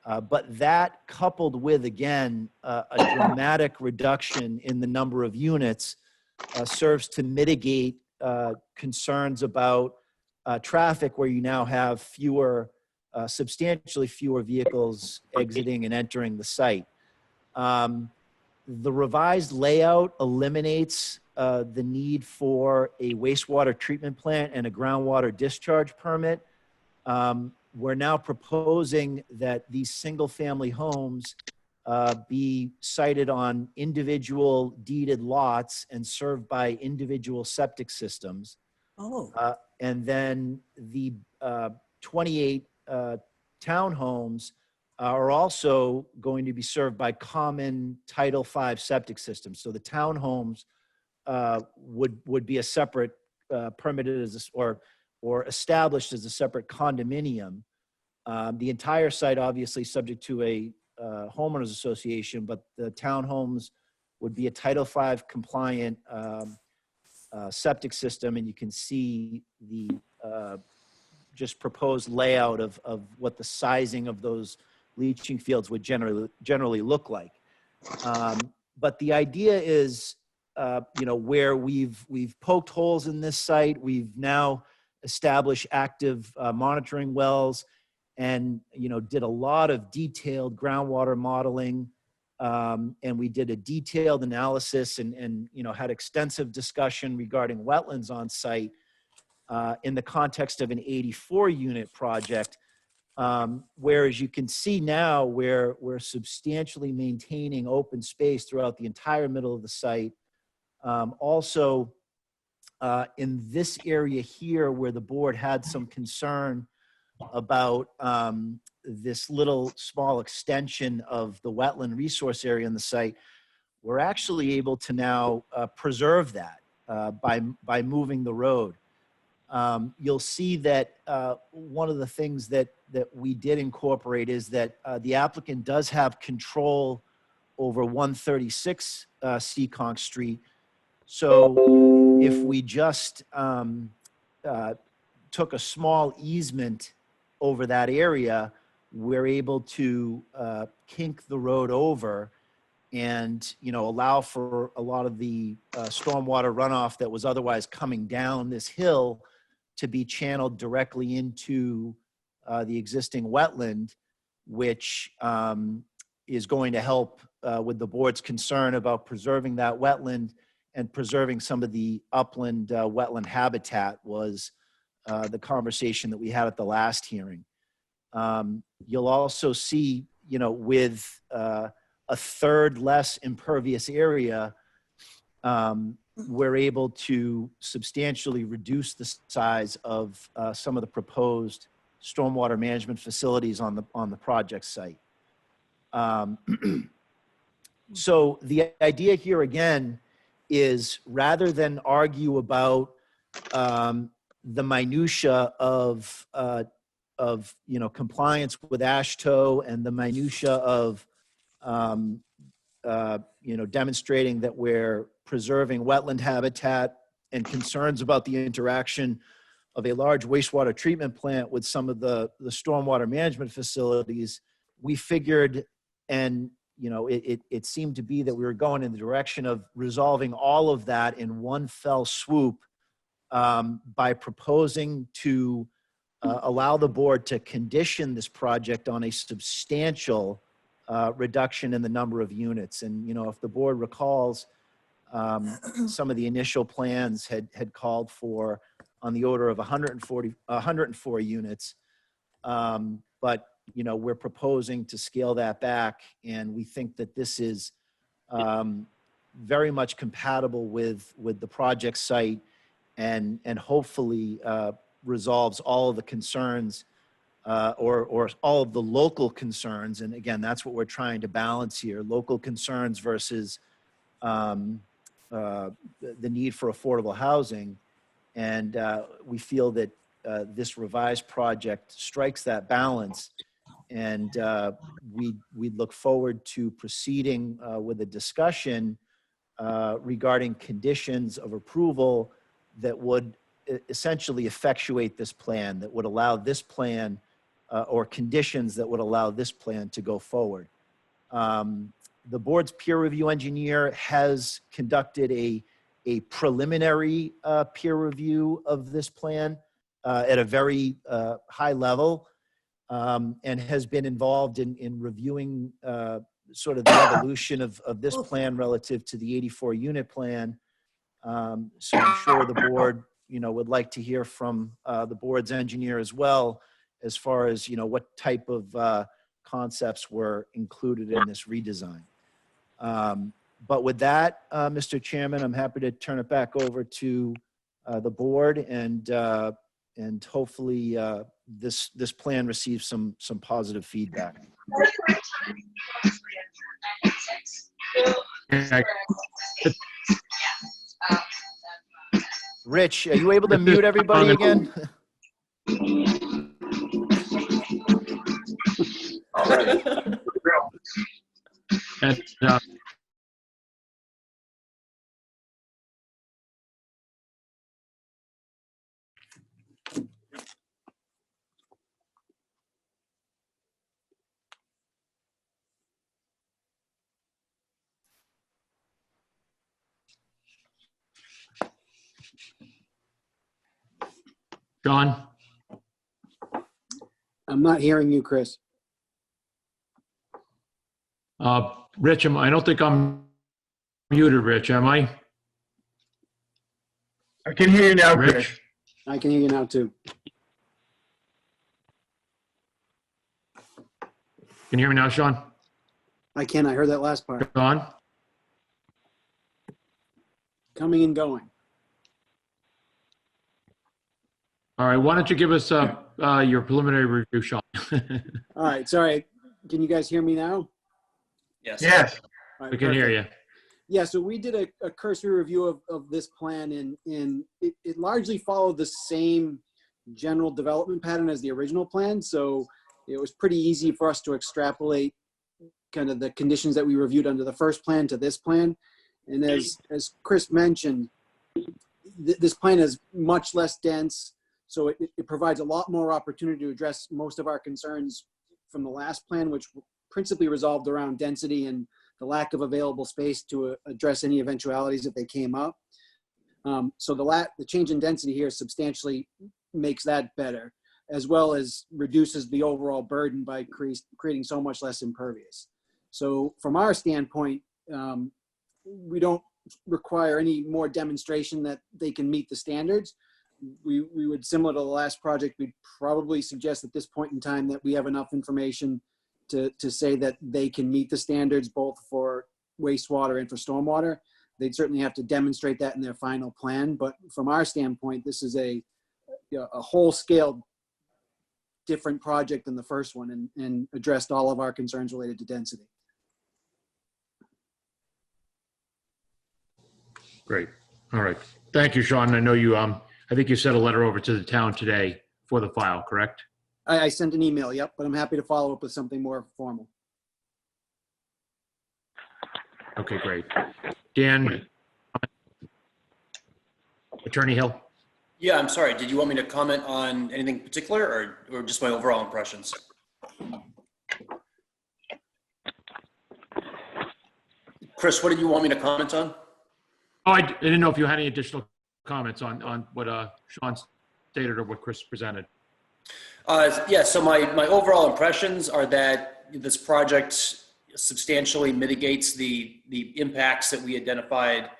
But that coupled with, again, a dramatic reduction in the number of units serves to mitigate concerns about traffic where you now have substantially fewer vehicles exiting and entering the site. The revised layout eliminates the need for a wastewater treatment plant and a groundwater discharge permit. We're now proposing that these single-family homes be sited on individual deeded lots and served by individual septic systems. Oh. And then the 28 townhomes are also going to be served by common Title V septic systems. So the townhomes would be a separate permitted as or established as a separate condominium. The entire site obviously subject to a homeowners association, but the townhomes would be a Title V compliant septic system, and you can see the just proposed layout of what the sizing of those leaching fields would generally look like. But the idea is, where we've poked holes in this site, we've now established active monitoring wells, and did a lot of detailed groundwater modeling, and we did a detailed analysis and had extensive discussion regarding wetlands on site in the context of an 84 unit project. Whereas you can see now where we're substantially maintaining open space throughout the entire middle of the site. Also, in this area here where the board had some concern about this little small extension of the wetland resource area in the site, we're actually able to now preserve that by moving the road. You'll see that one of the things that we did incorporate is that the applicant does have control over 136 Seekonk Street. So if we just took a small easement over that area, we're able to kink the road over and allow for a lot of the stormwater runoff that was otherwise coming down this hill to be channeled directly into the existing wetland, which is going to help with the board's concern about preserving that wetland and preserving some of the upland wetland habitat was the conversation that we had at the last hearing. You'll also see, with a third less impervious area, we're able to substantially reduce the size of some of the proposed stormwater management facilities on the project site. So the idea here again is, rather than argue about the minutia of compliance with AASHTO and the minutia of demonstrating that we're preserving wetland habitat and concerns about the interaction of a large wastewater treatment plant with some of the stormwater management facilities, we figured, and it seemed to be that we were going in the direction of resolving all of that in one fell swoop by proposing to allow the board to condition this project on a substantial reduction in the number of units. And, if the board recalls, some of the initial plans had called for on the order of 104 units. But, we're proposing to scale that back, and we think that this is very much compatible with the project site and hopefully resolves all of the concerns or all of the local concerns. And again, that's what we're trying to balance here, local concerns versus the need for affordable housing. And we feel that this revised project strikes that balance. And we look forward to proceeding with a discussion regarding conditions of approval that would essentially effectuate this plan, that would allow this plan or conditions that would allow this plan to go forward. The board's peer review engineer has conducted a preliminary peer review of this plan at a very high level, and has been involved in reviewing sort of the evolution of this plan relative to the 84 unit plan. So I'm sure the board, would like to hear from the board's engineer as well, as far as, what type of concepts were included in this redesign. But with that, Mr. Chairman, I'm happy to turn it back over to the board, and hopefully this plan receives some positive feedback. Rich, are you able to mute everybody again? All right. And, John? I'm not hearing you, Chris. Rich, I don't think I'm muted, Rich, am I? I can hear you now, Chris. Rich? I can hear you now, too. Can you hear me now, Sean? I can. I heard that last part. Sean? Coming and going. All right, why don't you give us your preliminary review, Sean? All right. Sorry. Can you guys hear me now? Yes. Yes. All right, We can hear you. Yeah, so we did a cursory review of this plan, and it largely followed the same general development pattern as the original plan. So it was pretty easy for us to extrapolate kind of the conditions that we reviewed under the first plan to this plan. And as Chris mentioned, this plan is much less dense, so it provides a lot more opportunity to address most of our concerns from the last plan, which principally resolved around density and the lack of available space to address any eventualities if they came up. So the change in density here substantially makes that better, as well as reduces the overall burden by creating so much less impervious. So from our standpoint, we don't require any more demonstration that they can meet the standards. We would, similar to the last project, we'd probably suggest at this point in time that we have enough information to say that they can meet the standards both for wastewater and for stormwater. They'd certainly have to demonstrate that in their final plan. But from our standpoint, this is a whole scale different project than the first one, and addressed all of our concerns related to density. Great. All right. Thank you, Sean. I know you, I think you sent a letter over to the town today for the file, correct? I sent an email, yep, but I'm happy to follow up with something more formal. Okay, great. Dan, Attorney Hill? Yeah, I'm sorry. Did you want me to comment on anything particular or just my overall impressions? Chris, what did you want me to comment on? Oh, I didn't know if you had any additional comments on what Sean stated or what Chris presented. Yeah, so my overall impressions are that this project substantially mitigates the impacts that we identified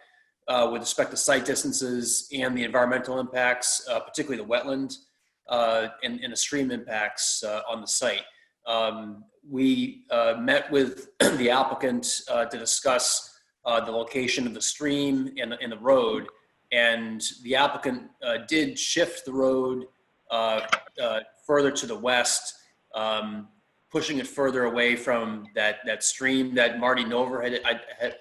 with respect to site distances and the environmental impacts, particularly the wetland and the stream impacts on the site. We met with the applicant to discuss the location of the stream and the road, and the applicant did shift the road further to the west, pushing it further away from that stream that Marty Nover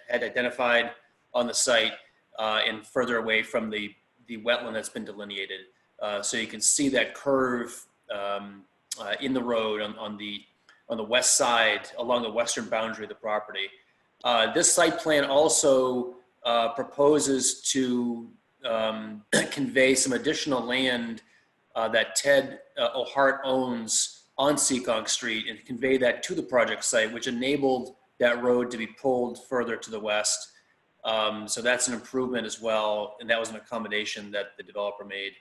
had identified on the site and further away from the wetland that's been delineated. So you can see that curve in the road on the west side along the western boundary of the property. This site plan also proposes to convey some additional land that Ted O'Hart owns on Seekonk Street and convey that to the project site, which enabled that road to be pulled further to the west. So that's an improvement as well, and that was an accommodation that the developer made.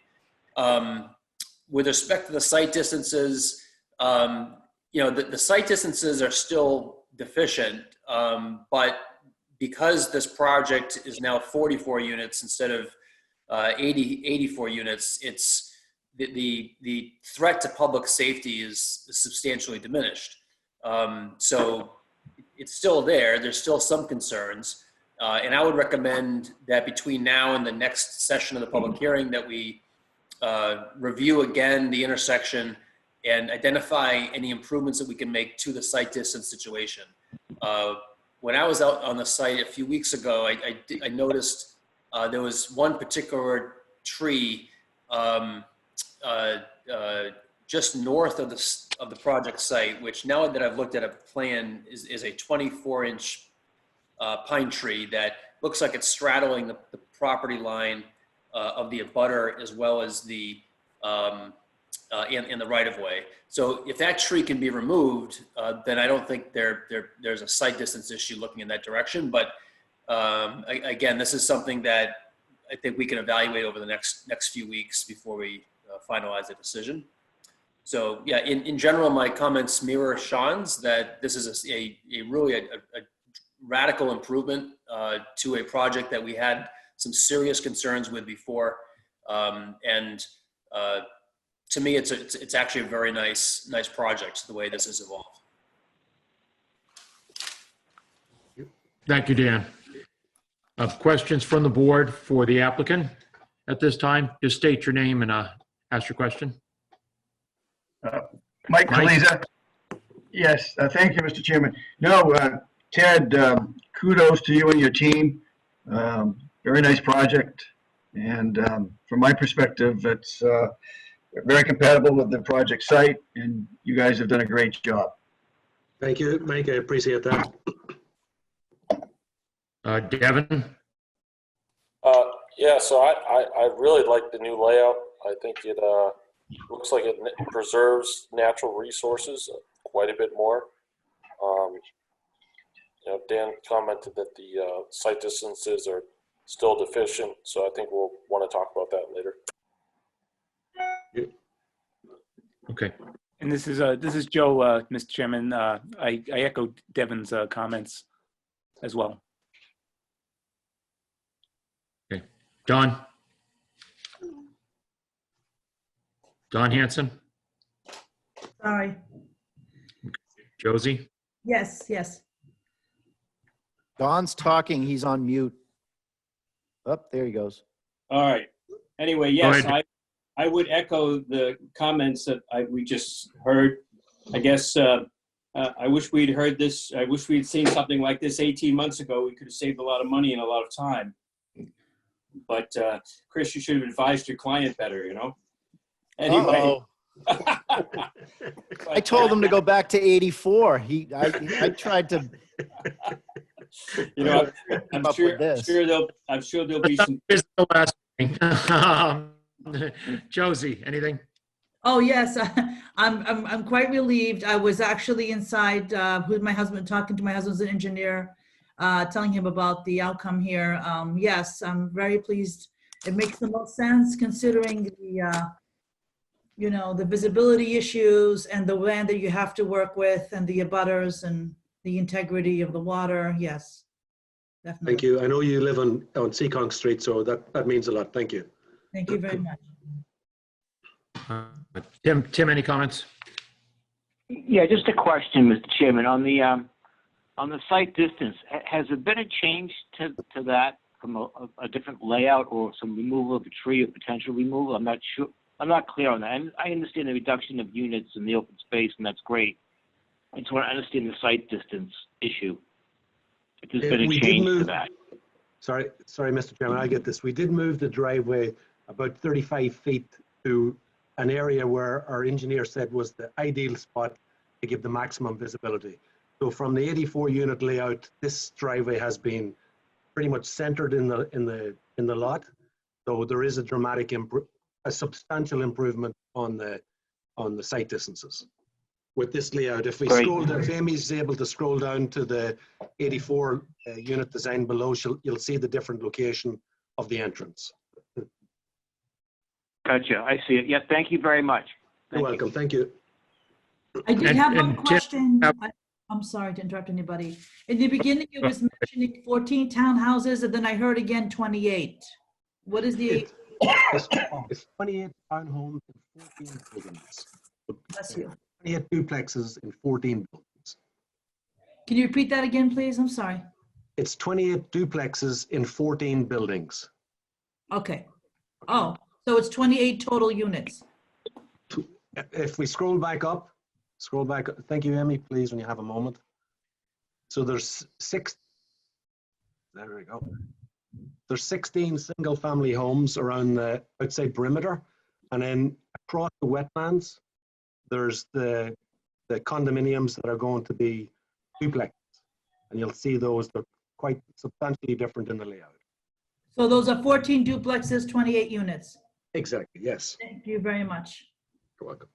With respect to the site distances, the site distances are still deficient, but because this project is now 44 units instead of 84 units, it's the threat to public safety is substantially diminished. So it's still there. There's still some concerns. And I would recommend that between now and the next session of the public hearing that we review again the intersection and identify any improvements that we can make to the site distance situation. When I was out on the site a few weeks ago, I noticed there was one particular tree just north of the project site, which now that I've looked at a plan is a 24-inch pine tree that looks like it's straddling the property line of the abutter as well as the in the right of way. So if that tree can be removed, then I don't think there's a site distance issue looking in that direction. But again, this is something that I think we can evaluate over the next few weeks before we finalize the decision. So yeah, in general, my comments mirror Sean's, that this is a really radical improvement to a project that we had some serious concerns with before. To me, it's actually a very nice project, the way this has evolved. Thank you, Dan. Questions from the board for the applicant at this time? Just state your name and ask your question. Mike Kaliza. Yes, thank you, Mr. Chairman. No, Ted, kudos to you and your team. Very nice project. And from my perspective, it's very compatible with the project site, and you guys have done a great job. Thank you, Mike. I appreciate that. Devin? Yeah, so I really like the new layout. I think it looks like it preserves natural resources quite a bit more. Dan commented that the site distances are still deficient, so I think we'll want to talk about that later. Okay. And this is Joe, Mr. Chairman. I echo Devin's comments as well. Okay. Don Hanson? Sorry. Josie? Yes. Don's talking, he's on mute. Oh, there he goes. All right. Anyway, yes, I would echo the comments that we just heard. I guess I wish we'd heard this. I wish we'd seen something like this 18 months ago. We could have saved a lot of money and a lot of time. But Chris, you should have advised your client better, Anyway. I told him to go back to 84. I tried to. I'm sure there'll be some. Here's the last thing. Josie, anything? Oh yes, I'm quite relieved. I was actually inside with my husband, talking to my husband's an engineer, telling him about the outcome here. Yes, I'm very pleased. It makes the most sense considering the the visibility issues and the land that you have to work with and the abutters and the integrity of the water. Yes, definitely. Thank you. I know you live on Seekonk Street, so that means a lot. Thank you. Thank you very much. Tim, any comments? Yeah, just a question, Mr. Chairman. On the site distance, has there been a change to that from a different layout or some removal of a tree or potential removal? I'm not sure. I'm not clear on that. I understand the reduction of units in the open space, and that's great. I just want to understand the site distance issue. If there's been a change to that. Sorry, Mr. Chairman, I get this. We did move the driveway about 35 feet to an area where our engineer said was the ideal spot to give the maximum visibility. So from the 84 unit layout, this driveway has been pretty much centered in the lot. So there is a substantial improvement on the site distances with this layout. If we Great. scroll down, if Amy's able to scroll down to the 84 unit design below, you'll see the different location of the entrance. Gotcha. I see it. Yeah, thank you very much. You're welcome. Thank you. I did have one Tim, question. I'm sorry to interrupt anybody. In the beginning, it was mentioning 14 townhouses, and then I heard again 28. What is the? It's 28 townhomes and 14 buildings. Bless you. 28 duplexes in 14 buildings. Can you repeat that again, please? I'm sorry. It's 28 duplexes in 14 buildings. Okay. Oh, so it's 28 total units. If we scroll back up, thank you, Emmy, please, when you have a moment. So there's there we go. There's 16 single family homes around the outside perimeter. And then across the wetlands, there's the condominiums that are going to be duplexes. And you'll see those, they're quite substantially different in the layout. So those are 14 duplexes, 28 units. Exactly, yes. Thank you very much. You're welcome.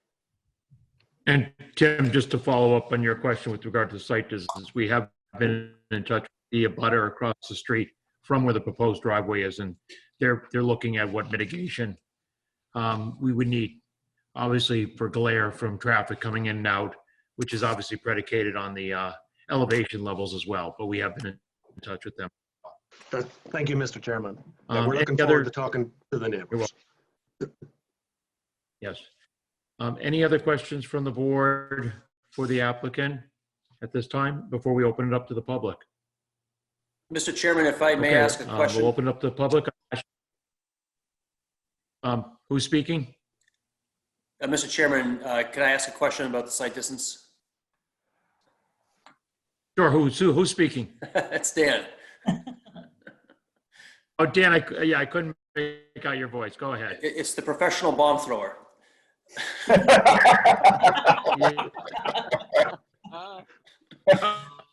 And Tim, just to follow up on your question with regard to the site distance, we have been in touch with the abutter across the street from where the proposed driveway is, and they're looking at what mitigation we would need, obviously for glare from traffic coming in and out, which is obviously predicated on the elevation levels as well, but we have been in touch with them. Thank you, Mr. Chairman. Yeah, we're Any looking forward to talking to the neighbors. Yes. Any other questions from the board for the applicant at this time before we open it up to the public? Mr. Chairman, if I may Okay, ask a question. we'll open it up to the public. Who's speaking? Mr. Chairman, can I ask a question about the site distance? Sure, who's speaking? It's Dan. Oh, Dan, I couldn't make out your voice. Go ahead. It's the professional bomb thrower.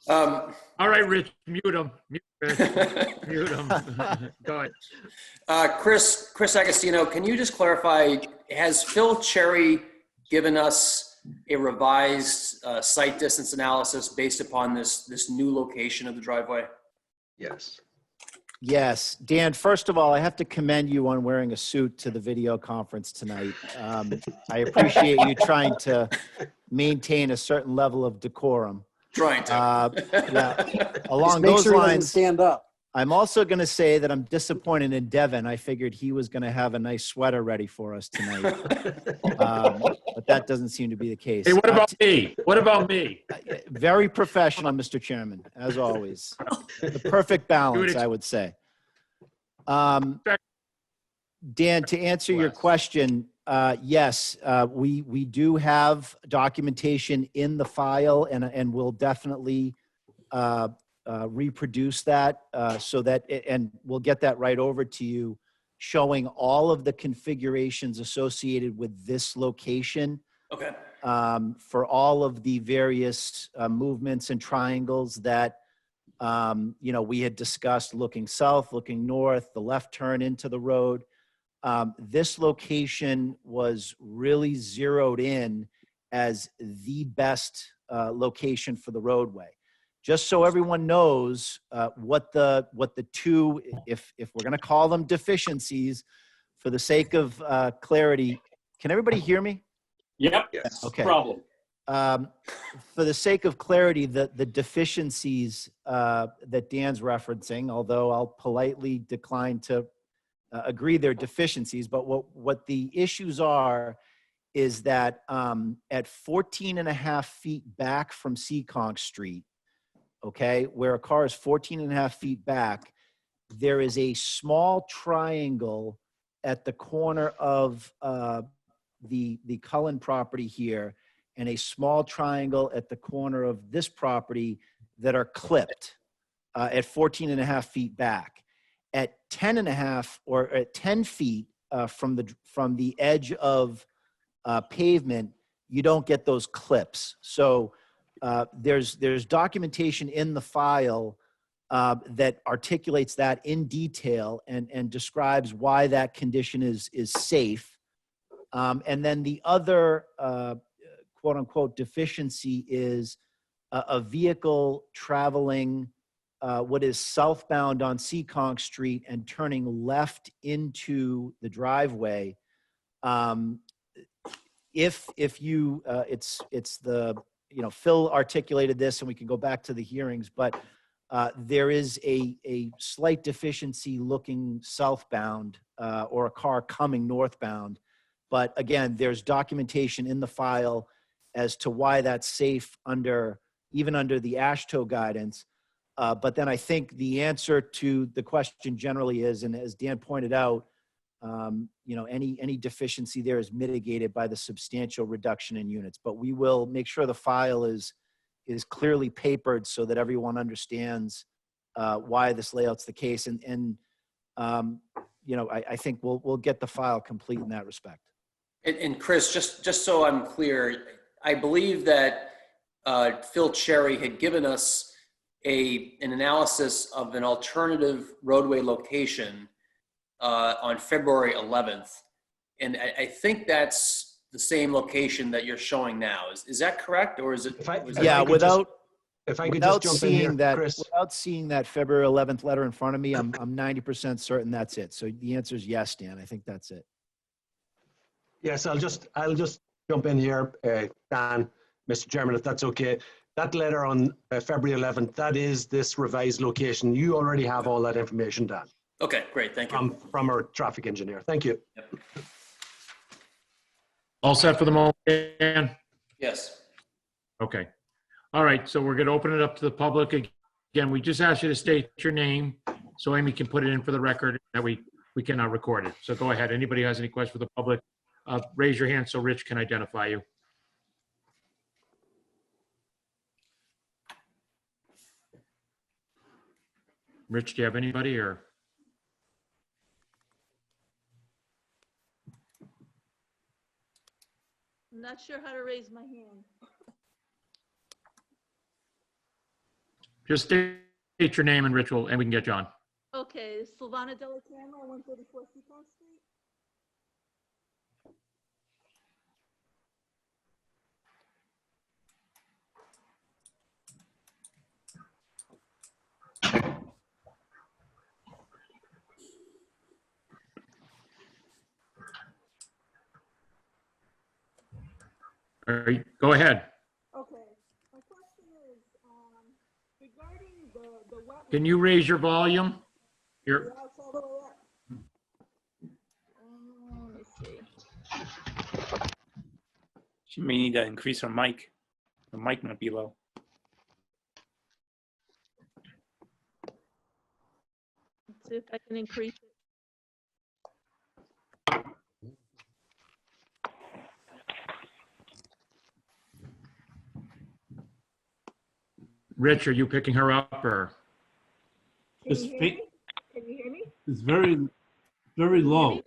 All right, Rich, mute him. Mute him. Go ahead. Chris Agostino, can you just clarify, has Phil Cherry given us a revised site distance analysis based upon this new location of the driveway? Yes. Yes. Dan, first of all, I have to commend you on wearing a suit to the video conference tonight. I appreciate you trying to maintain a certain level of decorum. Trying to. Yeah. Along Just make those sure he doesn't lines, stand up. I'm also going to say that I'm disappointed in Devin. I figured he was going to have a nice sweater ready for us tonight. But that doesn't seem to be the case. Hey, what about me? What about me? Very professional, Mr. Chairman, as always. The perfect balance, I would say. Dan, to answer your question, yes, we do have documentation in the file, and we'll definitely reproduce that so that, and we'll get that right over to you, showing all of the configurations associated with this location. Okay. For all of the various movements and triangles that we had discussed, looking south, looking north, the left turn into the road. This location was really zeroed in as the best location for the roadway. Just so everyone knows what the two, if we're going to call them deficiencies, for the sake of clarity, can everybody hear me? Yep. Yes. Okay. Problem. For the sake of clarity, the deficiencies that Dan's referencing, although I'll politely decline to agree they're deficiencies, but what the issues are is that at 14 and a half feet back from Seekonk Street, okay, where a car is 14 and a half feet back, there is a small triangle at the corner of the Cullen property here, and a small triangle at the corner of this property that are clipped at 14 and a half feet back. at 10.5 or at 10 feet from the edge of pavement, you don't get those clips. So there's documentation in the file that articulates that in detail and describes why that condition is safe. And then the other quote unquote deficiency is a vehicle traveling what is southbound on Seekonk Street and turning left into the driveway. If you, it's the, Phil articulated this, and we can go back to the hearings, but there is a slight deficiency looking southbound or a car coming northbound. But again, there's documentation in the file as to why that's safe even under the AASHTO guidance. But then I think the answer to the question generally is, and as Dan pointed out, any deficiency there is mitigated by the substantial reduction in units. But we will make sure the file is clearly papered so that everyone understands why this layout's the case. I think we'll get the file complete in that respect. And Chris, just so I'm clear, I believe that Phil Cherry had given us an analysis of an alternative roadway location on February 11th. And I think that's the same location that you're showing now. Is that correct? Or is it? Without seeing that February 11th letter in front of me, I'm 90% certain that's it. So the answer is yes, Dan. I think that's it. Yes, I'll just jump in here, Dan, Mr. Chairman, if that's okay. That letter on February 11th, that is this revised location. You already have all that information, Dan. Okay, great. Thank you. From our traffic engineer. Thank you. Yep. All set for the moment, Dan? Yes. Okay. All right, so we're going to open it up to the public. Again, we just asked you to state your name so Amy can put it in for the record that we can record it. So go ahead. Anybody has any questions for the public, raise your hand so Rich can identify you. Rich, do you have anybody or? I'm not sure how to raise my hand. Just state your name and Rich and we can get you on. Okay, Silvana Della Camera, 134 Seacon Street. All right, go ahead. Okay, my question is regarding the wetland. Can you raise your volume? Yeah, it's all the way up. Let me see. She may need to increase her mic. The mic might be low. Let's see if I can increase it. Rich, are you picking her up or? Can you hear me? Can you hear me? It's very, very low.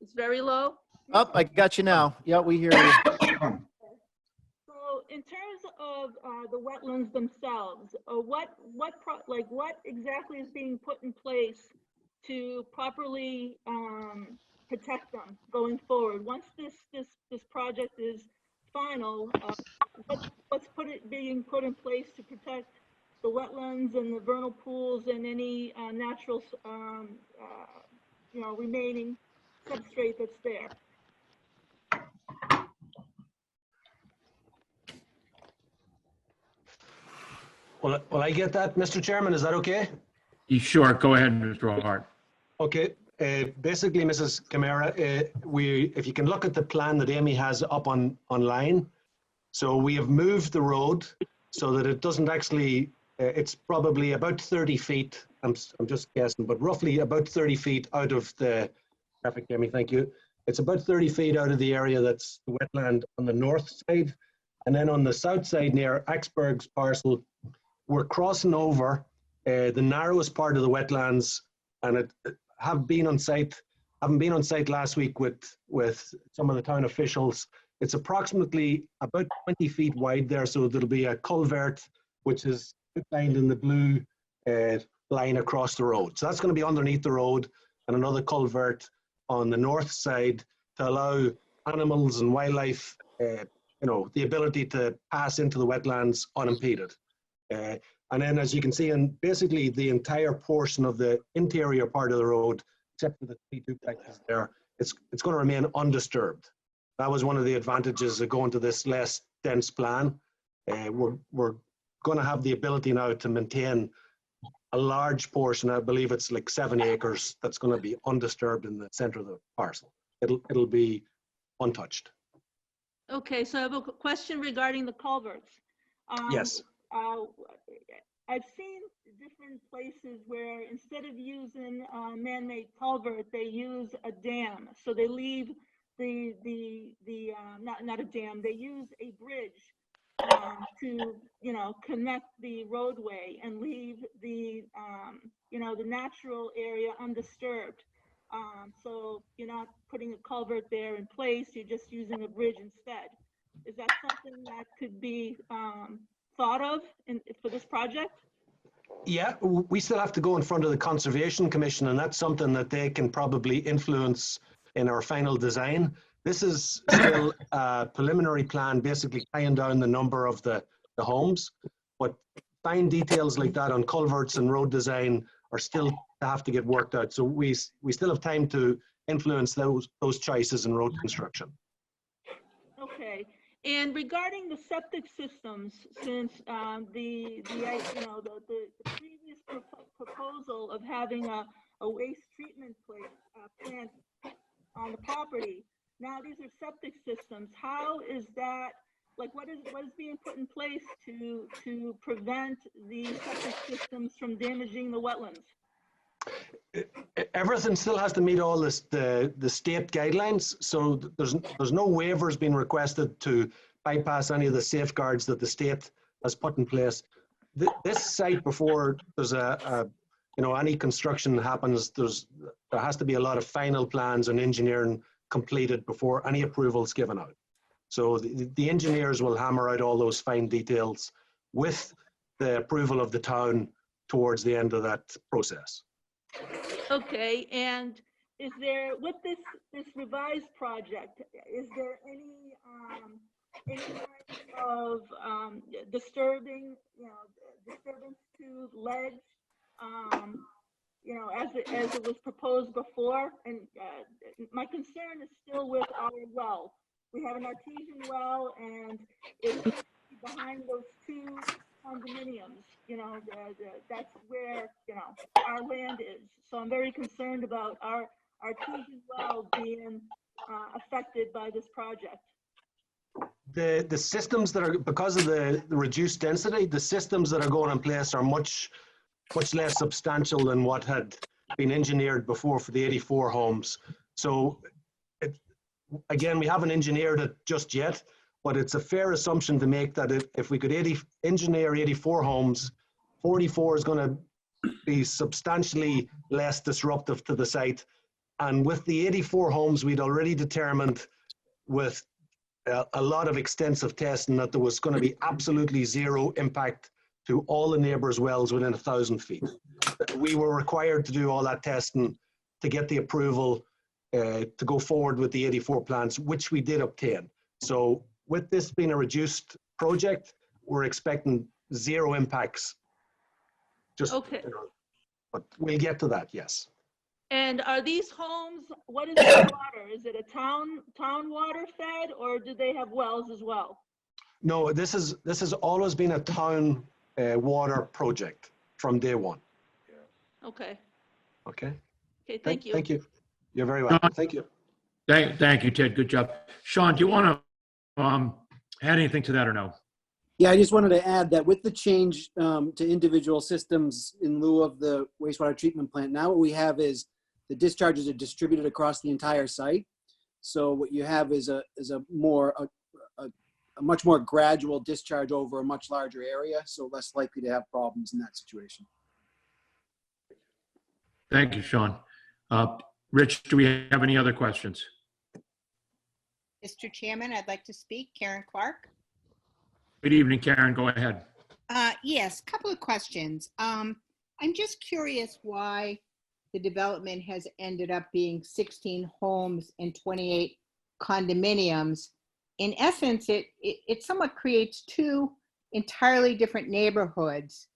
It's very low. Oh, I got you now. Yeah, we hear you. So in terms of the wetlands themselves, what exactly is being put in place to properly protect them going forward? Once this project is final, what's being put in place to protect the wetlands and the vernal pools and any natural, remaining substrate that's there? Well, I get that, Mr. Chairman. Is that okay? Sure, go ahead, Mr. O'Hart. Okay. Basically, Mrs. Camara, if you can look at the plan that Amy has up online, so we have moved the road so that it doesn't actually, it's probably about 30 feet, I'm just guessing, but roughly about 30 feet out of the traffic, Amy, thank you. It's about 30 feet out of the area that's the wetland on the north side. And then on the south side near Axberg's parcel, we're crossing over the narrowest part of the wetlands and have been on site. Haven't been on site last week with some of the town officials. It's approximately about 20 feet wide there, so there'll be a culvert which is outlined in the blue line across the road. So that's going to be underneath the road, and another culvert on the north side to allow animals and wildlife, the ability to pass into the wetlands unimpeded. And then, as you can see, in basically the entire portion of the interior part of the road, except for the 3 duplexes there, it's going to remain undisturbed. That was one of the advantages of going to this less dense plan. We're going to have the ability now to maintain a large portion. I believe it's like 7 acres that's going to be undisturbed in the center of the parcel. It'll be untouched. Okay, so I have a question regarding the culverts. Yes. I've seen different places where instead of using a man-made culvert, they use a dam. So they leave not a dam, they use a bridge to, connect the roadway and leave the natural area undisturbed. So you're not putting a culvert there in place, you're just using a bridge instead. Is that something that could be thought of for this project? Yeah, we still have to go in front of the Conservation Commission, and that's something that they can probably influence in our final design. This is still a preliminary plan, basically tying down the number of the homes, but fine details like that on culverts and road design are still to have to get worked out. So we still have time to influence those choices in road construction. Okay. And regarding the septic systems, since the previous proposal of having a waste treatment plant on the property, now these are septic systems. How is that, what is being put in place to prevent the septic systems from damaging the wetlands? Everything still has to meet all the state guidelines, so there's no waivers being requested to bypass any of the safeguards that the state has put in place. This site, before there's any construction happens, there has to be a lot of final plans and engineering completed before any approval is given out. So the engineers will hammer out all those fine details with the approval of the town towards the end of that process. Okay, and is there, with this revised project, is there any kind of disturbance to ledge, as it was proposed before? And my concern is still with our well. We have an artesian well, and it's behind those 2 condominiums. That's where our land is. So I'm very concerned about our artesian well being affected by this project. The systems that are, because of the reduced density, the systems that are going in place are much less substantial than what had been engineered before for the 84 homes. So again, we haven't engineered it just yet, but it's a fair assumption to make that if we could engineer 84 homes, 44 is going to be substantially less disruptive to the site. And with the 84 homes, we'd already determined with a lot of extensive testing that there was going to be absolutely zero impact to all the neighbors' wells within 1,000 feet. We were required to do all that testing to get the approval to go forward with the 84 plants, which we did obtain. So with this being a reduced project, we're expecting zero impacts. Okay. But we'll get to that, yes. And are these homes, what is the water? Is it a town water fed, or do they have wells as well? No, this has always been a town water project from day one. Okay. Okay. Okay, thank you. Thank you. You're very welcome. Thank you. Thank you, Ted. Good job. Sean, do you want to add anything to that or no? Yeah, I just wanted to add that with the change to individual systems in lieu of the wastewater treatment plant, now what we have is the discharges are distributed across the entire site. So what you have is a much more gradual discharge over a much larger area, so less likely to have problems in that situation. Thank you, Sean. Rich, do we have any other questions? Mr. Chairman, I'd like to speak. Karen Clark. Good evening, Karen. Go ahead. Yes, couple of questions. I'm just curious why the development has ended up being 16 homes and 28 condominiums. In essence, it somewhat creates two entirely different neighborhoods.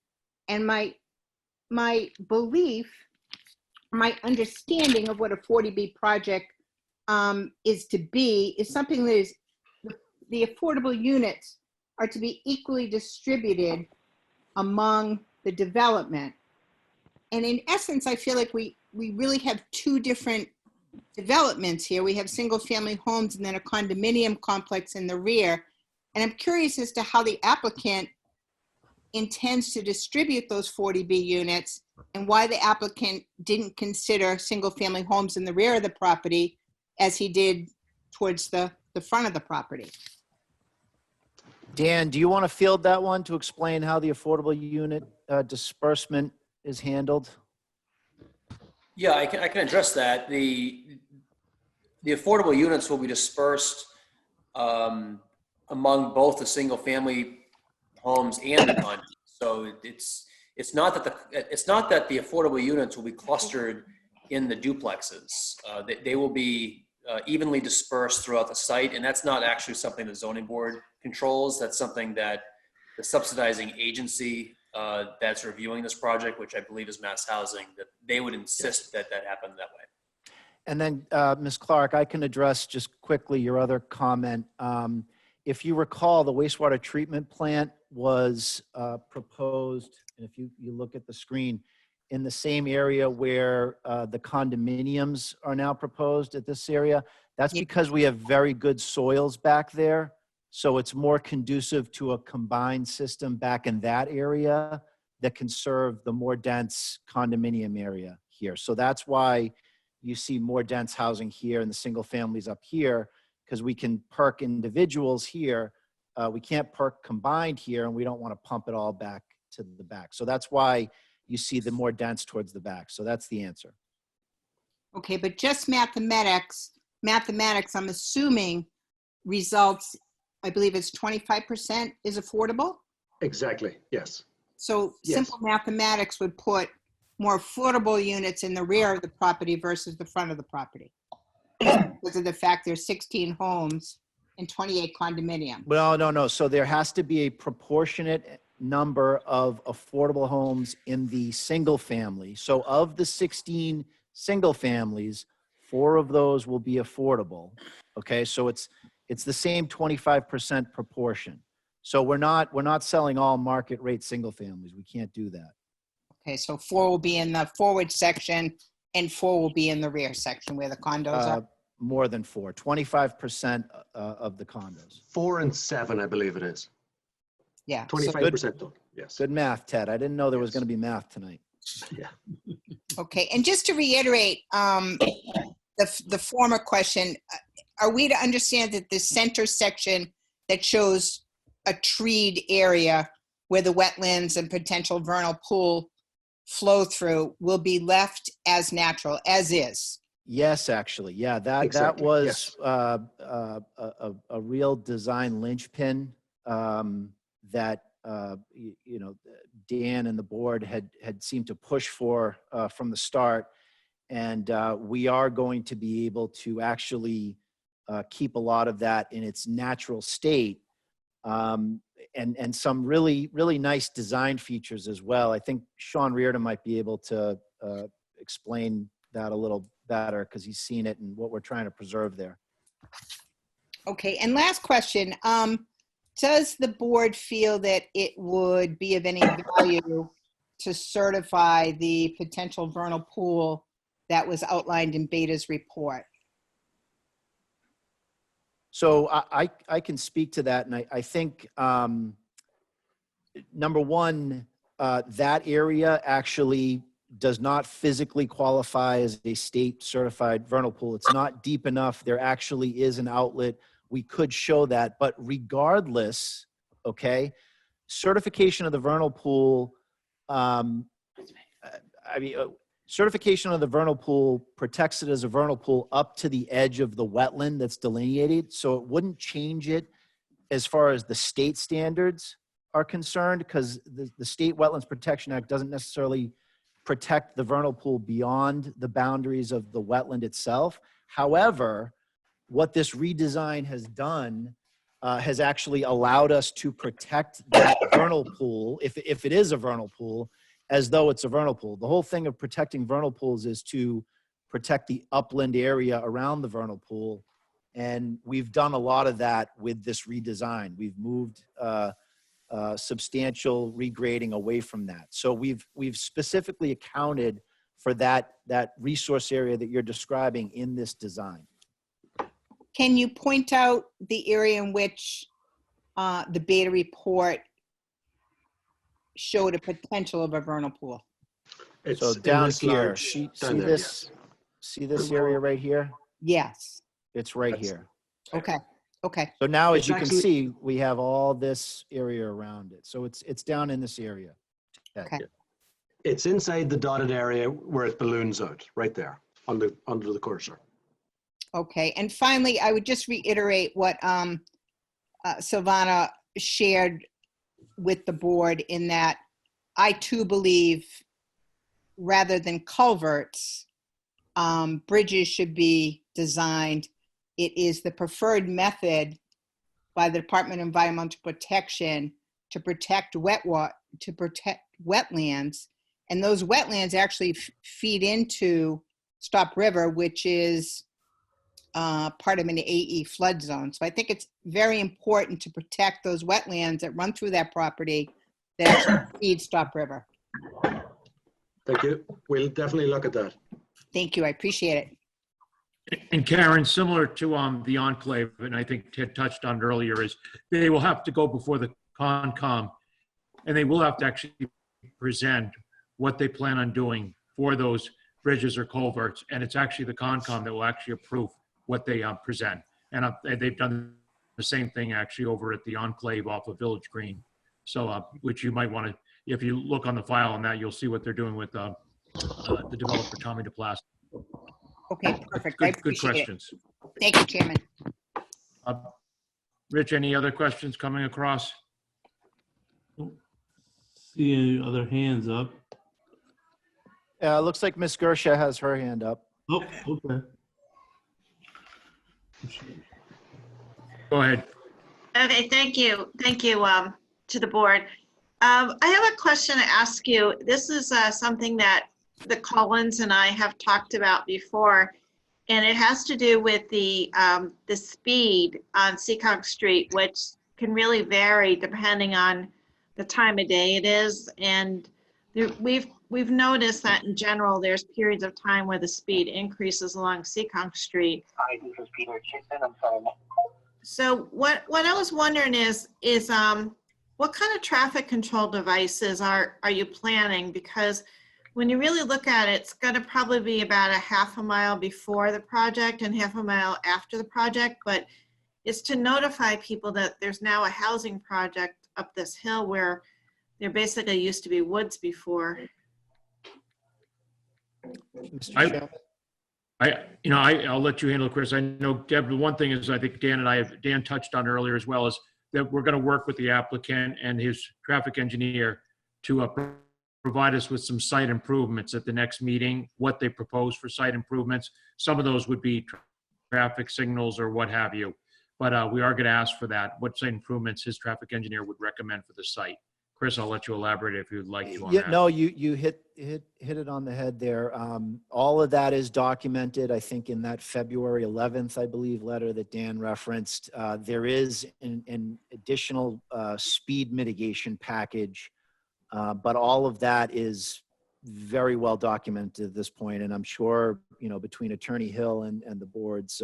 And my belief, my understanding of what a 40B project is to be is something that is, the affordable units are to be equally distributed among the development. And in essence, I feel like we really have two different developments here. We have single family homes and then a condominium complex in the rear. And I'm curious as to how the applicant intends to distribute those 40B units and why the applicant didn't consider single family homes in the rear of the property as he did towards the front of the property. Dan, do you want to field that one to explain how the affordable unit disbursement is handled? Yeah, I can address that. The affordable units will be dispersed among both the single family homes and the condos. So it's not that the affordable units will be clustered in the duplexes. They will be evenly dispersed throughout the site, and that's not actually something the zoning board controls. That's something that the subsidizing agency that's reviewing this project, which I believe is Mass Housing, that they would insist that that happen that way. And then, Ms. Clark, I can address just quickly your other comment. If you recall, the wastewater treatment plant was proposed, and if you look at the screen, in the same area where the condominiums are now proposed at this area. That's because we have very good soils back there. So it's more conducive to a combined system back in that area that can serve the more dense condominium area here. So that's why you see more dense housing here and the single families up here, because we can perk individuals here. We can't perk combined here, and we don't want to pump it all back to the back. So that's why you see the more dense towards the back. So that's the answer. Okay, but just mathematics, I'm assuming results, I believe it's 25% is affordable. Exactly, yes. So Yes. simple mathematics would put more affordable units in the rear of the property versus the front of the property. Because of the fact there's 16 homes and 28 condominiums. Well, no. So there has to be a proportionate number of affordable homes in the single family. So of the 16 single families, 4 of those will be affordable. Okay, so it's the same 25% proportion. So we're not selling all market rate single families. We can't do that. Okay, so 4 will be in the forward section and 4 will be in the rear section where the condos are. More than 4, 25% of the condos. 4 and 7, I believe it is. Yeah. 25% though, yes. Good math, Ted. I didn't know there was going to be math tonight. Yeah. Okay, and just to reiterate the former question, are we to understand that the center section that shows a treed area where the wetlands and potential vernal pool flow through will be left as natural, as is? Yes, actually. Yeah, that Exactly, was a real design linchpin that Dan and the board had seemed to push for from the start. And we are going to be able to actually keep a lot of that in its natural state, and some really, really nice design features as well. I think Sean Reardon might be able to explain that a little better because he's seen it and what we're trying to preserve there. Okay, and last question. Does the board feel that it would be of any value to certify the potential vernal pool that was outlined in Beta's report? So I can speak to that, and I think number one, that area actually does not physically qualify as a state certified vernal pool. It's not deep enough. There actually is an outlet. We could show that, but regardless, okay, certification of the vernal pool, certification of the vernal pool protects it as a vernal pool up to the edge of the wetland that's delineated. So it wouldn't change it as far as the state standards are concerned, because the State Wetlands Protection Act doesn't necessarily protect the vernal pool beyond the boundaries of the wetland itself. However, what this redesign has done has actually allowed us to protect that vernal pool, if it is a vernal pool, as though it's a vernal pool. The whole thing of protecting vernal pools is to protect the upland area around the vernal pool. And we've done a lot of that with this redesign. We've moved substantial regrading away from that. So we've specifically accounted for that resource area that you're describing in this design. Can you point out the area in which the beta report showed a potential of a vernal pool? So down here, see this area right here? Yes. It's right here. Okay. Okay. So now, as It's you can actually- see, we have all this area around it. So it's down in this area. Okay. It's inside the dotted area where it balloons out, right there, under the cursor. Okay. And finally, I would just reiterate what Silvana shared with the board, in that I too believe, rather than culverts, bridges should be designed. It is the preferred method by the Department of Environmental Protection to protect wetlands, and those wetlands actually feed into Stop River, which is part of an AE flood zone. So I think it's very important to protect those wetlands that run through that property that actually feed Stop River. Thank you. We'll definitely look at that. Thank you. I appreciate it. And Karen, similar to the enclave, and I think Ted touched on it earlier, is they will have to go before the Concom, and they will have to actually present what they plan on doing for those bridges or culverts. And it's actually the Concom that will actually approve what they present. And they've done the same thing actually over at the enclave off of Village Green. So, which you might want to, if you look on the file on that, you'll see what they're doing with the developer, Tommy DePlasto. Okay, perfect. I Good appreciate questions. it. Thank you, Chairman. Rich, any other questions coming across? See any other hands up? Looks like Miss Gersha has her hand up. Oh, okay. Go ahead. Okay, thank you. Thank you to the board. I have a question to ask you. This is something that the Collins and I have talked about before, and it has to do with the speed on Seekonk Street, which can really vary depending on the time of day it is. And we've noticed that in general, there's periods of time where the speed increases along Seekonk Street. Hi, this is Peter Chitzen. I'm sorry. So what I was wondering is what kind of traffic control devices are you planning? Because when you really look at it, it's going to probably be about a half a mile before the project and half a mile after the project, but it's to notify people that there's now a housing project up this hill where there basically used to be woods before. I'll let you handle it, Chris. I know, Deb, the one thing is, I think Dan touched on earlier as well, is that we're going to work with the applicant and his traffic engineer to provide us with some site improvements at the next meeting, what they propose for site improvements. Some of those would be traffic signals or what have you. But we are going to ask for that, what site improvements his traffic engineer would recommend for the site. Chris, I'll let you elaborate if you'd like to on that. No, you hit it on the head there. All of that is documented, I think, in that February 11th, I believe, letter that Dan referenced. There is an additional speed mitigation package, but all of that is very well documented at this point. And I'm sure, between Attorney Hill and the board's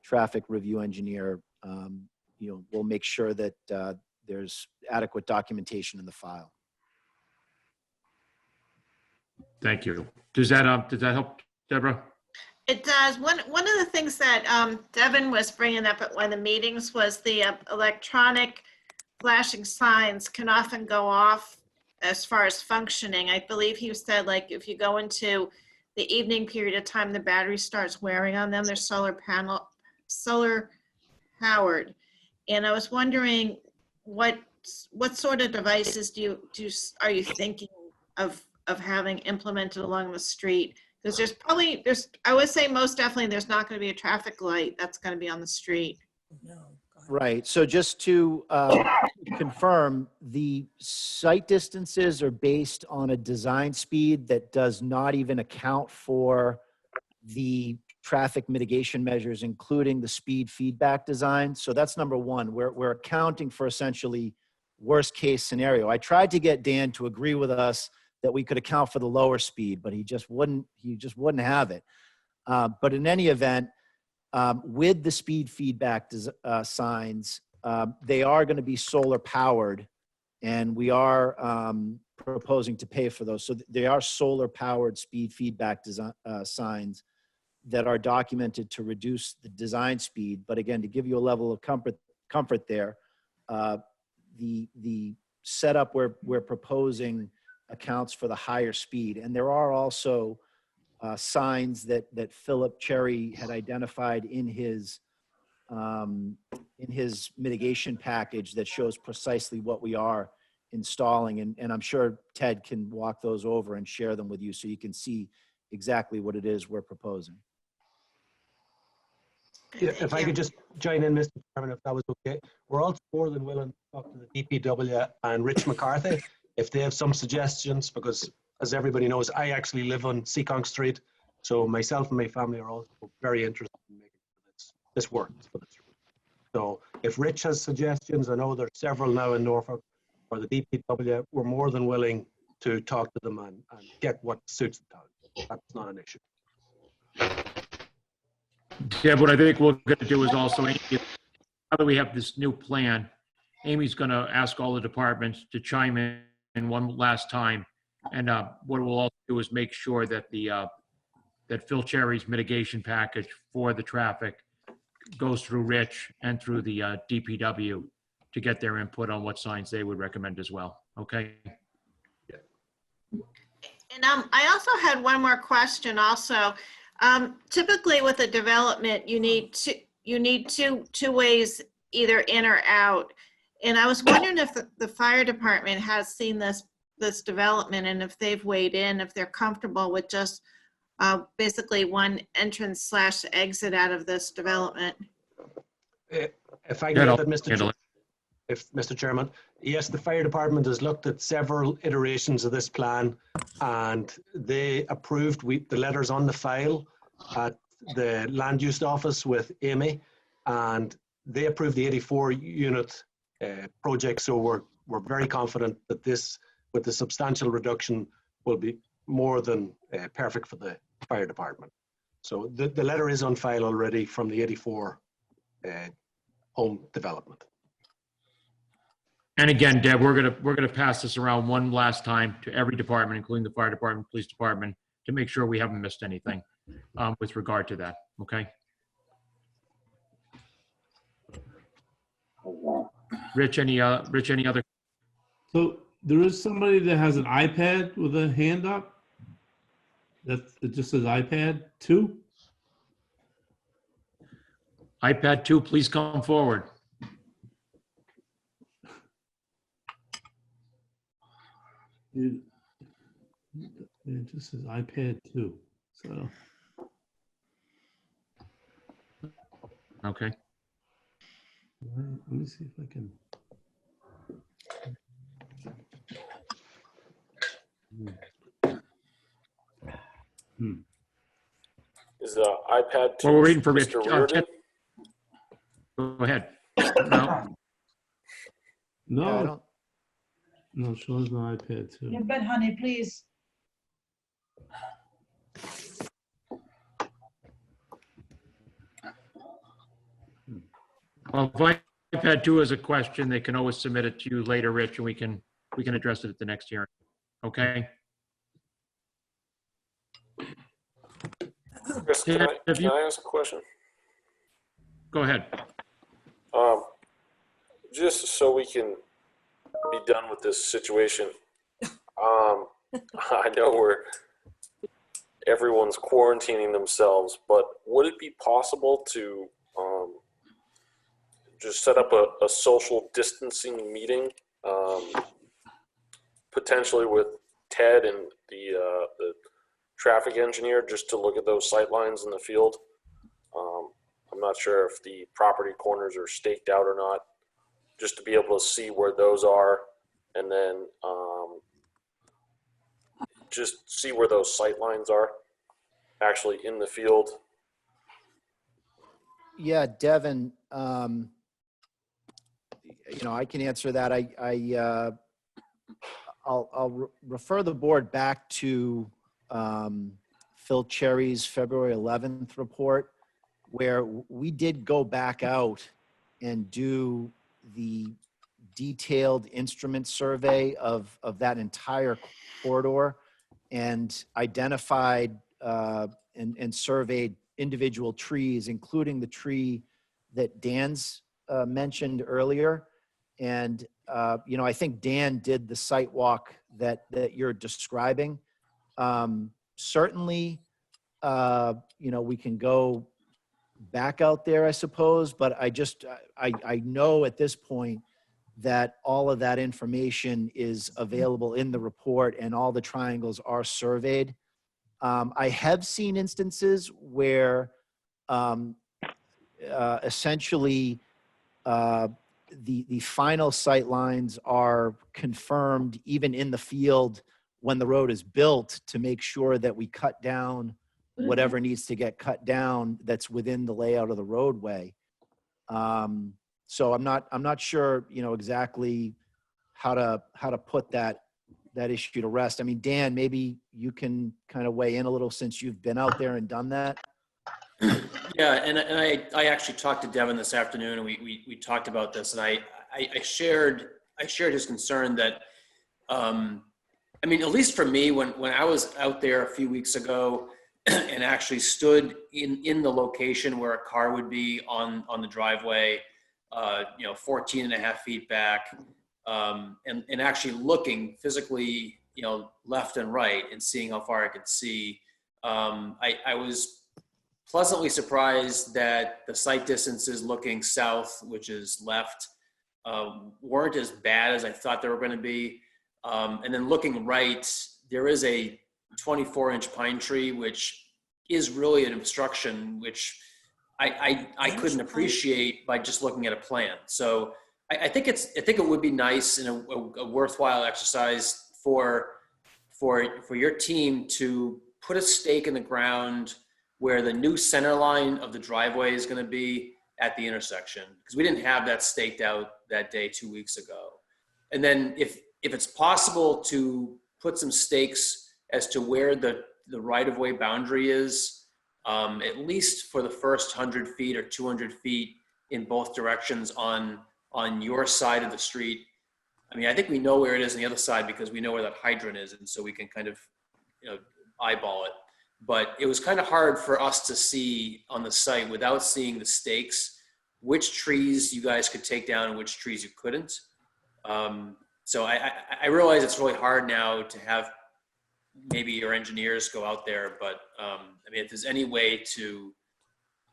traffic review engineer, we'll make sure that there's adequate documentation in the file. Thank you. Does that help, Deborah? It does. One of the things that Devin was bringing up at one of the meetings was the electronic flashing signs can often go off as far as functioning. I believe he said, like, if you go into the evening period of time, the battery starts wearing on them. They're solar powered. And I was wondering what sort of devices are you thinking of having implemented along the street? Because I would say most definitely there's not going to be a traffic light that's going to be on the street. Right. So just to confirm, the site distances are based on a design speed that does not even account for the traffic mitigation measures, including the speed feedback design. So that's number one. We're accounting for essentially worst case scenario. I tried to get Dan to agree with us that we could account for the lower speed, but he just wouldn't have it. But in any event, with the speed feedback signs, they are going to be solar powered, and we are proposing to pay for those. So they are solar powered speed feedback signs that are documented to reduce the design speed. But again, to give you a level of comfort there, the setup we're proposing accounts for the higher speed. And there are also signs that Philip Cherry had identified in his mitigation package that shows precisely what we are installing. And I'm sure Ted can walk those over and share them with you so you can see exactly what it is we're proposing. Yeah, if I could just join in, Mr. Chairman, if that was okay. We're also more than willing to talk to the DPW and Rich McCarthy if they have some suggestions, because as everybody knows, I actually live on Seekonk Street. So myself and my family are also very interested in making this work. So if Rich has suggestions, I know there's several now in Norfolk, or the DPW, we're more than willing to talk to them and get what suits the town. That's not an issue. Yeah, what I think we're going to do is also, now that we have this new plan, Amy's going to ask all the departments to chime in one last time. And what we'll also do is make sure that that Phil Cherry's mitigation package for the traffic goes through Rich and through the DPW to get their input on what signs they would recommend as well. Okay. And I also had one more question also. Typically with a development, you need two ways, either in or out. And I was wondering if the fire department has seen this development, and if they've weighed in, if they're comfortable with just basically one entrance / exit out of this development. If I can get that, Mr. Chairman, yes, the fire department has looked at several iterations of this plan, and they approved the letters on the file at the land use office with Amy, and they approved the 84 unit project. So we're very confident that this, with the substantial reduction, will be more than perfect for the fire department. So the letter is on file already from the 84 home development. And again, Deb, we're gonna pass this around one last time to every department, including the fire department, police department, to make sure we haven't missed anything with regard to that. Okay. Rich, any other? So there is somebody that has an iPad with a hand up. It just says iPad 2. iPad 2, please come forward. It just says iPad 2. So. Okay. Let me see if I can. Is the iPad 2 Well, we're waiting for Rich. Mr. Reardon? Go ahead. No. No, shows no iPad 2. In bed, honey, please. Well, if iPad 2 is a question, they can always submit it to you later, Rich, and we can address it at the next hearing. Okay? Chris, can I ask a question? Go ahead. Just so we can be done with this situation, I know everyone's quarantining themselves, but would it be possible to just set up a social distancing meeting, potentially with Ted and the traffic engineer, just to look at those sight lines in the field? I'm not sure if the property corners are staked out or not, just to be able to see where those are, and then just see where those sight lines are actually in the field. Yeah, Devin, I can answer that. I'll refer the board back to Phil Cherry's February 11th report, where we did go back out and do the detailed instrument survey of that entire corridor and identified and surveyed individual trees, including the tree that Dan's mentioned earlier. And, I think Dan did the site walk that you're describing. Certainly, we can go back out there, I suppose, but I know at this point that all of that information is available in the report and all the triangles are surveyed. I have seen instances where essentially the final sight lines are confirmed even in the field when the road is built, to make sure that we cut down whatever needs to get cut down that's within the layout of the roadway. So I'm not sure, exactly how to put that issue to rest. I mean, Dan, maybe you can kind of weigh in a little since you've been out there and done that. Yeah, and I actually talked to Devin this afternoon, and we talked about this, and I shared his concern that, at least for me, when I was out there a few weeks ago and actually stood in the location where a car would be on the driveway, 14 and a half feet back, and actually looking physically, left and right and seeing how far I could see, I was pleasantly surprised that the sight distances looking south, which is left, weren't as bad as I thought they were going to be. And then looking right, there is a 24-inch pine tree, which is really an obstruction, which I couldn't appreciate by just looking at a plan. So I think it would be nice and a worthwhile exercise for your team to put a stake in the ground where the new center line of the driveway is going to be at the intersection, because we didn't have that staked out that day 2 weeks ago. And then if it's possible to put some stakes as to where the right-of-way boundary is, at least for the first 100 feet or 200 feet in both directions on your side of the street. I think we know where it is on the other side because we know where that hydrant is, and so we can kind of eyeball it. But it was kind of hard for us to see on the site without seeing the stakes, which trees you guys could take down and which trees you couldn't. So I realize it's really hard now to have maybe your engineers go out there, but if there's any way to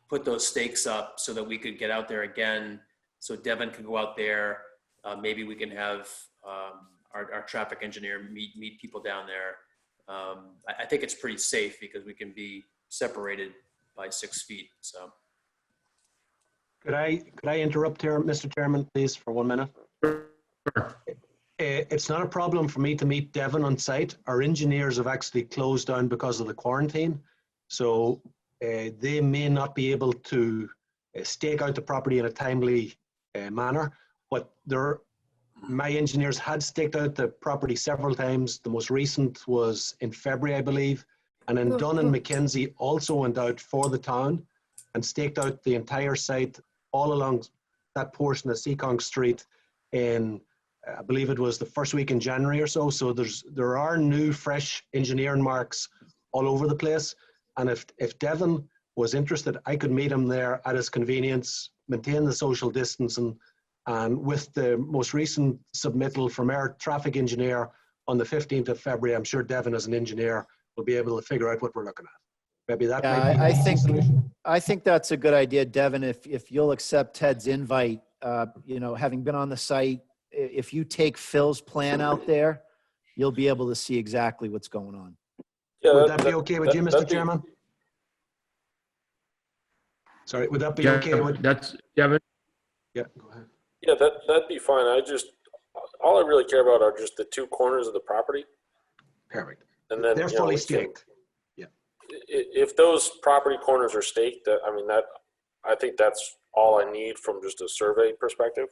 put those stakes up so that we could get out there again, so Devin could go out there, maybe we can have our traffic engineer meet people down there. I think it's pretty safe because we can be separated by 6 feet. So, Could I interrupt here, Mr. Chairman, please, for 1 minute? It's not a problem for me to meet Devin on site. Our engineers have actually closed down because of the quarantine, so they may not be able to stake out the property in a timely manner. But my engineers had staked out the property several times. The most recent was in February, I believe. And then Dunn and McKenzie also went out for the town and staked out the entire site all along that portion of Seekonk Street in, I believe it was the first week in January or so. So there are new, fresh engineering marks all over the place. And if Devin was interested, I could meet him there at his convenience, maintain the social distancing. And with the most recent submittal from our traffic engineer, on the 15th of February, I'm sure Devin, as an engineer, will be able to figure out what we're looking at. Maybe that Yeah, might be the solution. I think that's a good idea, Devin. If you'll accept Ted's invite, you know, having been on the site, if you take Phil's plan out there, you'll be able to see exactly what's going on. Yeah, Would that be okay with you, Mr. Chairman? Sorry, would that be okay with? That's Devin. Yeah, go ahead. Yeah, that'd be fine. All I really care about are just the two corners of the property. Perfect. And then They're fully staked. Yeah. If those property corners are staked, I think that's all I need from just a survey perspective.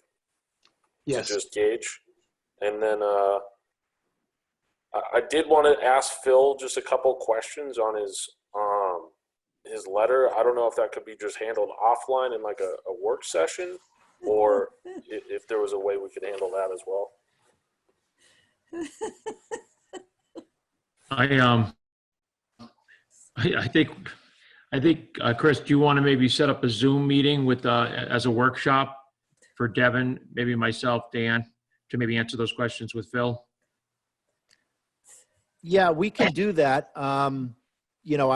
Yes. To just gauge. And then I did want to ask Phil just a couple questions on his letter. I don't know if that could be just handled offline in like a work session, or if there was a way we could handle that as well. I think, Chris, do you want to maybe set up a Zoom meeting with, as a workshop for Devin, maybe myself, Dan, to maybe answer those questions with Phil? Yeah, we can do that. You know,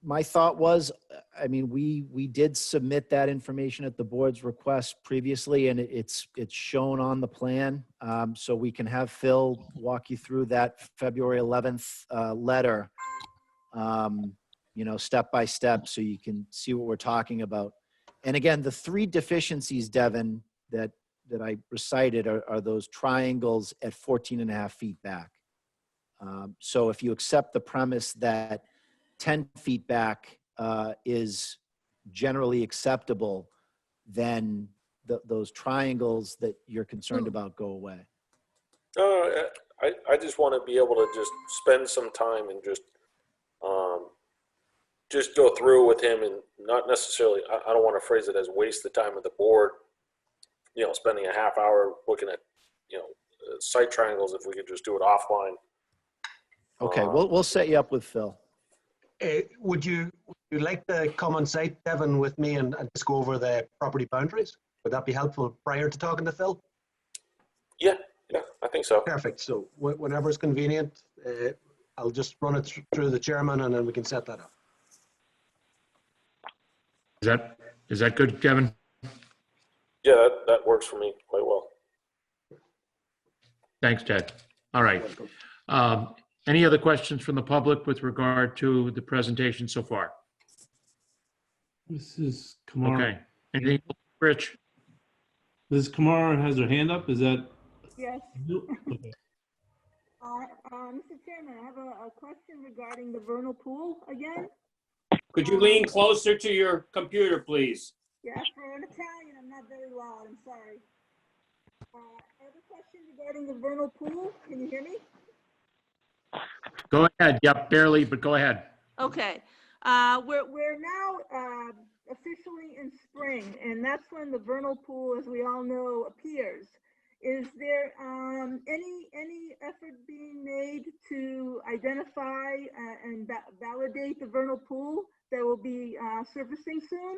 my thought was, I mean, we did submit that information at the board's request previously, and it's shown on the plan. So we can have Phil walk you through that February 11th letter, you know, step by step, so you can see what we're talking about. And again, the three deficiencies, Devin, that I recited are those triangles at 14.5 feet back. So if you accept the premise that 10 feet back is generally acceptable, then those triangles that you're concerned about go away. I just want to be able to just spend some time and just go through with him, and not necessarily, I don't want to phrase it as waste the time of the board, you know, spending a half hour looking at, you know, site triangles. If we could just do it offline. Okay, we'll set you up with Phil. Would you like to come on site, Devin, with me and just go over the property boundaries? Would that be helpful prior to talking to Phil? Yeah, I think so. Perfect. So whenever it's convenient, I'll just run it through the chairman, and then we can set that up. Is that good, Kevin? Yeah, that works for me quite well. Thanks, Ted. All right. Any other questions from the public with regard to the presentation so far? Mrs. Kamara. Okay. Anything, Rich? Mrs. Kamara has her hand up. Is that? Yes. Okay. Mr. Chairman, I have a question regarding the vernal pool again. Could you lean closer to your computer, please? Yeah, for an Italian, I'm not very loud. I'm sorry. I have a question regarding the vernal pool. Can you hear me? Go ahead. Yep, barely, but go ahead. Okay. We're now officially in spring, and that's when the vernal pool, as we all know, appears. Is there any effort being made to identify and validate the vernal pool that will be surfacing soon?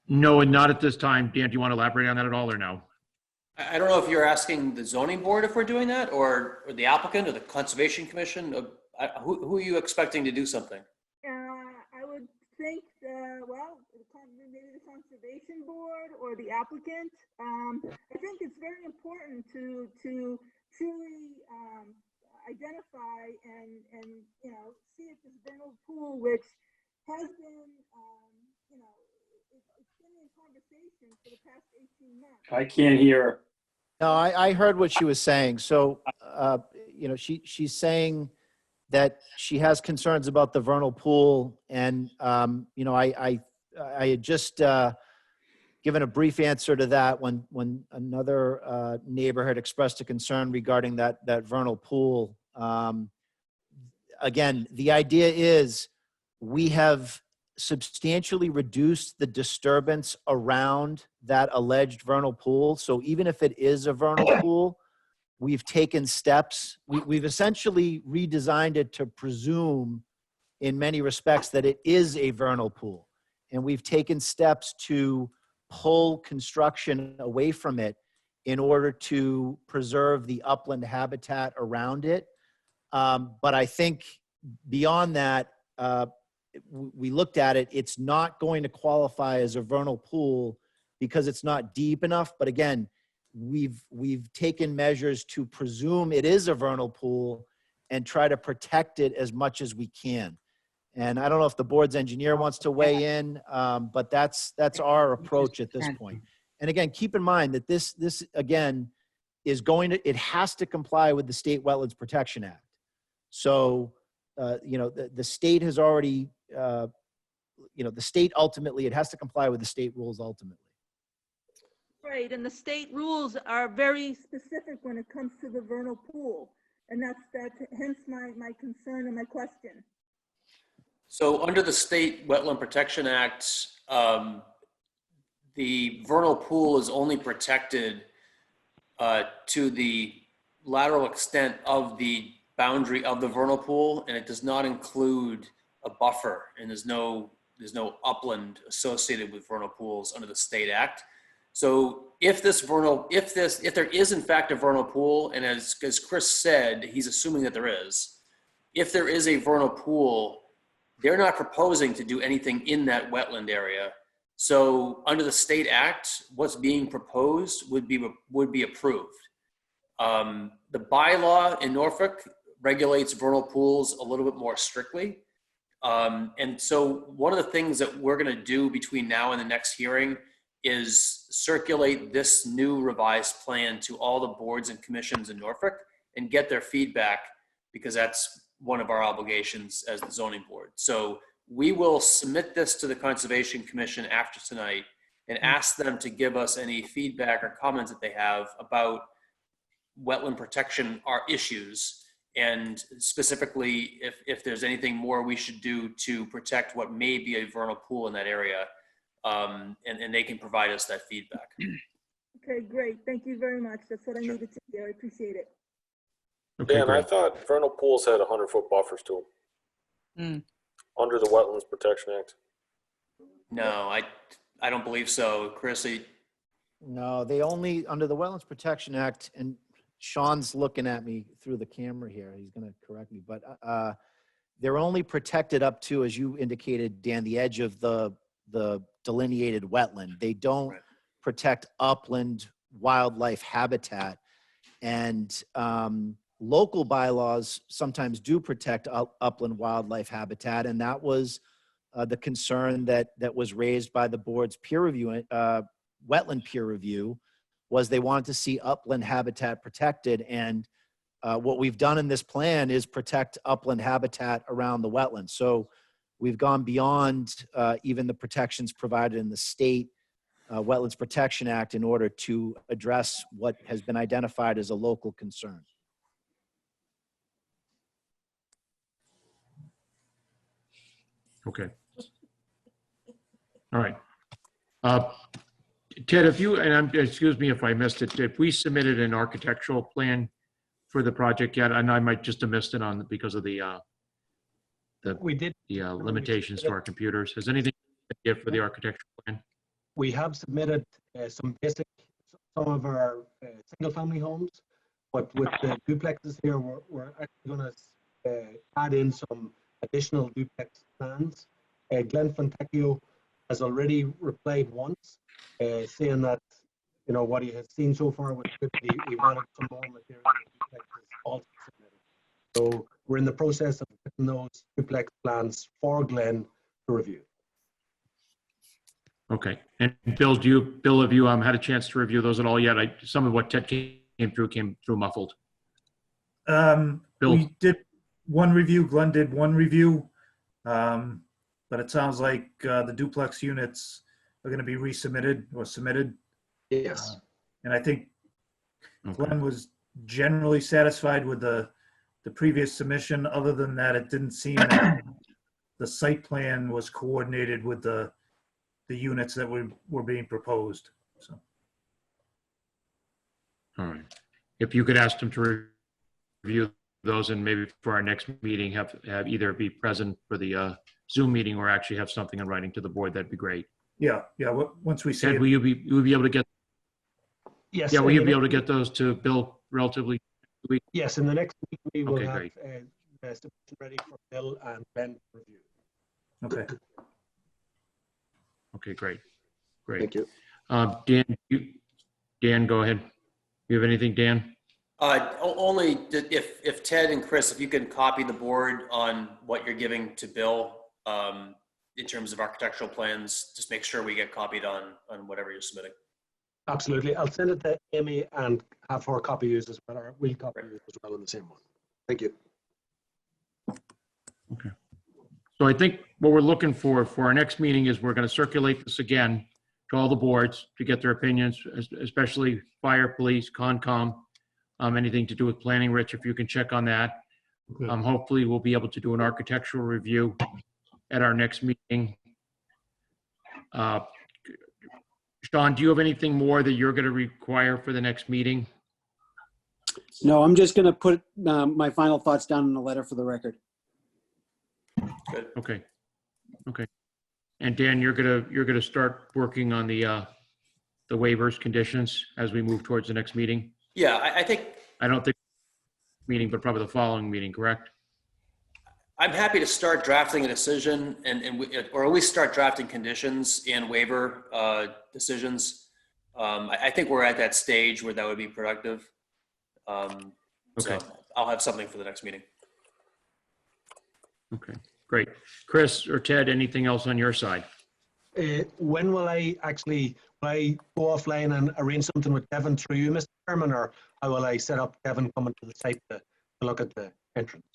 No, and not at this time. Dan, do you want to elaborate on that at all, or no? I don't know if you're asking the zoning board if we're doing that, or the applicant, or the Conservation Commission. Who are you expecting to do something? I would think, well, maybe the Conservation Board or the applicant. I think it's very important to truly identify and you know, see if this vernal pool, which has been you know, it's been in conversation for the past 18 months. I can't hear. No, I heard what she was saying. So, you know, she's saying that she has concerns about the vernal pool, and you know, I had just given a brief answer to that when another neighbor had expressed a concern regarding that vernal pool. Again, the idea is we have substantially reduced the disturbance around that alleged vernal pool. So even if it is a vernal pool, we've taken steps. We've essentially redesigned it to presume in many respects that it is a vernal pool. And we've taken steps to pull construction away from it in order to preserve the upland habitat around it. But I think beyond that, we looked at it, it's not going to qualify as a vernal pool because it's not deep enough. But again, we've taken measures to presume it is a vernal pool and try to protect it as much as we can. And I don't know if the board's engineer wants to weigh in, but that's our approach at this point. And again, keep in mind that this again is it has to comply with the State Wetlands Protection Act. So, the state has already, the state ultimately, it has to comply with the state rules ultimately. Right, and the state rules are very specific when it comes to the vernal pool. And that's hence my concern and my question. So under the State Wetland Protection Act, the vernal pool is only protected to the lateral extent of the boundary of the vernal pool, and it does not include a buffer, and there's no upland associated with vernal pools under the state act. So if there is in fact a vernal pool, and as Chris said, he's assuming that there is, if there is a vernal pool, they're not proposing to do anything in that wetland area. So under the state act, what's being proposed would be approved. The bylaw in Norfolk regulates vernal pools a little bit more strictly. And so one of the things that we're going to do between now and the next hearing is circulate this new revised plan to all the boards and commissions in Norfolk and get their feedback, because that's one of our obligations as the zoning board. So we will submit this to the Conservation Commission after tonight and ask them to give us any feedback or comments that they have about wetland protection issues, and specifically if there's anything more we should do to protect what may be a vernal pool in that area, and they can provide us that feedback. Okay, great. Thank you very much. That's what I needed to hear. I appreciate it. Okay, Yeah, and I great. thought vernal pools had 100-foot buffers to them under the Wetlands Protection Act. No, I don't believe so. Chris, No, they only, under the Wetlands Protection Act, and Sean's looking at me through the camera here, he's going to correct me, but they're only protected up to, as you indicated, Dan, the edge of the delineated wetland. They don't protect upland wildlife habitat. And local bylaws sometimes do protect upland wildlife habitat, and that was the concern that was raised by the board's peer review, wetland peer review, was they wanted to see upland habitat protected. And what we've done in this plan is protect upland habitat around the wetlands. So we've gone beyond even the protections provided in the state Wetlands Protection Act in order to address what has been identified as a local concern. Okay. All right. Ted, excuse me if I missed it, if we submitted an architectural plan for the project yet, and I might just have missed it because of the limitations to our computers. Has anything been for the architectural plan? We have submitted some of our single-family homes, but with the duplexes here, we're actually going to add in some additional duplex plans. Glenn Fontecchio has already replied once, saying that what he has seen so far was good. He wanted some more material duplexes also submitted. So we're in the process of putting those duplex plans for Glenn to review. Okay. And Bill, have you had a chance to review those at all yet? Some of what Ted came through muffled. Bill. We did one review. Glenn did one review. But it sounds like the duplex units are going to be resubmitted or submitted. Yes. And I think Glenn was generally satisfied with the previous submission. Other than that, it didn't seem that the site plan was coordinated with the units that were being proposed. So. All right. If you could ask them to review those, and maybe for our next meeting have either be present for the Zoom meeting or actually have something in writing to the board, that'd be great. Yeah, yeah, once we see Ted, it. will you be able to get, Yes. yeah, will in you the be able to next get those to Bill relatively? Yes, in the next week, we will Okay, have great. submission ready for Bill and Ben to review. Okay. Okay, great. Great. Thank you. Dan, go ahead. You have anything, Dan? Only if Ted and Chris, if you can copy the board on what you're giving to Bill in terms of architectural plans, just make sure we get copied on whatever you're submitting. Absolutely. I'll send it to Amy and have her copy used as well, or we'll copy used as well in the same one. Thank you. Okay. So I think what we're looking for our next meeting is we're going to circulate this again to all the boards to get their opinions, especially fire, police, Concom, anything to do with planning. Rich, if you can check on that. Okay. Hopefully we'll be able to do an architectural review at our next meeting. Sean, do you have anything more that you're going to require for the next meeting? No, I'm just going to put my final thoughts down in a letter for the record. Good. Okay. Okay. And Dan, you're gonna start working on the waivers conditions as we move towards the next meeting? Yeah, I think I don't think meeting, but probably the following meeting, correct? I'm happy to start drafting a decision or at least start drafting conditions and waiver decisions. I think we're at that stage where that would be productive. Okay. So I'll have something for the next meeting. Okay, great. Chris or Ted, anything else on your side? When will I go offline and arrange something with Devin through you, Mr. Chairman, or how will I set up Devin coming to the site to look at the entrance?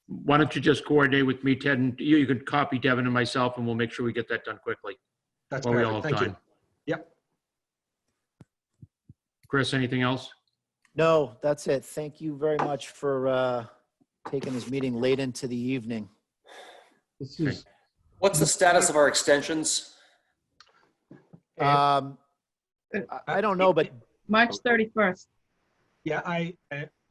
Why don't you just coordinate with me, Ted, and you can copy Devin and myself, and we'll make sure we get that done quickly. That's while we perfect. all have Thank time. you. Yep. Chris, anything else? No, that's it. Thank you very much for taking this meeting late into the evening. This is, What's the status of our extensions? I don't know, but March 31st. Yeah, I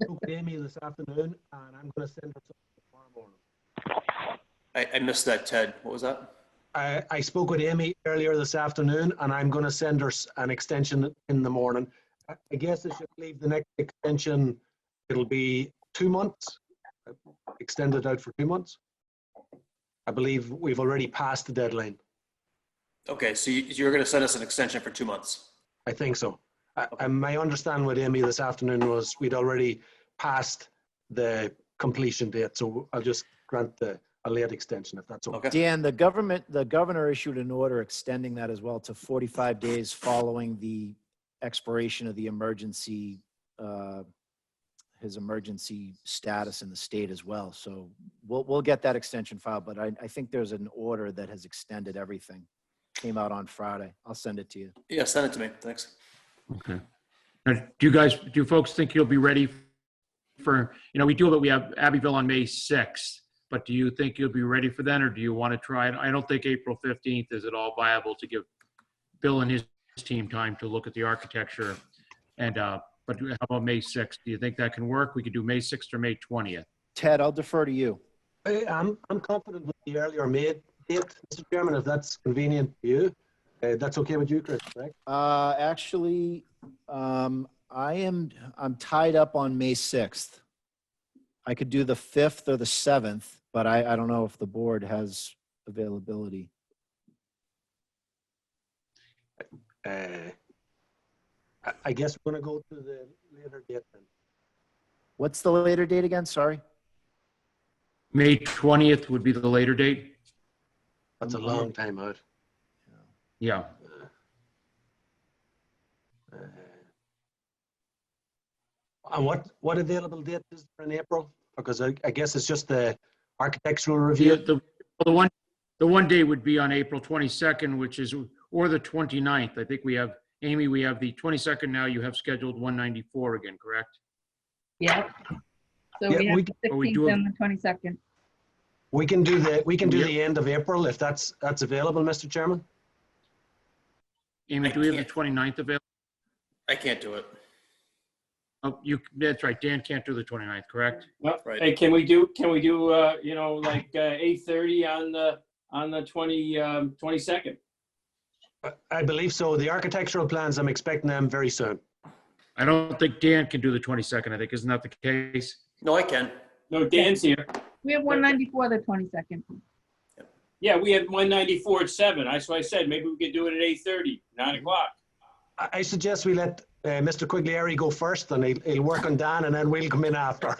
spoke to Amy this afternoon, and I'm going to send her something tomorrow morning. I missed that, Ted. What was that? I spoke with Amy earlier this afternoon, and I'm going to send her an extension in the morning. I guess if you leave the next extension, it'll be 2 months, extended out for 2 months. I believe we've already passed the deadline. Okay, so you're going to send us an extension for 2 months. I think so. My understanding with Amy this afternoon was we'd already passed the completion date, so I'll just grant a late extension if that's okay. Dan, the governor issued an order extending that as well to 45 days following the expiration of the emergency, his emergency status in the state as well. So we'll get that extension filed, but I think there's an order that has extended everything. Came out on Friday. I'll send it to you. Yeah, send it to me. Thanks. Okay. Now, do you folks think you'll be ready for, we have Abbeville on May 6th, but do you think you'll be ready for that, or do you want to try it? I don't think April 15th is at all viable to give Bill and his team time to look at the architecture. And, but how about May 6th? Do you think that can work? We could do May 6th or May 20th. Ted, I'll defer to you. I'm confident with the earlier May date, Mr. Chairman, if that's convenient to you. That's okay with you, Chris, right? Actually, I'm tied up on May 6th. I could do the 5th or the 7th, but I don't know if the board has availability. I guess we're going to go to the later date then. What's the later date again? Sorry. May 20th would be the later date. That's a long time out. Yeah. And what available date is there in April? Because I guess it's just the architectural review. The one day would be on April 22nd, which is, or the 29th. I think we have, Amy, we have the 22nd now. You have scheduled 194 again, correct? Yeah. So Yeah, we have we- the oh, we 16th do have- and the 22nd. We can do the end of April if that's available, Mr. Chairman. Amy, do we have the 29th available? I can't do it. Oh, that's right. Dan can't do the 29th, correct? Well, Right. hey, can we do, like 8:30 on the 22nd. I believe so. The architectural plans, I'm expecting them very soon. I don't think Dan can do the 22nd, I think. Isn't that the case? No, I can. No, Dan's here. We have 194 the 22nd. Yeah, we had 194 at 7. That's why I said maybe we could do it at 8:30, 9 o'clock. I suggest we let Mr. Quiglieri go first, and he'll work on Dan, and then we'll come in after.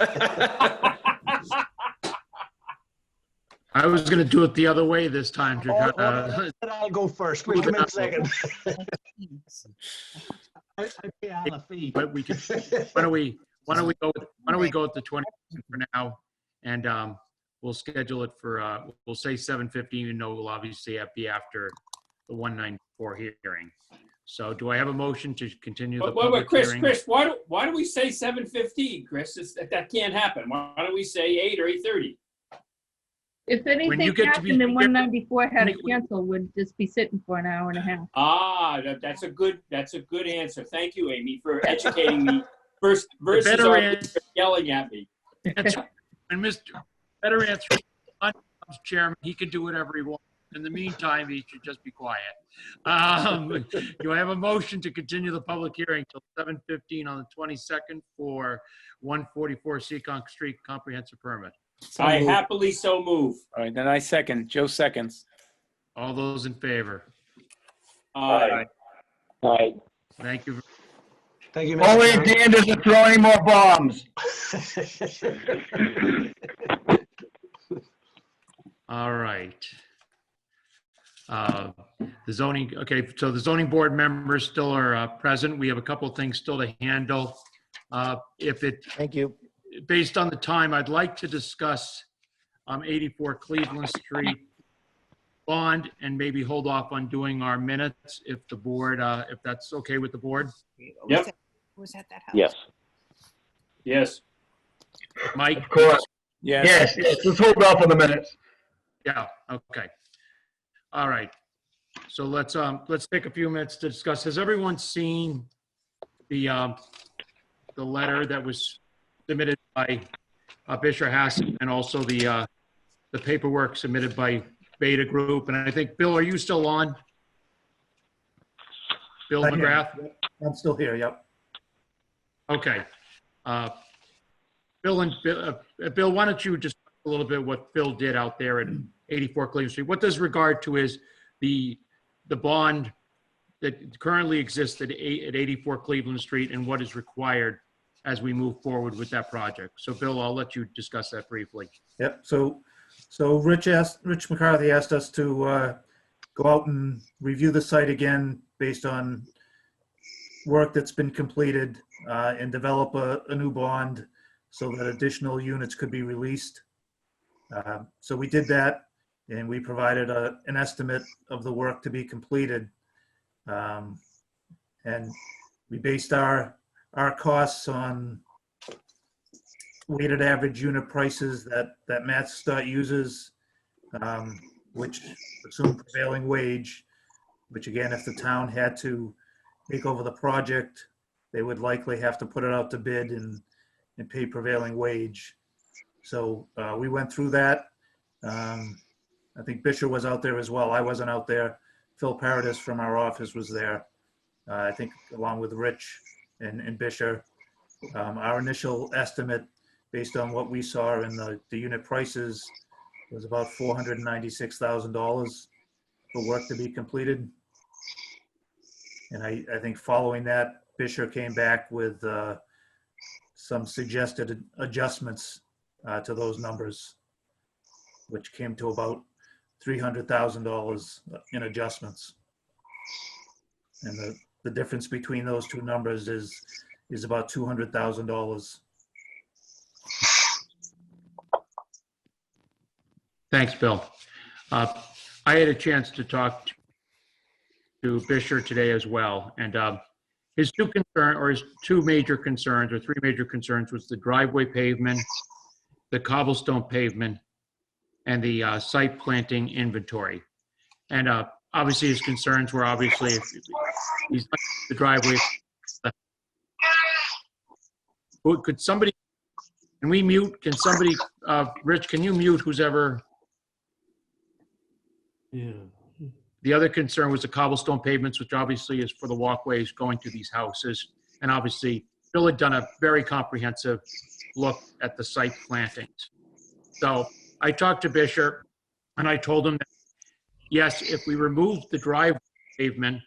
I was going to do it the other way this time. I'll go first. We'll come in second. I pay Al a fee. But we can. Why don't we go with the 20 for now, and we'll schedule it for we'll say 7:15. You know, we'll obviously be after the 194 hearing. So, do I have a motion to continue the public hearing? Chris, why do we say 7:15, Chris? That can't happen. Why don't we say 8 or 8:30? If anything happened and 194 had to cancel, we'd just be sitting for an hour and a half. Ah, that's a good answer. Thank you, Amy, for educating me versus yelling at me. That's right. And Mr. Better answer, Chairman, he can do whatever he wants. In the meantime, he should just be quiet. Do I have a motion to continue the public hearing till 7:15 on the 22nd for 144 Seekonk Street comprehensive permit? I happily so move. All right, then I second. Joe seconds. All those in favor? Aye. Aye. Thank you. Thank you, Only Mr. if Dan doesn't throw any more bombs. All right. The zoning, okay, so the zoning board members still are present. We have a couple of things still to handle. Thank you. Based on the time, I'd like to discuss 84 Cleveland Street bond and maybe hold off on doing our minutes if the board, if that's okay with the board. Yep. Was at that house? Yes. Yes. Mike? Of course. Yes. Yes. Let's hold off on the minutes. Yeah, okay. All right. So let's take a few minutes to discuss. Has everyone seen the letter that was submitted by Fisher Hassan and also the paperwork submitted by Beta Group? And I think, Bill, are you still on? Bill McGrath? I'm still here, yep. Okay. Bill, why don't you just talk a little bit what Phil did out there at 84 Cleveland Street? What does regard to is the bond that currently exists at 84 Cleveland Street and what is required as we move forward with that project? So Bill, I'll let you discuss that briefly. Yep. So Rich McCarthy asked us to go out and review the site again based on work that's been completed and develop a new bond so that additional units could be released. So we did that, and we provided an estimate of the work to be completed. And we based our costs on weighted average unit prices that MassDOT uses, which assume prevailing wage, which again, if the town had to take over the project, they would likely have to put it out to bid and pay prevailing wage. So we went through that. I think Bisher was out there as well. I wasn't out there. Phil Paradis from our office was there, I think, along with Rich and Bisher. Our initial estimate, based on what we saw in the unit prices, was about $496,000 for work to be completed. And I think following that, Bisher came back with some suggested adjustments to those numbers, which came to about $300,000 in adjustments. And the difference between those two numbers is about $200,000. Thanks, Bill. I had a chance to talk to Fisher today as well, and his two major concerns, or three major concerns, was the driveway pavement, the cobblestone pavement, and the site planting inventory. And obviously his concerns were obviously if he's the driveway. Could somebody, can we mute? Can somebody, Rich, can you mute who's ever? Yeah. The other concern was the cobblestone pavements, which obviously is for the walkways going to these houses. And obviously, Bill had done a very comprehensive look at the site plantings. So I talked to Bishop, and I told him that, yes, if we removed the driveway pavement,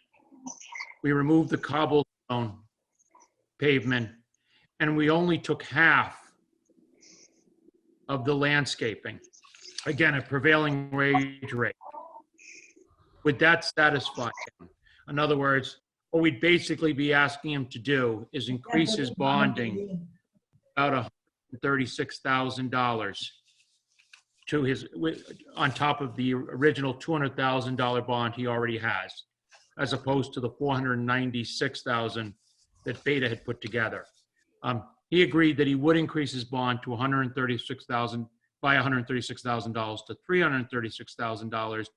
we removed the cobblestone pavement, and we only took half of the landscaping, again, a prevailing wage rate, would that satisfy him? In other words, what we'd basically be asking him to do is increase his bonding about $136,000 to his, on top of the original $200,000 bond he already has, as opposed to the $496,000 that Beta had put together. He agreed that he would increase his bond to $136,000 by $136,000 to $336,000.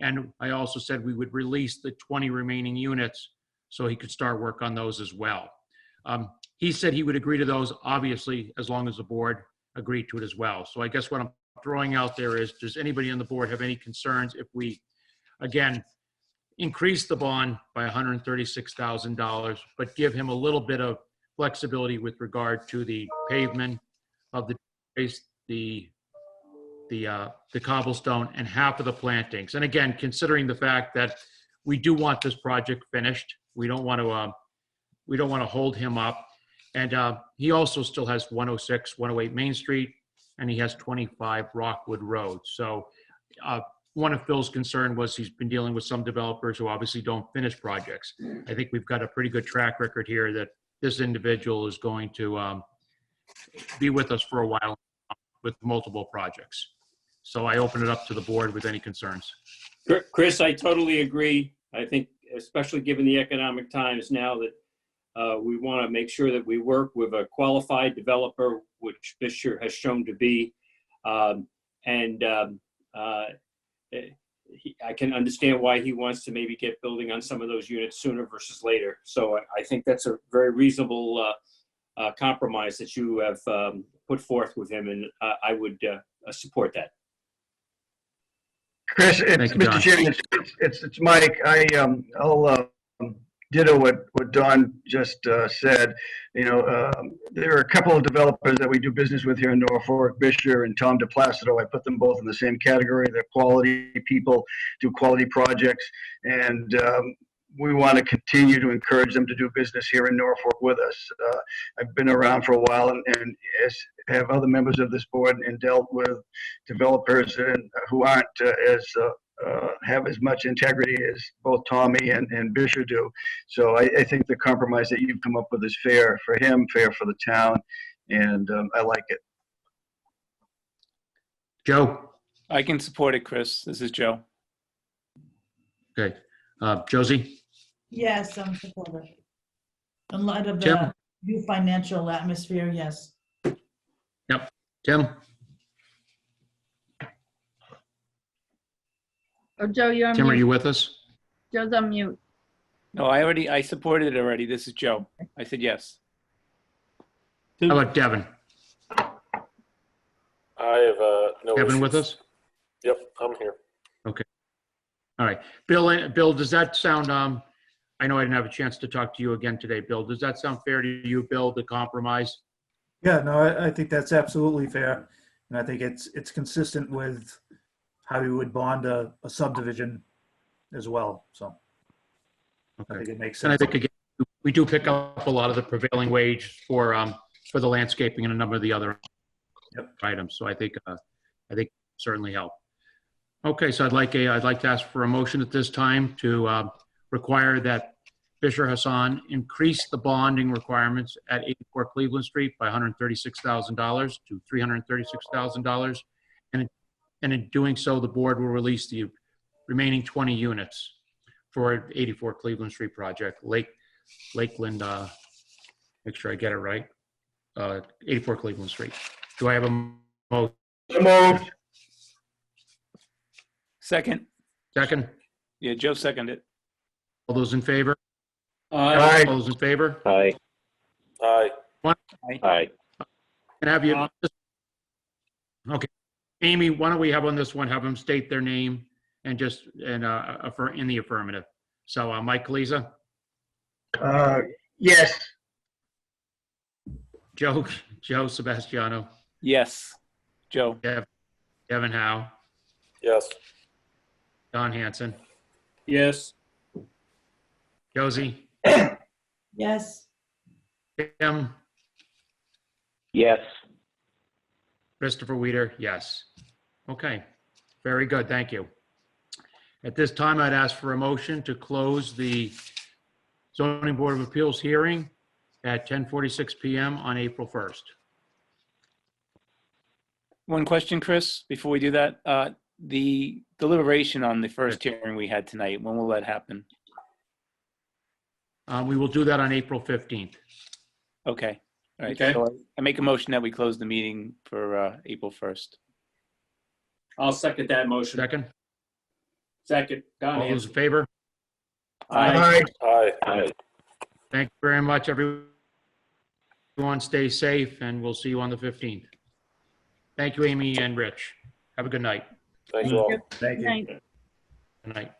And I also said we would release the 20 remaining units so he could start work on those as well. He said he would agree to those, obviously, as long as the board agreed to it as well. So I guess what I'm throwing out there is, does anybody on the board have any concerns if we, again, increase the bond by $136,000, but give him a little bit of flexibility with regard to the pavement of the base, the cobblestone, and half of the plantings. And again, considering the fact that we do want this project finished, we don't want to hold him up. And he also still has 106, 108 Main Street, and he has 25 Rockwood Road. So one of Phil's concern was he's been dealing with some developers who obviously don't finish projects. I think we've got a pretty good track record here that this individual is going to be with us for a while with multiple projects. So I open it up to the board with any concerns. Chris, I totally agree. I think, especially given the economic times now, that we want to make sure that we work with a qualified developer, which Fisher has shown to be. I can understand why he wants to maybe get building on some of those units sooner versus later. So I think that's a very reasonable compromise that you have put forth with him, and I would support that. Chris, it's Mr. Chairman, it's Mike. I'll ditto what Don just said. You know, there are a couple of developers that we do business with here in Norfolk, Bisher and Tom DePlacido. I put them both in the same category. They're quality people, do quality projects, and we want to continue to encourage them to do business here in Norfolk with us. I've been around for a while and as have other members of this board and dealt with developers who aren't have as much integrity as both Tommy and Bisher do. So I think the compromise that you've come up with is fair for him, fair for the town, and I like it. Joe? I can support it, Chris. This is Joe. Okay. Josie? Yes, I'm supportive. In light of Tim? the new financial atmosphere, yes. Yep. Tim? Oh, Joe, you're on Tim, mute. are you with us? Joe's on mute. No, I supported it already. This is Joe. I said yes. How about Devin? I have no Devin issues. with us? Yep, I'm here. Okay. All right. Bill, does that sound, I know I didn't have a chance to talk to you again today, Bill. Does that sound fair to you, Bill, the compromise? Yeah, no, I think that's absolutely fair. And I think it's consistent with how you would bond a subdivision as well. So I think it makes sense. And I think, again, we do pick up a lot of the prevailing wage for the landscaping and a number of the other items. So I think certainly help. Okay, so I'd like to ask for a motion at this time to require that Fisher Hassan increase the bonding requirements at 84 Cleveland Street by $136,000 to $336,000. And in doing so, the board will release the remaining 20 units for 84 Cleveland Street project, Lakeland, make sure I get it right, 84 Cleveland Street. Do I have a motion? Moved. Second. Second? Yeah, Joe seconded. All those in favor? Aye. All those in favor? Aye. Aye. Aye. Can I have you? Okay. Amy, why don't we have on this one, have them state their name and just, in the affirmative. So, Mike Kaliza, Yes. Joe Sebastiano, Yes. Joe? Kevin Howe, Yes. Don Hanson, Yes. Josie, Yes. Tim, Yes. Christopher Weider, yes. Okay, very good, thank you. At this time, I'd ask for a motion to close the Zoning Board of Appeals hearing at 10:46 PM on April 1st. One question, Chris, before we do that. The deliberation on the first hearing we had tonight, when will that happen? We will do that on April 15th. Okay. All right. Okay. So I make a motion that we close the meeting for April 1st. I'll second that motion. Second, Second. Don all those in Hanson. favor? Aye. Aye. Thank you very much, everyone. Stay safe, and we'll see you on the 15th. Thank you, Amy and Rich. Have a good night. Thank you all. Good night. Good night.